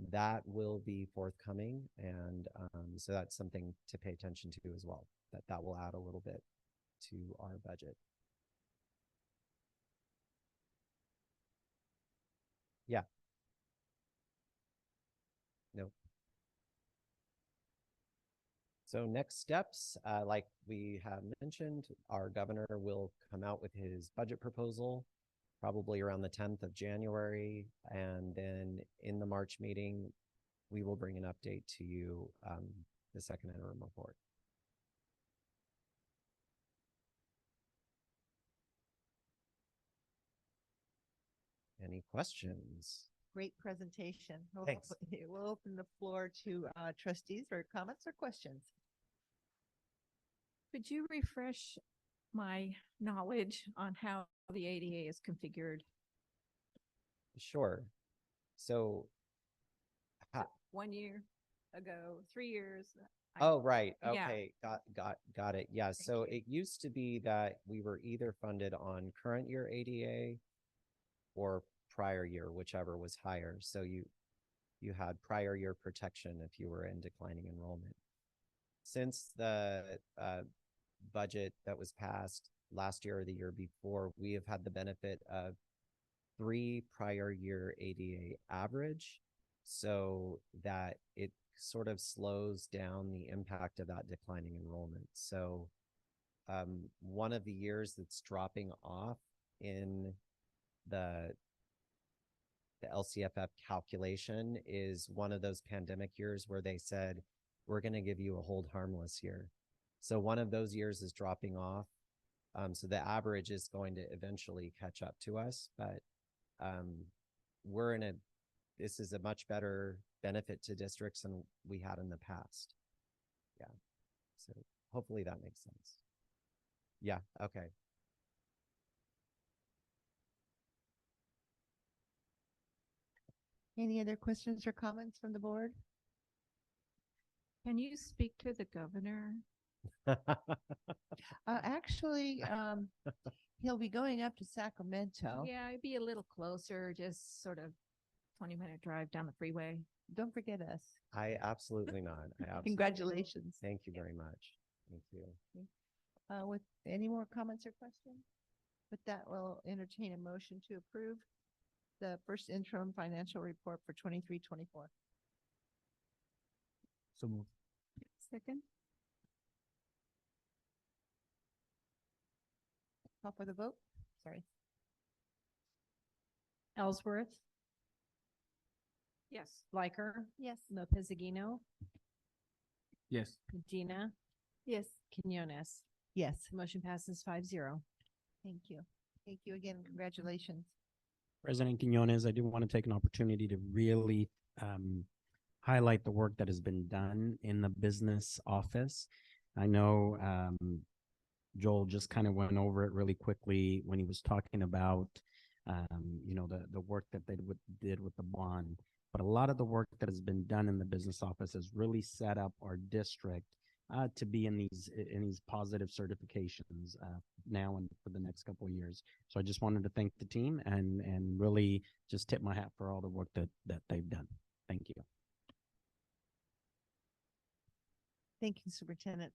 that will be forthcoming. And so that's something to pay attention to as well, that will add a little bit to our budget. Yeah. No. So next steps, like we have mentioned, our governor will come out with his budget proposal probably around the 10th of January. And then in the March meeting, we will bring an update to you, the second interim report. Any questions? Great presentation. Thanks. We'll open the floor to trustees for comments or questions. Could you refresh my knowledge on how the ADA is configured? Sure. So 1 year ago, 3 years. oh, right. Yeah. Okay. Got it. Yeah. So it used to be that we were either funded on current year ADA or prior year, whichever was higher. So you had prior year protection if you were in declining enrollment. Since the budget that was passed last year or the year before, we have had the benefit of 3 prior year ADA average, so that it sort of slows down the impact of that declining enrollment. So one of the years that's dropping off in the LCFF calculation is one of those pandemic years where they said, we're going to give you a hold harmless year. So one of those years is dropping off. So the average is going to eventually catch up to us, but this is a much better benefit to districts than we had in the past. Yeah. So hopefully that makes sense. Yeah. Okay. Any other questions or comments from the board? Can you speak to the governor? Actually, he'll be going up to Sacramento. Yeah, it'd be a little closer, just sort of 20-minute drive down the freeway. Don't forget us. Absolutely not. Congratulations. Thank you very much. Thank you. With any more comments or questions? With that, we'll entertain a motion to approve the first interim financial report for 23-24. So move. Second. Call for the vote. Sorry. Ellsworth, Yes. Liker, Yes. Lopez Aguino, Yes. Medina, Yes. Quinones. Yes. Motion passes 5-0. Thank you. Thank you again. Congratulations. President Quinones, I do want to take an opportunity to really highlight the work that has been done in the business office. I know Joel just kind of went over it really quickly when he was talking about the work that they did with the bond. But a lot of the work that has been done in the business office has really set up our district to be in these positive certifications now and for the next couple of years. So I just wanted to thank the team and really just tip my hat for all the work that they've done. Thank you. Thank you, Superintendent.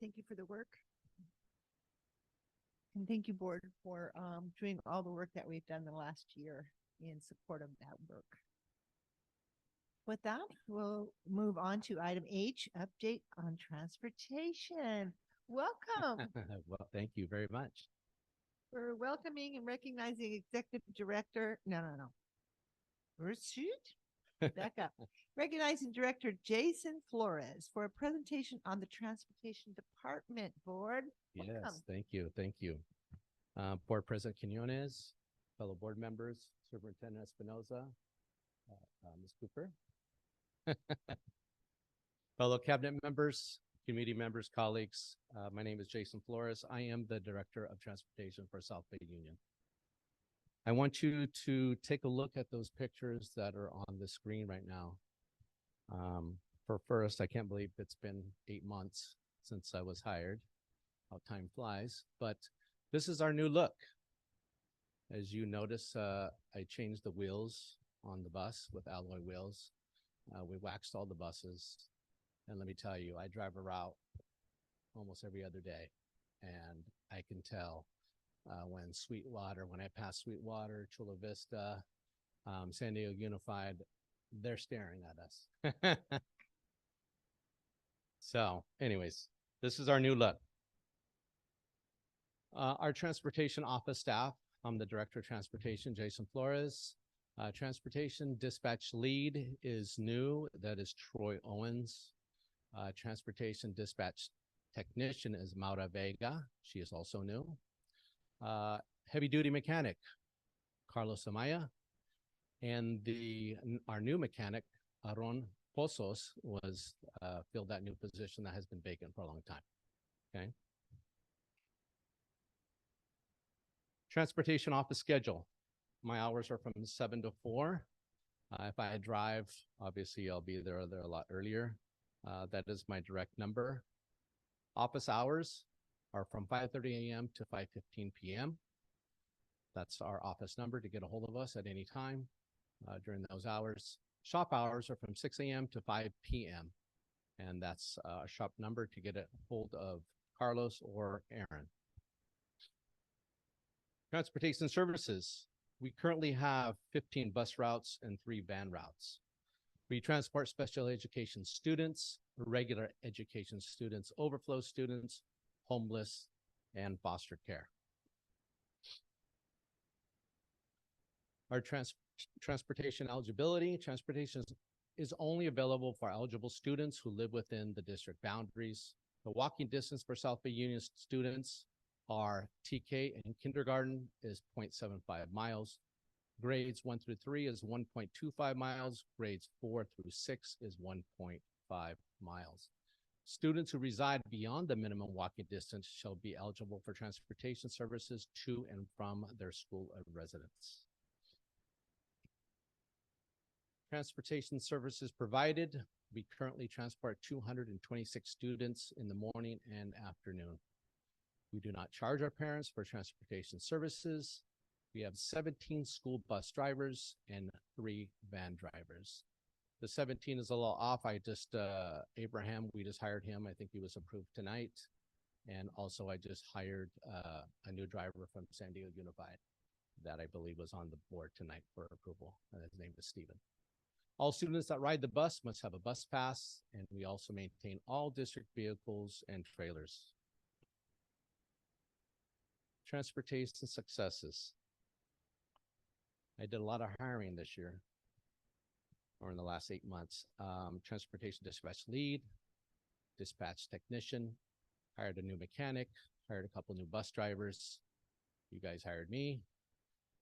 Thank you for the work. And thank you, Board, for doing all the work that we've done the last year in support of that work. With that, we'll move on to item H, update on transportation. Welcome. Well, thank you very much. We're welcoming and recognizing Executive Director, no. Shoot, back up. Recognizing Director Jason Flores for a presentation on the Transportation Department Board. Yes, Welcome. thank you, thank you. Board President Quinones, fellow board members, Superintendent Espinoza, Ms. Cooper, fellow cabinet members, community members, colleagues. My name is Jason Flores. I am the Director of Transportation for South Bay Union. I want you to take a look at those pictures that are on the screen right now. For first, I can't believe it's been 8 months since I was hired. How time flies, but this is our new look. As you notice, I changed the wheels on the bus with alloy wheels. We waxed all the buses. And let me tell you, I drive a route almost every other day. And I can tell when I pass Sweetwater, Chula Vista, San Diego Unified, they're staring at us. So anyways, this is our new look. Our transportation office staff, I'm the Director of Transportation, Jason Flores. Transportation dispatch lead is new, that is Troy Owens. Transportation dispatch technician is Maura Vega, she is also new. Heavy duty mechanic, Carlos Amaya. And our new mechanic, Aaron Pozos, was filled that new position that has been vacant for a long time. Okay. Transportation office schedule. My hours are from 7 to 4. If I drive, obviously I'll be there a lot earlier. That is my direct number. Office hours are from 5:30 a.m. to 5:15 p.m. That's our office number to get a hold of us at any time during those hours. Shop hours are from 6 a.m. to 5 p.m. And that's a shop number to get a hold of Carlos or Aaron. Transportation services. We currently have 15 bus routes and 3 van routes. We transport special education students, regular education students, overflow students, homeless, and foster care. Our transportation eligibility. Transportation is only available for eligible students who live within the district boundaries. The walking distance for South Bay Union students are TK and kindergarten is 0.75 miles. Grades 1 through 3 is 1.25 miles. Grades 4 through 6 is 1.5 miles. Students who reside beyond the minimum walking distance shall be eligible for transportation services to and from their school of residence. Transportation services provided. We currently transport 226 students in the morning and afternoon. We do not charge our parents for transportation services. We have 17 school bus drivers and 3 van drivers. The 17 is a little off. I just, Abraham, we just hired him. I think he was approved tonight. And also I just hired a new driver from San Diego Unified that I believe was on the board tonight for approval. And his name is Steven. All students that ride the bus must have a bus pass, and we also maintain all district vehicles and trailers. Transportation successes. I did a lot of hiring this year, or in the last 8 months. Transportation dispatch lead, dispatch technician, hired a new mechanic, hired a couple new bus drivers. You guys hired me.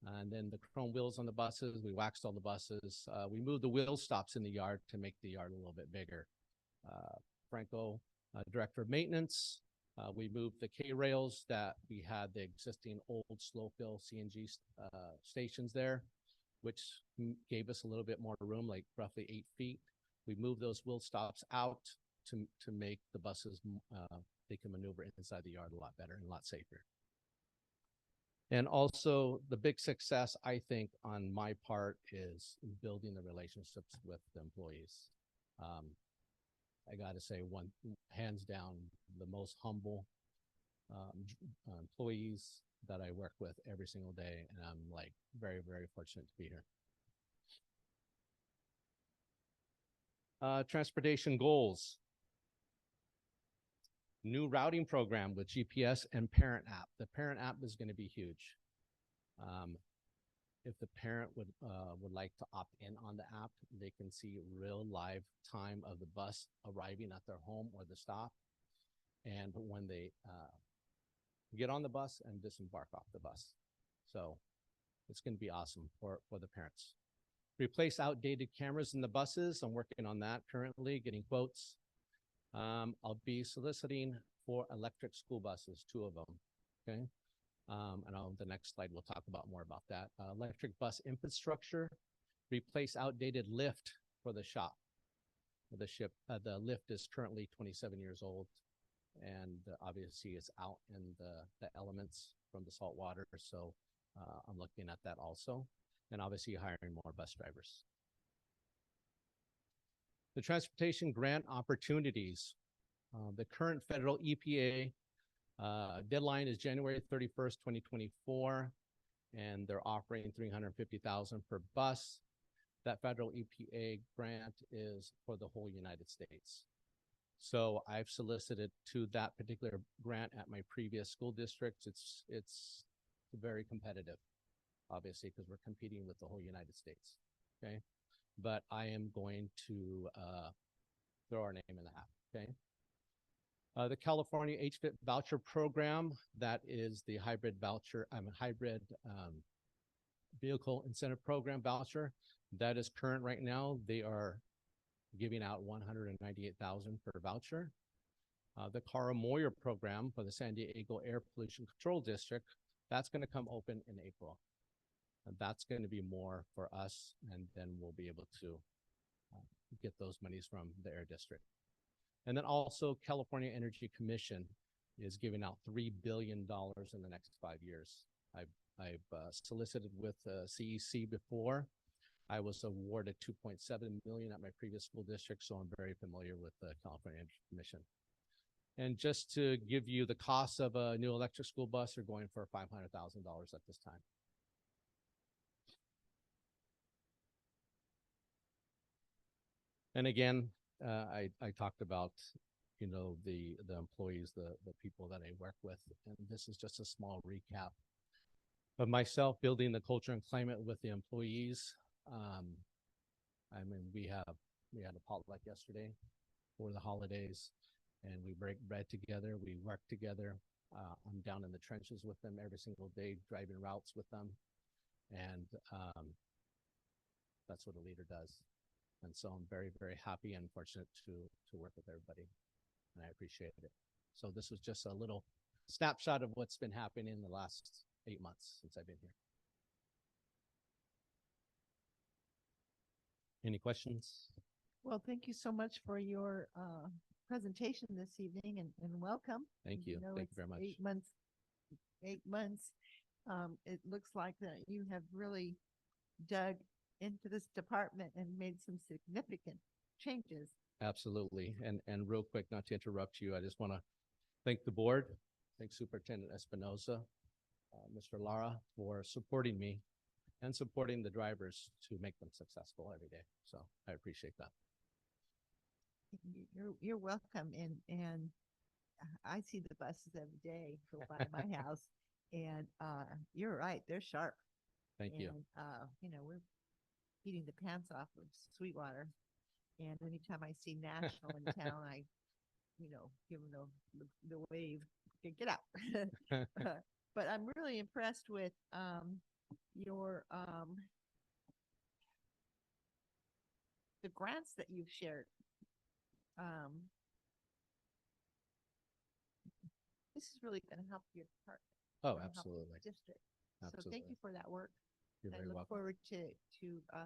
And then the chrome wheels on the buses, we waxed all the buses. We moved the wheel stops in the yard to make the yard a little bit bigger. Franco, director of maintenance. We moved the K-rails that we had the existing old slow fill CNG stations there, which gave us a little bit more room, like roughly 8 feet. We moved those wheel stops out to make the buses, they can maneuver inside the yard a lot better and a lot safer. And also the big success, I think, on my part is building the relationships with the employees. I got to say, hands down, the most humble employees that I work with every single day. And I'm like very, very fortunate to be here. Transportation goals. New routing program with GPS and parent app. The parent app is going to be huge. If the parent would like to opt in on the app, they can see real live time of the bus arriving at their home or the stop, and when they get on the bus and disembark off the bus. So it's going to be awesome for the parents. Replace outdated cameras in the buses. I'm working on that currently, getting quotes. I'll be soliciting for electric school buses, 2 of them, okay? And on the next slide, we'll talk about more about that. Electric bus infrastructure, replace outdated lift for the shop. The lift is currently 27 years old, and obviously it's out in the elements from the salt water, so I'm looking at that also, and obviously hiring more bus drivers. The transportation grant opportunities. The current federal EPA deadline is January 31st, 2024, and they're offering $350,000 per bus. That federal EPA grant is for the whole United States. So I've solicited to that particular grant at my previous school districts. It's very competitive, obviously, because we're competing with the whole United States, okay? But I am going to throw our name in the hat, okay? The California HVIP voucher program, that is the hybrid vehicle incentive program voucher. That is current right now. They are giving out $198,000 per voucher. The Cara Moyer program for the San Diego Air Pollution Control District, that's going to come open in April. And that's going to be more for us, and then we'll be able to get those monies from the Air District. And then also California Energy Commission is giving out $3 billion in the next 5 years. I've solicited with CEC before. I was awarded $2.7 million at my previous school district, so I'm very familiar with the California Energy Commission. And just to give you the cost of a new electric school bus, they're going for $500,000 at this time. And again, I talked about, you know, the employees, the people that I work with, and this is just a small recap of myself building the culture and climate with the employees. I mean, we had a potluck yesterday for the holidays, and we break bread together, we work together. I'm down in the trenches with them every single day, driving routes with them, and that's what a leader does. And so I'm very, very happy and fortunate to work with everybody, and I appreciate it. So this was just a little snapshot of what's been happening in the last 8 months since I've been here. Any questions? Well, thank you so much for your presentation this evening, and welcome. Thank you. know, Thank you it's very much. 8 months. It looks like that you have really dug into this department and made some significant changes. Absolutely. And real quick, not to interrupt you, I just want to thank the board, thank Superintendent Espinosa, Mr. Lara for supporting me and supporting the drivers to make them successful every day. So I appreciate that. You're welcome, and I see the buses every day go by my house, and you're right, they're sharp. Thank you. And, you know, we're beating the pants off of Sweetwater, and anytime I see National in town, I, you know, give them the wave, okay, get out. But I'm really impressed with your the grants that you've shared. This is really going to help your department. Oh, Gonna help the absolutely. District. So thank Absolutely. you for that work. You're I very look welcome. forward to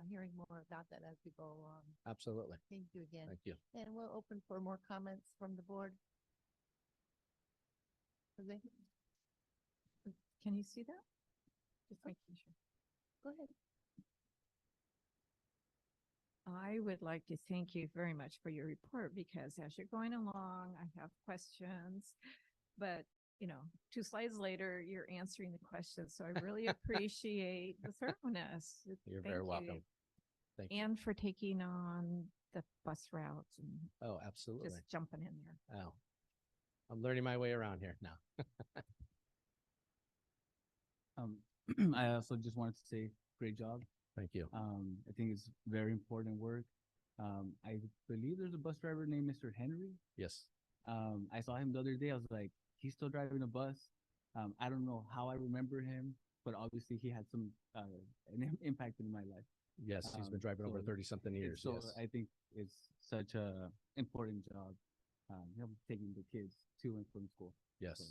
hearing more about that as we go along. Absolutely. Thank you again. Thank you. And we'll open for more comments from the board. Jose? Can you see that? Just making sure. Go ahead. I would like to thank you very much for your report because as you're going along, I have questions. But, you know, 2 slides later, you're answering the questions. So I really appreciate the thoroughness. You're Thank very you. welcome. Thank you. And for taking on the bus routes and Oh, absolutely. just jumping in there. Oh, I'm learning my way around here now. I also just wanted to say, great job. Thank you. I think it's very important work. I believe there's a bus driver named Mr. Henry. Yes. I saw him the other day. I was like, he's still driving a bus. I don't know how I remember him, but obviously he had some impact in my life. Yes, he's been driving over 30-something years. So Yes. I think it's such a important job, taking the kids to and from school. Yes. So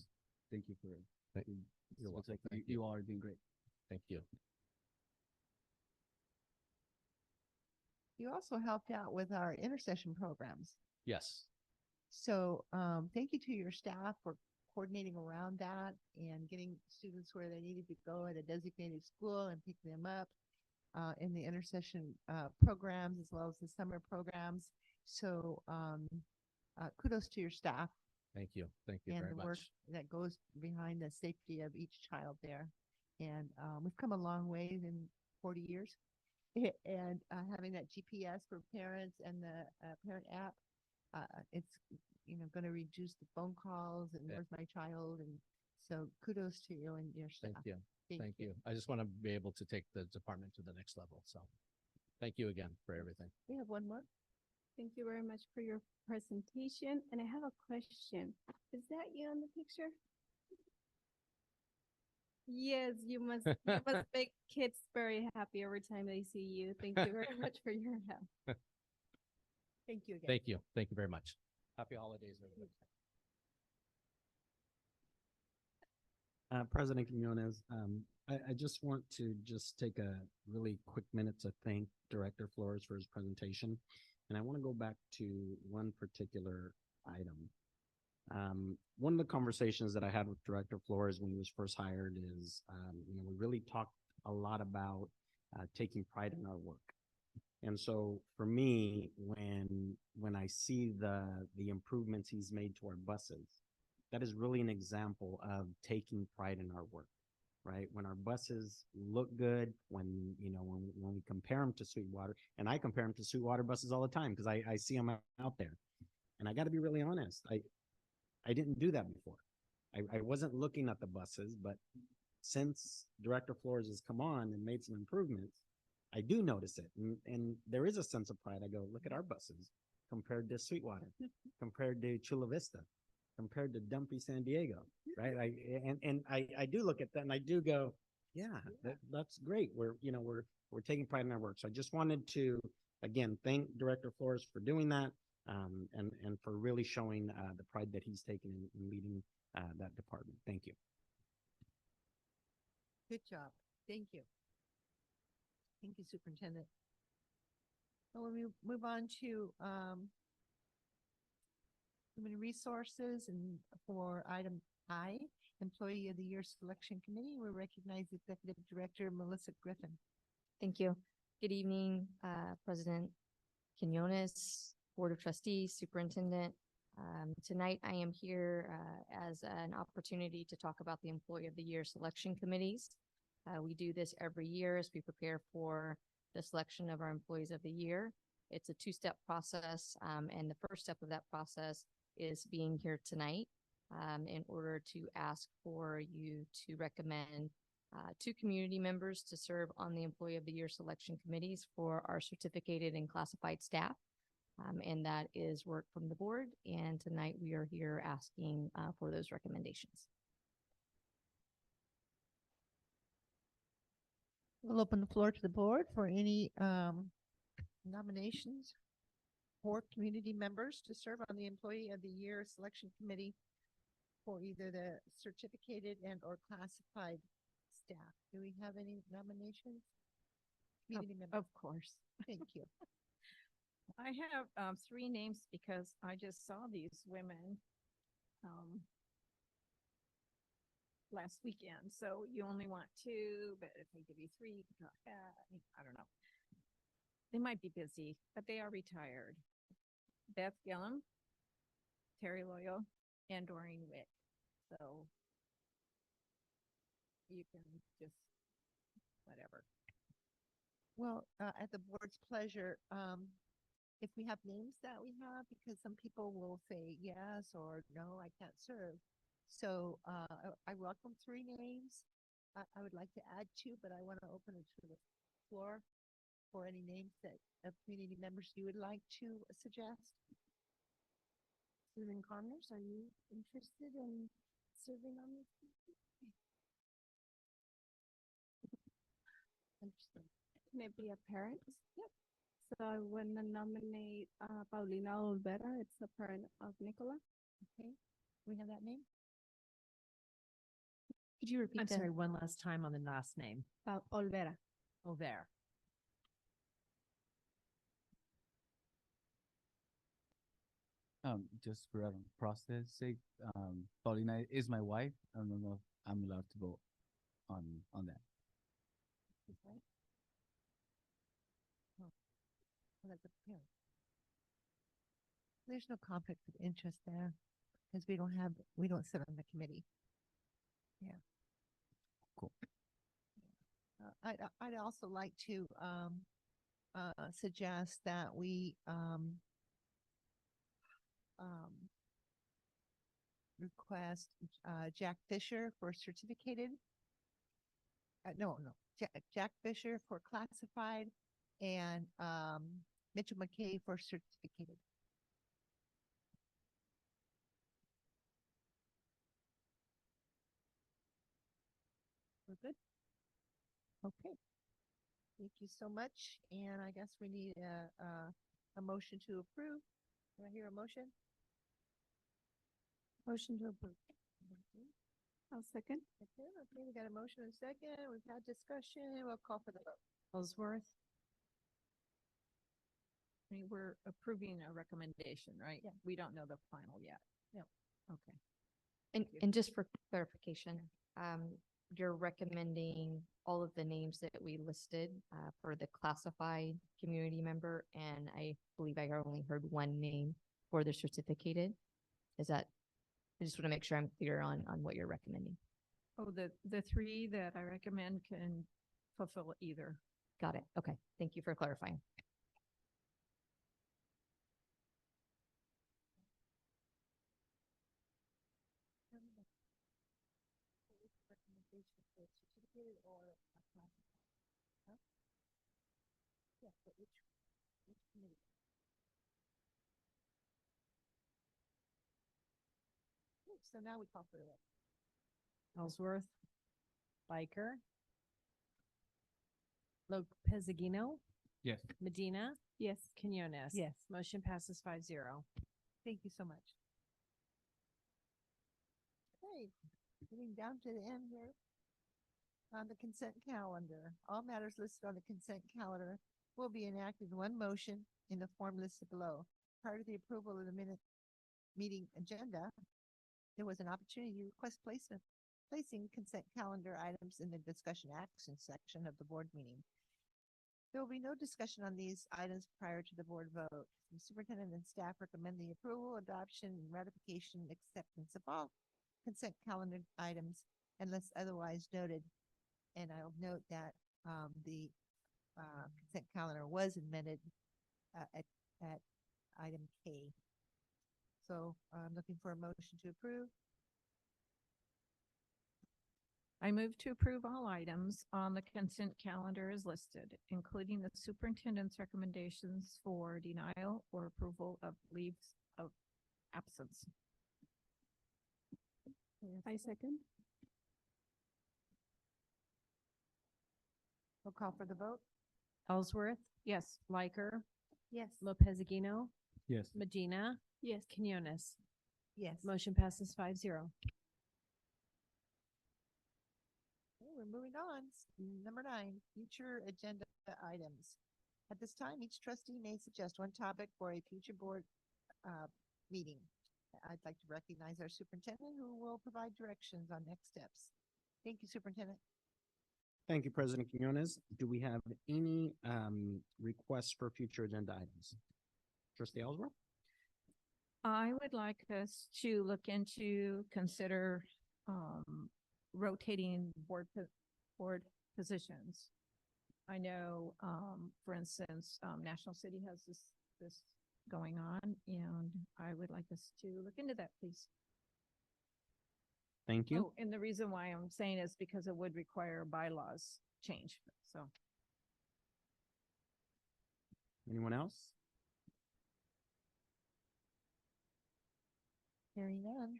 thank you for it. You're Looks welcome. like Thank you all are doing great. Thank you. You also helped out with our intercession programs. Yes. So thank you to your staff for coordinating around that and getting students where they needed to go at a designated school and picking them up in the intercession programs as well as the summer programs. So kudos to your staff. Thank you. Thank you And very the work much. that goes behind the safety of each child there. And we've come a long way in 40 years. And having that GPS for parents and the parent app, it's, you know, going to reduce the phone calls and Yeah. where's my child? And so kudos to you and your staff. Thank you. Thank you. I just want to be able to take the department to the next level. So thank you again for everything. We have one more. Thank you very much for your presentation. And I have a question. Is that you on the picture? Yes, you must make kids very happy every time they see you. Thank you very much for your help. Thank you again. Thank you. Thank you very much. Happy holidays, everybody. President Quinones, I just want to just take a really quick minute to thank Director Flores for his presentation. And I want to go back to one particular item. One of the conversations that I had with Director Flores when he was first hired is, you know, we really talked a lot about taking pride in our work. And so for me, when I see the improvements he's made to our buses, that is really an example of taking pride in our work, right? When our buses look good, when, you know, when we compare them to Sweetwater, and I compare them to Sweetwater buses all the time because I see them out there. And I got to be really honest, I didn't do that before. I wasn't looking at the buses, but since Director Flores has come on and made some improvements, I do notice it. And there is a sense of pride. I go, look at our buses compared to Sweetwater, compared to Chula Vista, compared to Dumpy San Diego, right? I do look at that and I do go, yeah, that's great. We're taking pride in our work. So I just wanted to, again, thank Director Flores for doing that. And for really showing the pride that he's taken in leading that department. Thank you. Good job. Thank you. Thank you, Superintendent. So when we move on to Human Resources and for item I, Employee of the Year Selection Committee, we recognize Executive Director Melissa Griffin. Thank you. Good evening, President Quinones, Board of Trustees, Superintendent. Tonight I am here as an opportunity to talk about the Employee of the Year selection committees. We do this every year as we prepare for the selection of our Employees of the Year. It's a two-step process, and the first step of that process is being here tonight in order to ask for you to recommend two community members to serve on the Employee of the Year selection committees for our certificated and classified staff. And that is work from the board. And tonight we are here asking for those recommendations. We'll open the floor to the board for any nominations for community members to serve on the Employee of the Year Selection Committee for either the certificated and or classified staff. Do we have any nominations? Community members. Of course. Thank you. I have three names because I just saw these women last weekend. So you only want two, but if I give you three, you can go ahead. I don't know. They might be busy, but they are retired. Beth Gillum, Terry Loyal, and Doreen Wick. So you can just whatever. Well, at the board's pleasure, if we have names that we have, because some people will say yes or no, I can't serve. So I welcome three names. I would like to add two, but I want to open it to the floor for any names that of community members you would like to suggest. Susan Connors, are you interested in serving on this? Interesting. Maybe a parent. Yep. So I want to nominate Paulina Olvera. It's the parent of Nicola. Okay. We have that name? Could you repeat I'm that? sorry, one last time on the last name. Olvera. Oh, there. Just for process sake, Paulina is my wife. I don't know if I'm allowed to vote on that. Okay. Oh, well, that's a parent. There's no conflict of interest there because we don't sit on the committee. Yeah. Cool. I'd also like to suggest that we request Jack Fisher for certificated. Jack Fisher for classified and Mitchell McKay for certificated. We're good? Okay. Thank you so much. And I guess we need a motion to approve. Do I hear a motion? Motion to approve. I'll second. Okay, we got a motion and a second. We've had discussion. We'll call for the vote. Ellsworth. I mean, we're approving a recommendation, right? Yeah. We don't know the final yet. No. Okay. And just for clarification, you're recommending all of the names that we listed for the classified community member, and I believe I only heard one name for the certificated. Is that, I just want to make sure I'm clear on what you're recommending. Oh, the three that I recommend can fulfill either. Got it. Okay. Thank you for clarifying. Recommendation for certificated or classified? Huh? Yeah, but which committee? Okay, so now we call for the vote. Ellsworth. Biker. Lopez-Aguino. Yes. Medina. Yes. Quinones. Yes. Motion passes 5-0. Thank you so much. Okay, getting down to the end here. On the consent calendar, all matters listed on the consent calendar will be enacted in one motion in the form listed below. Prior to the approval of the meeting agenda, there was an opportunity to request placing consent calendar items in the discussion action section of the board meeting. There will be no discussion on these items prior to the board vote. The superintendent and staff recommend the approval, adoption, and ratification, and acceptance of all consent calendar items unless otherwise noted. And I'll note that the consent calendar was amended at item K. So I'm looking for a motion to approve. I move to approve all items on the consent calendar as listed, including the superintendent's recommendations for denial or approval of leaves of absence. I second. We'll call for the vote. Ellsworth, Yes. Liker, Yes. Lopez Aguino, Yes. Medina, Yes. Quinones. Yes. Motion passes 5-0. Okay, we're moving on. Number 9, future agenda items. At this time, each trustee may suggest one topic for a future board meeting. I'd like to recognize our superintendent who will provide directions on next steps. Thank you, Superintendent. Thank you, President Quinones. Do we have any requests for future agenda items? Trustee Ellsworth? I would like us to look into, consider, rotating board positions. I know, for instance, National City has this going on, and I would like us to look into that, please. Thank you. Oh, and the reason why I'm saying is because it would require bylaws change, so. Anyone else? Hearing none.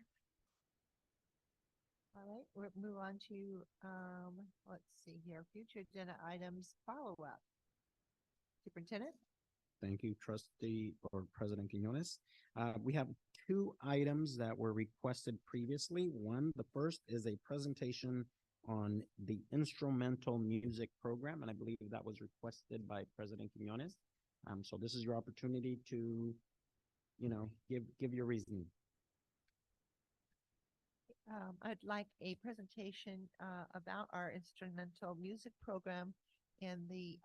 All right, we'll move on to, let's see here, future agenda items, follow-up. Superintendent? Thank you, Trustee or President Quinones. We have 2 items that were requested previously. One, the first is a presentation on the instrumental music program, and I believe that was requested by President Quinones. So this is your opportunity to, give your reasoning. I'd like a presentation about our instrumental music program and the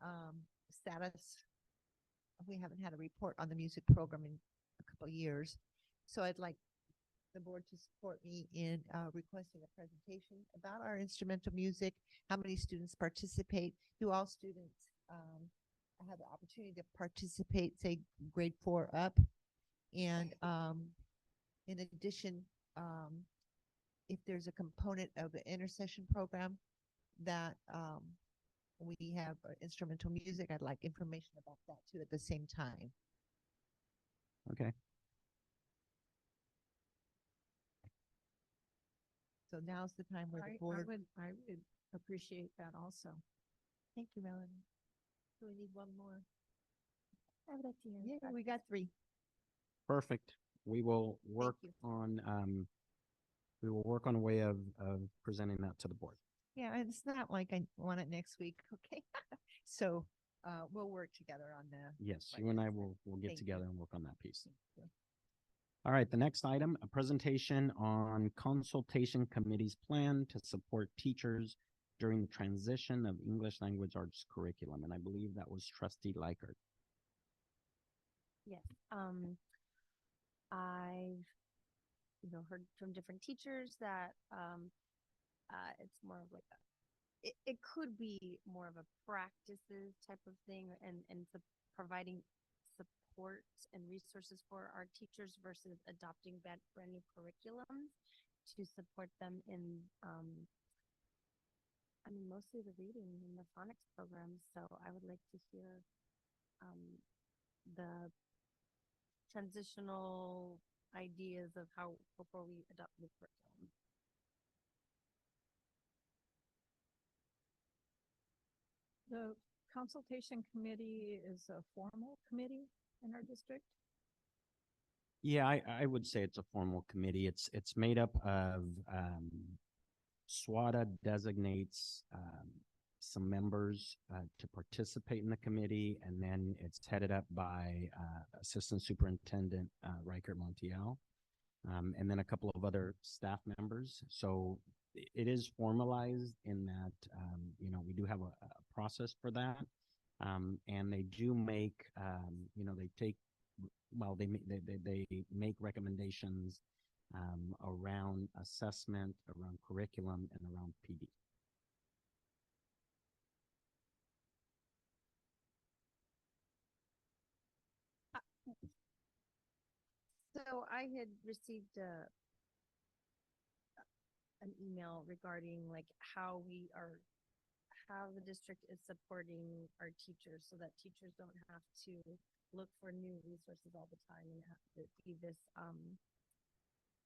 status. We haven't had a report on the music program in a couple of years. So I'd like the board to support me in requesting a presentation about our instrumental music, how many students participate, do all students have the opportunity to participate, say grade 4 up, and in addition, if there's a component of the intercession program that we have instrumental music, I'd like information about that too at the same time. Okay. So now's the time where the board. I would appreciate that also. Thank you, Melanie. So we need one more. I would like to hear. Yeah, we got 3. Perfect. We will work you. on a way of presenting that to the board. Yeah, and it's not like I want it next week, okay? So we'll work together on that. Yes, you and I will get Thank you. together and work on that piece. All right, the next item, a presentation on consultation committee's plan to support teachers during the transition of English language arts curriculum, and I believe that was Trustee Likert. Yes. I've, heard from different teachers that it's more of like it could be more of a practices type of thing and providing support and resources for our teachers versus adopting brand new curriculums to support them in mostly the reading and the phonics programs. So I would like to hear the transitional ideas of how before we adopt the curriculum. The consultation committee is a formal committee in our district. Yeah, I would say it's a formal committee. It's made up of SWATA designates some members to participate in the committee, and then it's headed up by Assistant Superintendent Reichert Montiel, and then a couple of other staff members. So it is formalized in that, we do have a process for that. And they do make, they take, well, they make recommendations around assessment, around curriculum, and around PD. So I had received an email regarding like how the district is supporting our teachers so that teachers don't have to look for new resources all the time and have to be this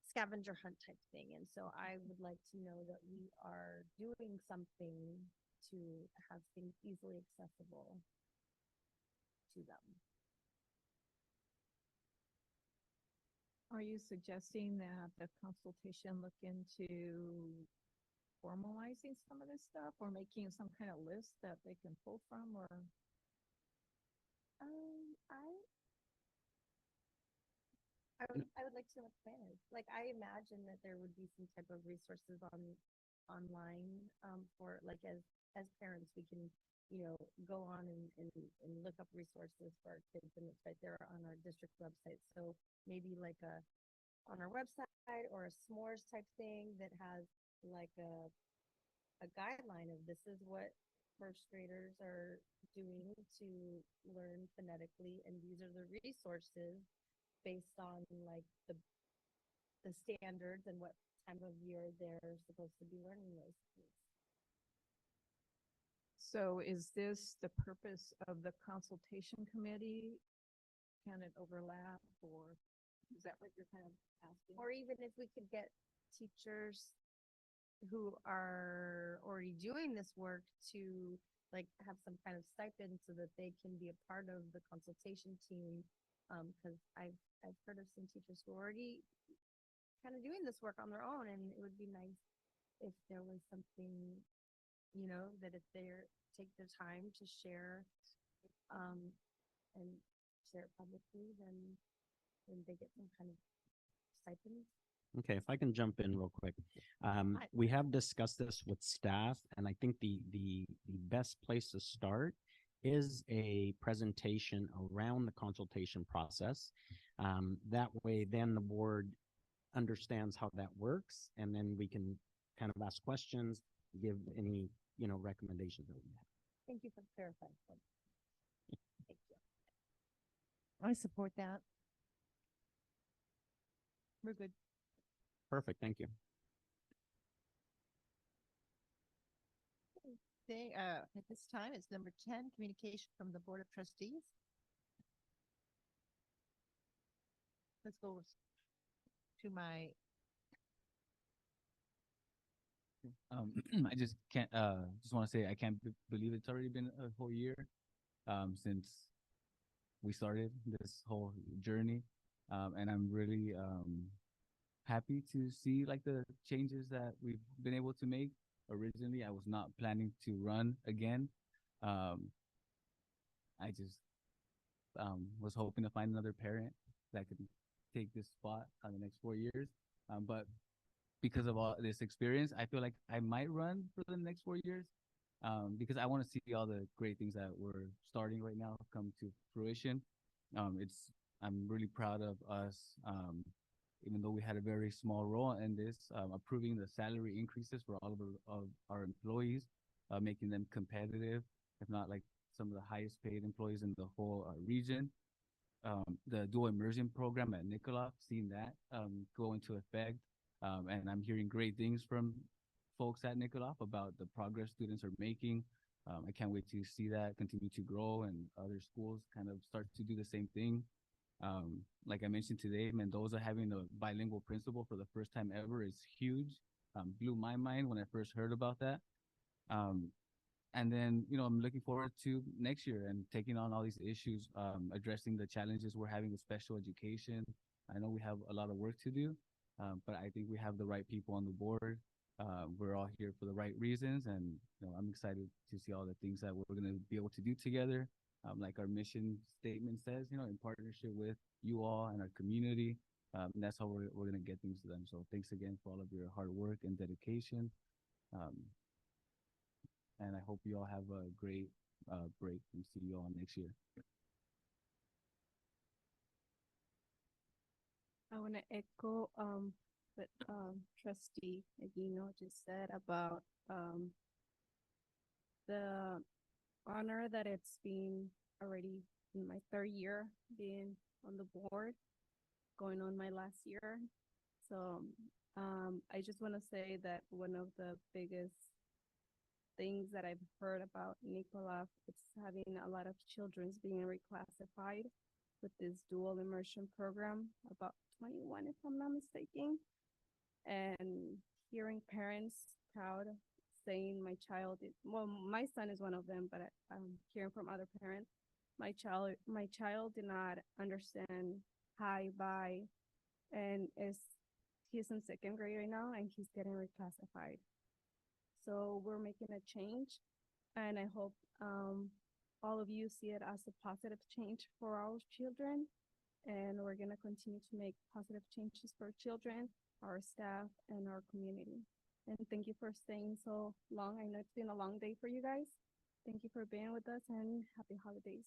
scavenger hunt type thing. And so I would like to know that we are doing something to have things easily accessible to them. Are you suggesting that the consultation look into formalizing some of this stuff or making some kind of list that they can pull from, or? I would like to know what the plan is. Like, I imagine that there would be some type of resources online for like as parents, we can, go on and look up resources for our kids, and it's right there on our district website. So maybe like on our website or a s'mores type thing that has like a guideline of this is what first graders are doing to learn phonetically, and these are the resources based on like the standards and what time of year they're supposed to be learning those things. So is this the purpose of the consultation committee? Can it overlap, or is that what you're kind of asking? Or even if we could get teachers who are already doing this work to like have some kind of stipend so that they can be a part of the consultation team. Because I've heard of some teachers who are already kind of doing this work on their own, and it would be nice if there was something, that if they take their time to share, and share it publicly, then they get some kind of stipend. Okay, if I can jump in real quick. We have discussed this with staff, and I think the best place to start is a presentation around the consultation process. That way, then the board understands how that works, and then we can kind of ask questions, give any, recommendations that we have. Thank you for clarifying. Thank you. I support that. We're good. Perfect, thank you. Thing, at this time, it's number 10, communication from the Board of Trustees. Let's go to my. I just can't, just want to say I can't believe it's already been a whole year since we started this whole journey. And I'm really happy to see like the changes that we've been able to make. Originally, I was not planning to run again. I just was hoping to find another parent that could take this spot on the next 4 years. But because of all this experience, I feel like I might run for the next 4 years because I want to see all the great things that we're starting right now come to fruition. I'm really proud of us, even though we had a very small role in this, approving the salary increases for all of our employees, making them competitive, if not like some of the highest paid employees in the whole region. The dual immersion program at Nicola, seeing that go into effect. And I'm hearing great things from folks at Nicola about the progress students are making. I can't wait to see that continue to grow and other schools kind of start to do the same thing. Like I mentioned today, Mendoza having a bilingual principal for the first time ever is huge. Blew my mind when I first heard about that. And then, I'm looking forward to next year and taking on all these issues, addressing the challenges we're having with special education. I know we have a lot of work to do, but I think we have the right people on the board. We're all here for the right reasons, and I'm excited to see all the things that we're going to be able to do together. Like our mission statement says, in partnership with you all and our community. And that's how we're going to get things done. So thanks again for all of your hard work and dedication. And I hope you all have a great break and see you all next year. I want to echo what trustee Aguino just said about the honor that it's been already in my third year being on the board, going on my last year. So I just want to say that one of the biggest things that I've heard about Nicola is having a lot of children being reclassified with this dual immersion program, about 21 if I'm not mistaken, and hearing parents proud saying my child is, well, my son is one of them, but I'm hearing from other parents, my child did not understand hi, bye, and he's in second grade right now and he's getting reclassified. So we're making a change, and I hope all of you see it as a positive change for our children. And we're going to continue to make positive changes for children, our staff, and our community. And thank you for staying so long. I know it's been a long day for you guys. Thank you for being with us, and happy holidays.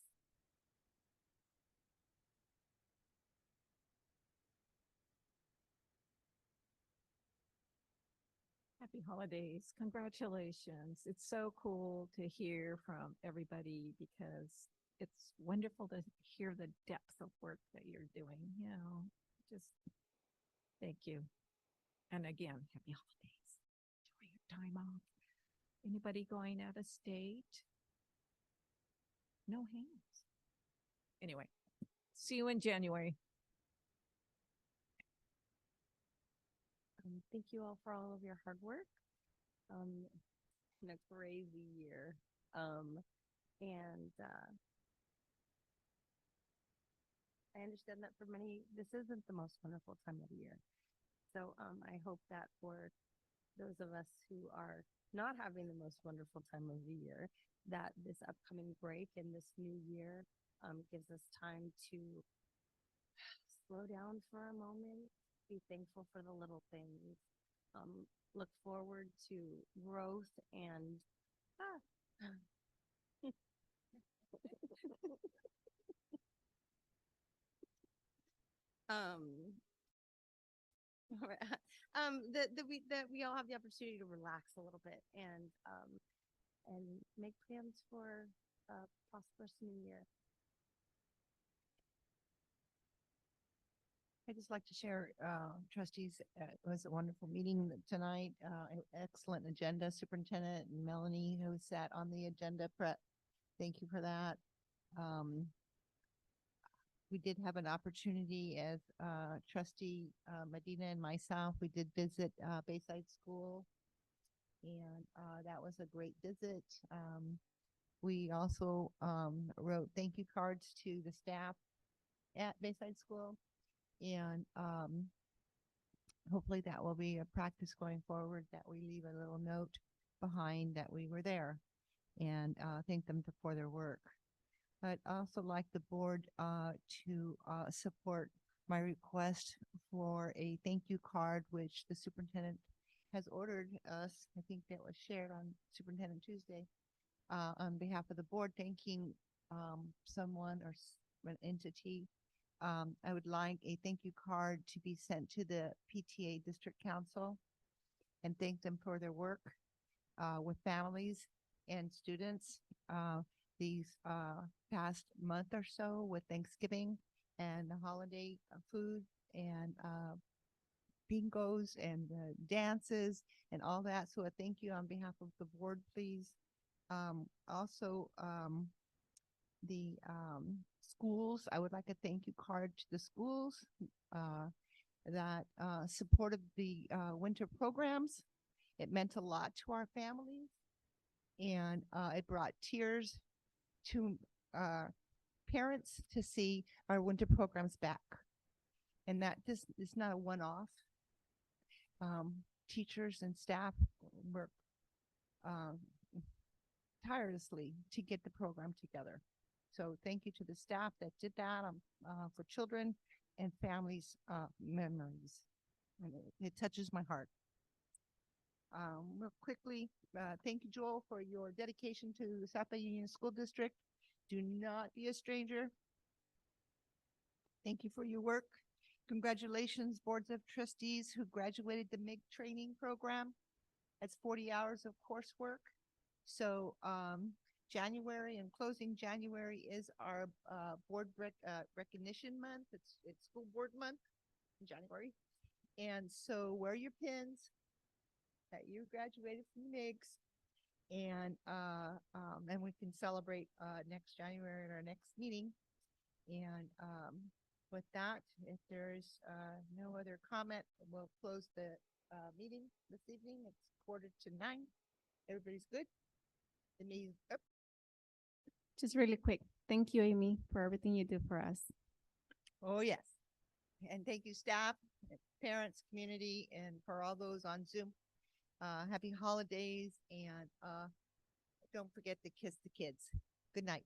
Happy holidays. Congratulations. It's so cool to hear from everybody because it's wonderful to hear the depth of work that you're doing. Just thank you. And again, happy holidays. Enjoy your time off. Anybody going out of state? No hands. Anyway, see you in January. Thank you all for all of your hard work. It's been a crazy year. I understand that for many, this isn't the most wonderful time of the year. So I hope that for those of us who are not having the most wonderful time of the year, that this upcoming break and this new year gives us time to slow down for a moment, be thankful for the little things, look forward to growth and that we all have the opportunity to relax a little bit and make plans for a prosperous new year. I'd just like to share, trustees, it was a wonderful meeting tonight, excellent agenda, Superintendent Melanie, who sat on the agenda prep. Thank you for that. We did have an opportunity as trustee Medina and myself, we did visit Bayside School, and that was a great visit. We also wrote thank you cards to the staff at Bayside School. And hopefully that will be a practice going forward, that we leave a little note behind that we were there, and thank them for their work. I'd also like the board to support my request for a thank you card, which the superintendent has ordered us. I think that was shared on Superintendent Tuesday, on behalf of the board, thanking someone or an entity. I would like a thank you card to be sent to the PTA District Council and thank them for their work with families and students these past month or so with Thanksgiving and the holiday food and bingos and dances and all that. So a thank you on behalf of the board, please. Also, the schools, I would like a thank you card to the schools that supported the winter programs. It meant a lot to our families, and it brought tears to parents to see our winter programs back. And that just is not a one-off. Teachers and staff work tirelessly to get the program together. So thank you to the staff that did that for children and families' memories. And it touches my heart. Real quickly, thank you, Joel, for your dedication to the South Bay Union School District. Do not be a stranger. Thank you for your work. Congratulations, boards of trustees who graduated the MIG training program. That's 40 hours of coursework. So, January and closing January is our recognition month. It's school board month in January. And so wear your pins that you graduated from MIGs. And we can celebrate next January at our next meeting. And with that, if there's no other comment, we'll close the meeting this evening. It's 8:45. Everybody's good? The meeting's up. Just really quick. Thank you, Amy, for everything you do for us. Oh, yes. And thank you, staff, parents, community, and for all those on Zoom. Happy holidays, and don't forget to kiss the kids. Good night.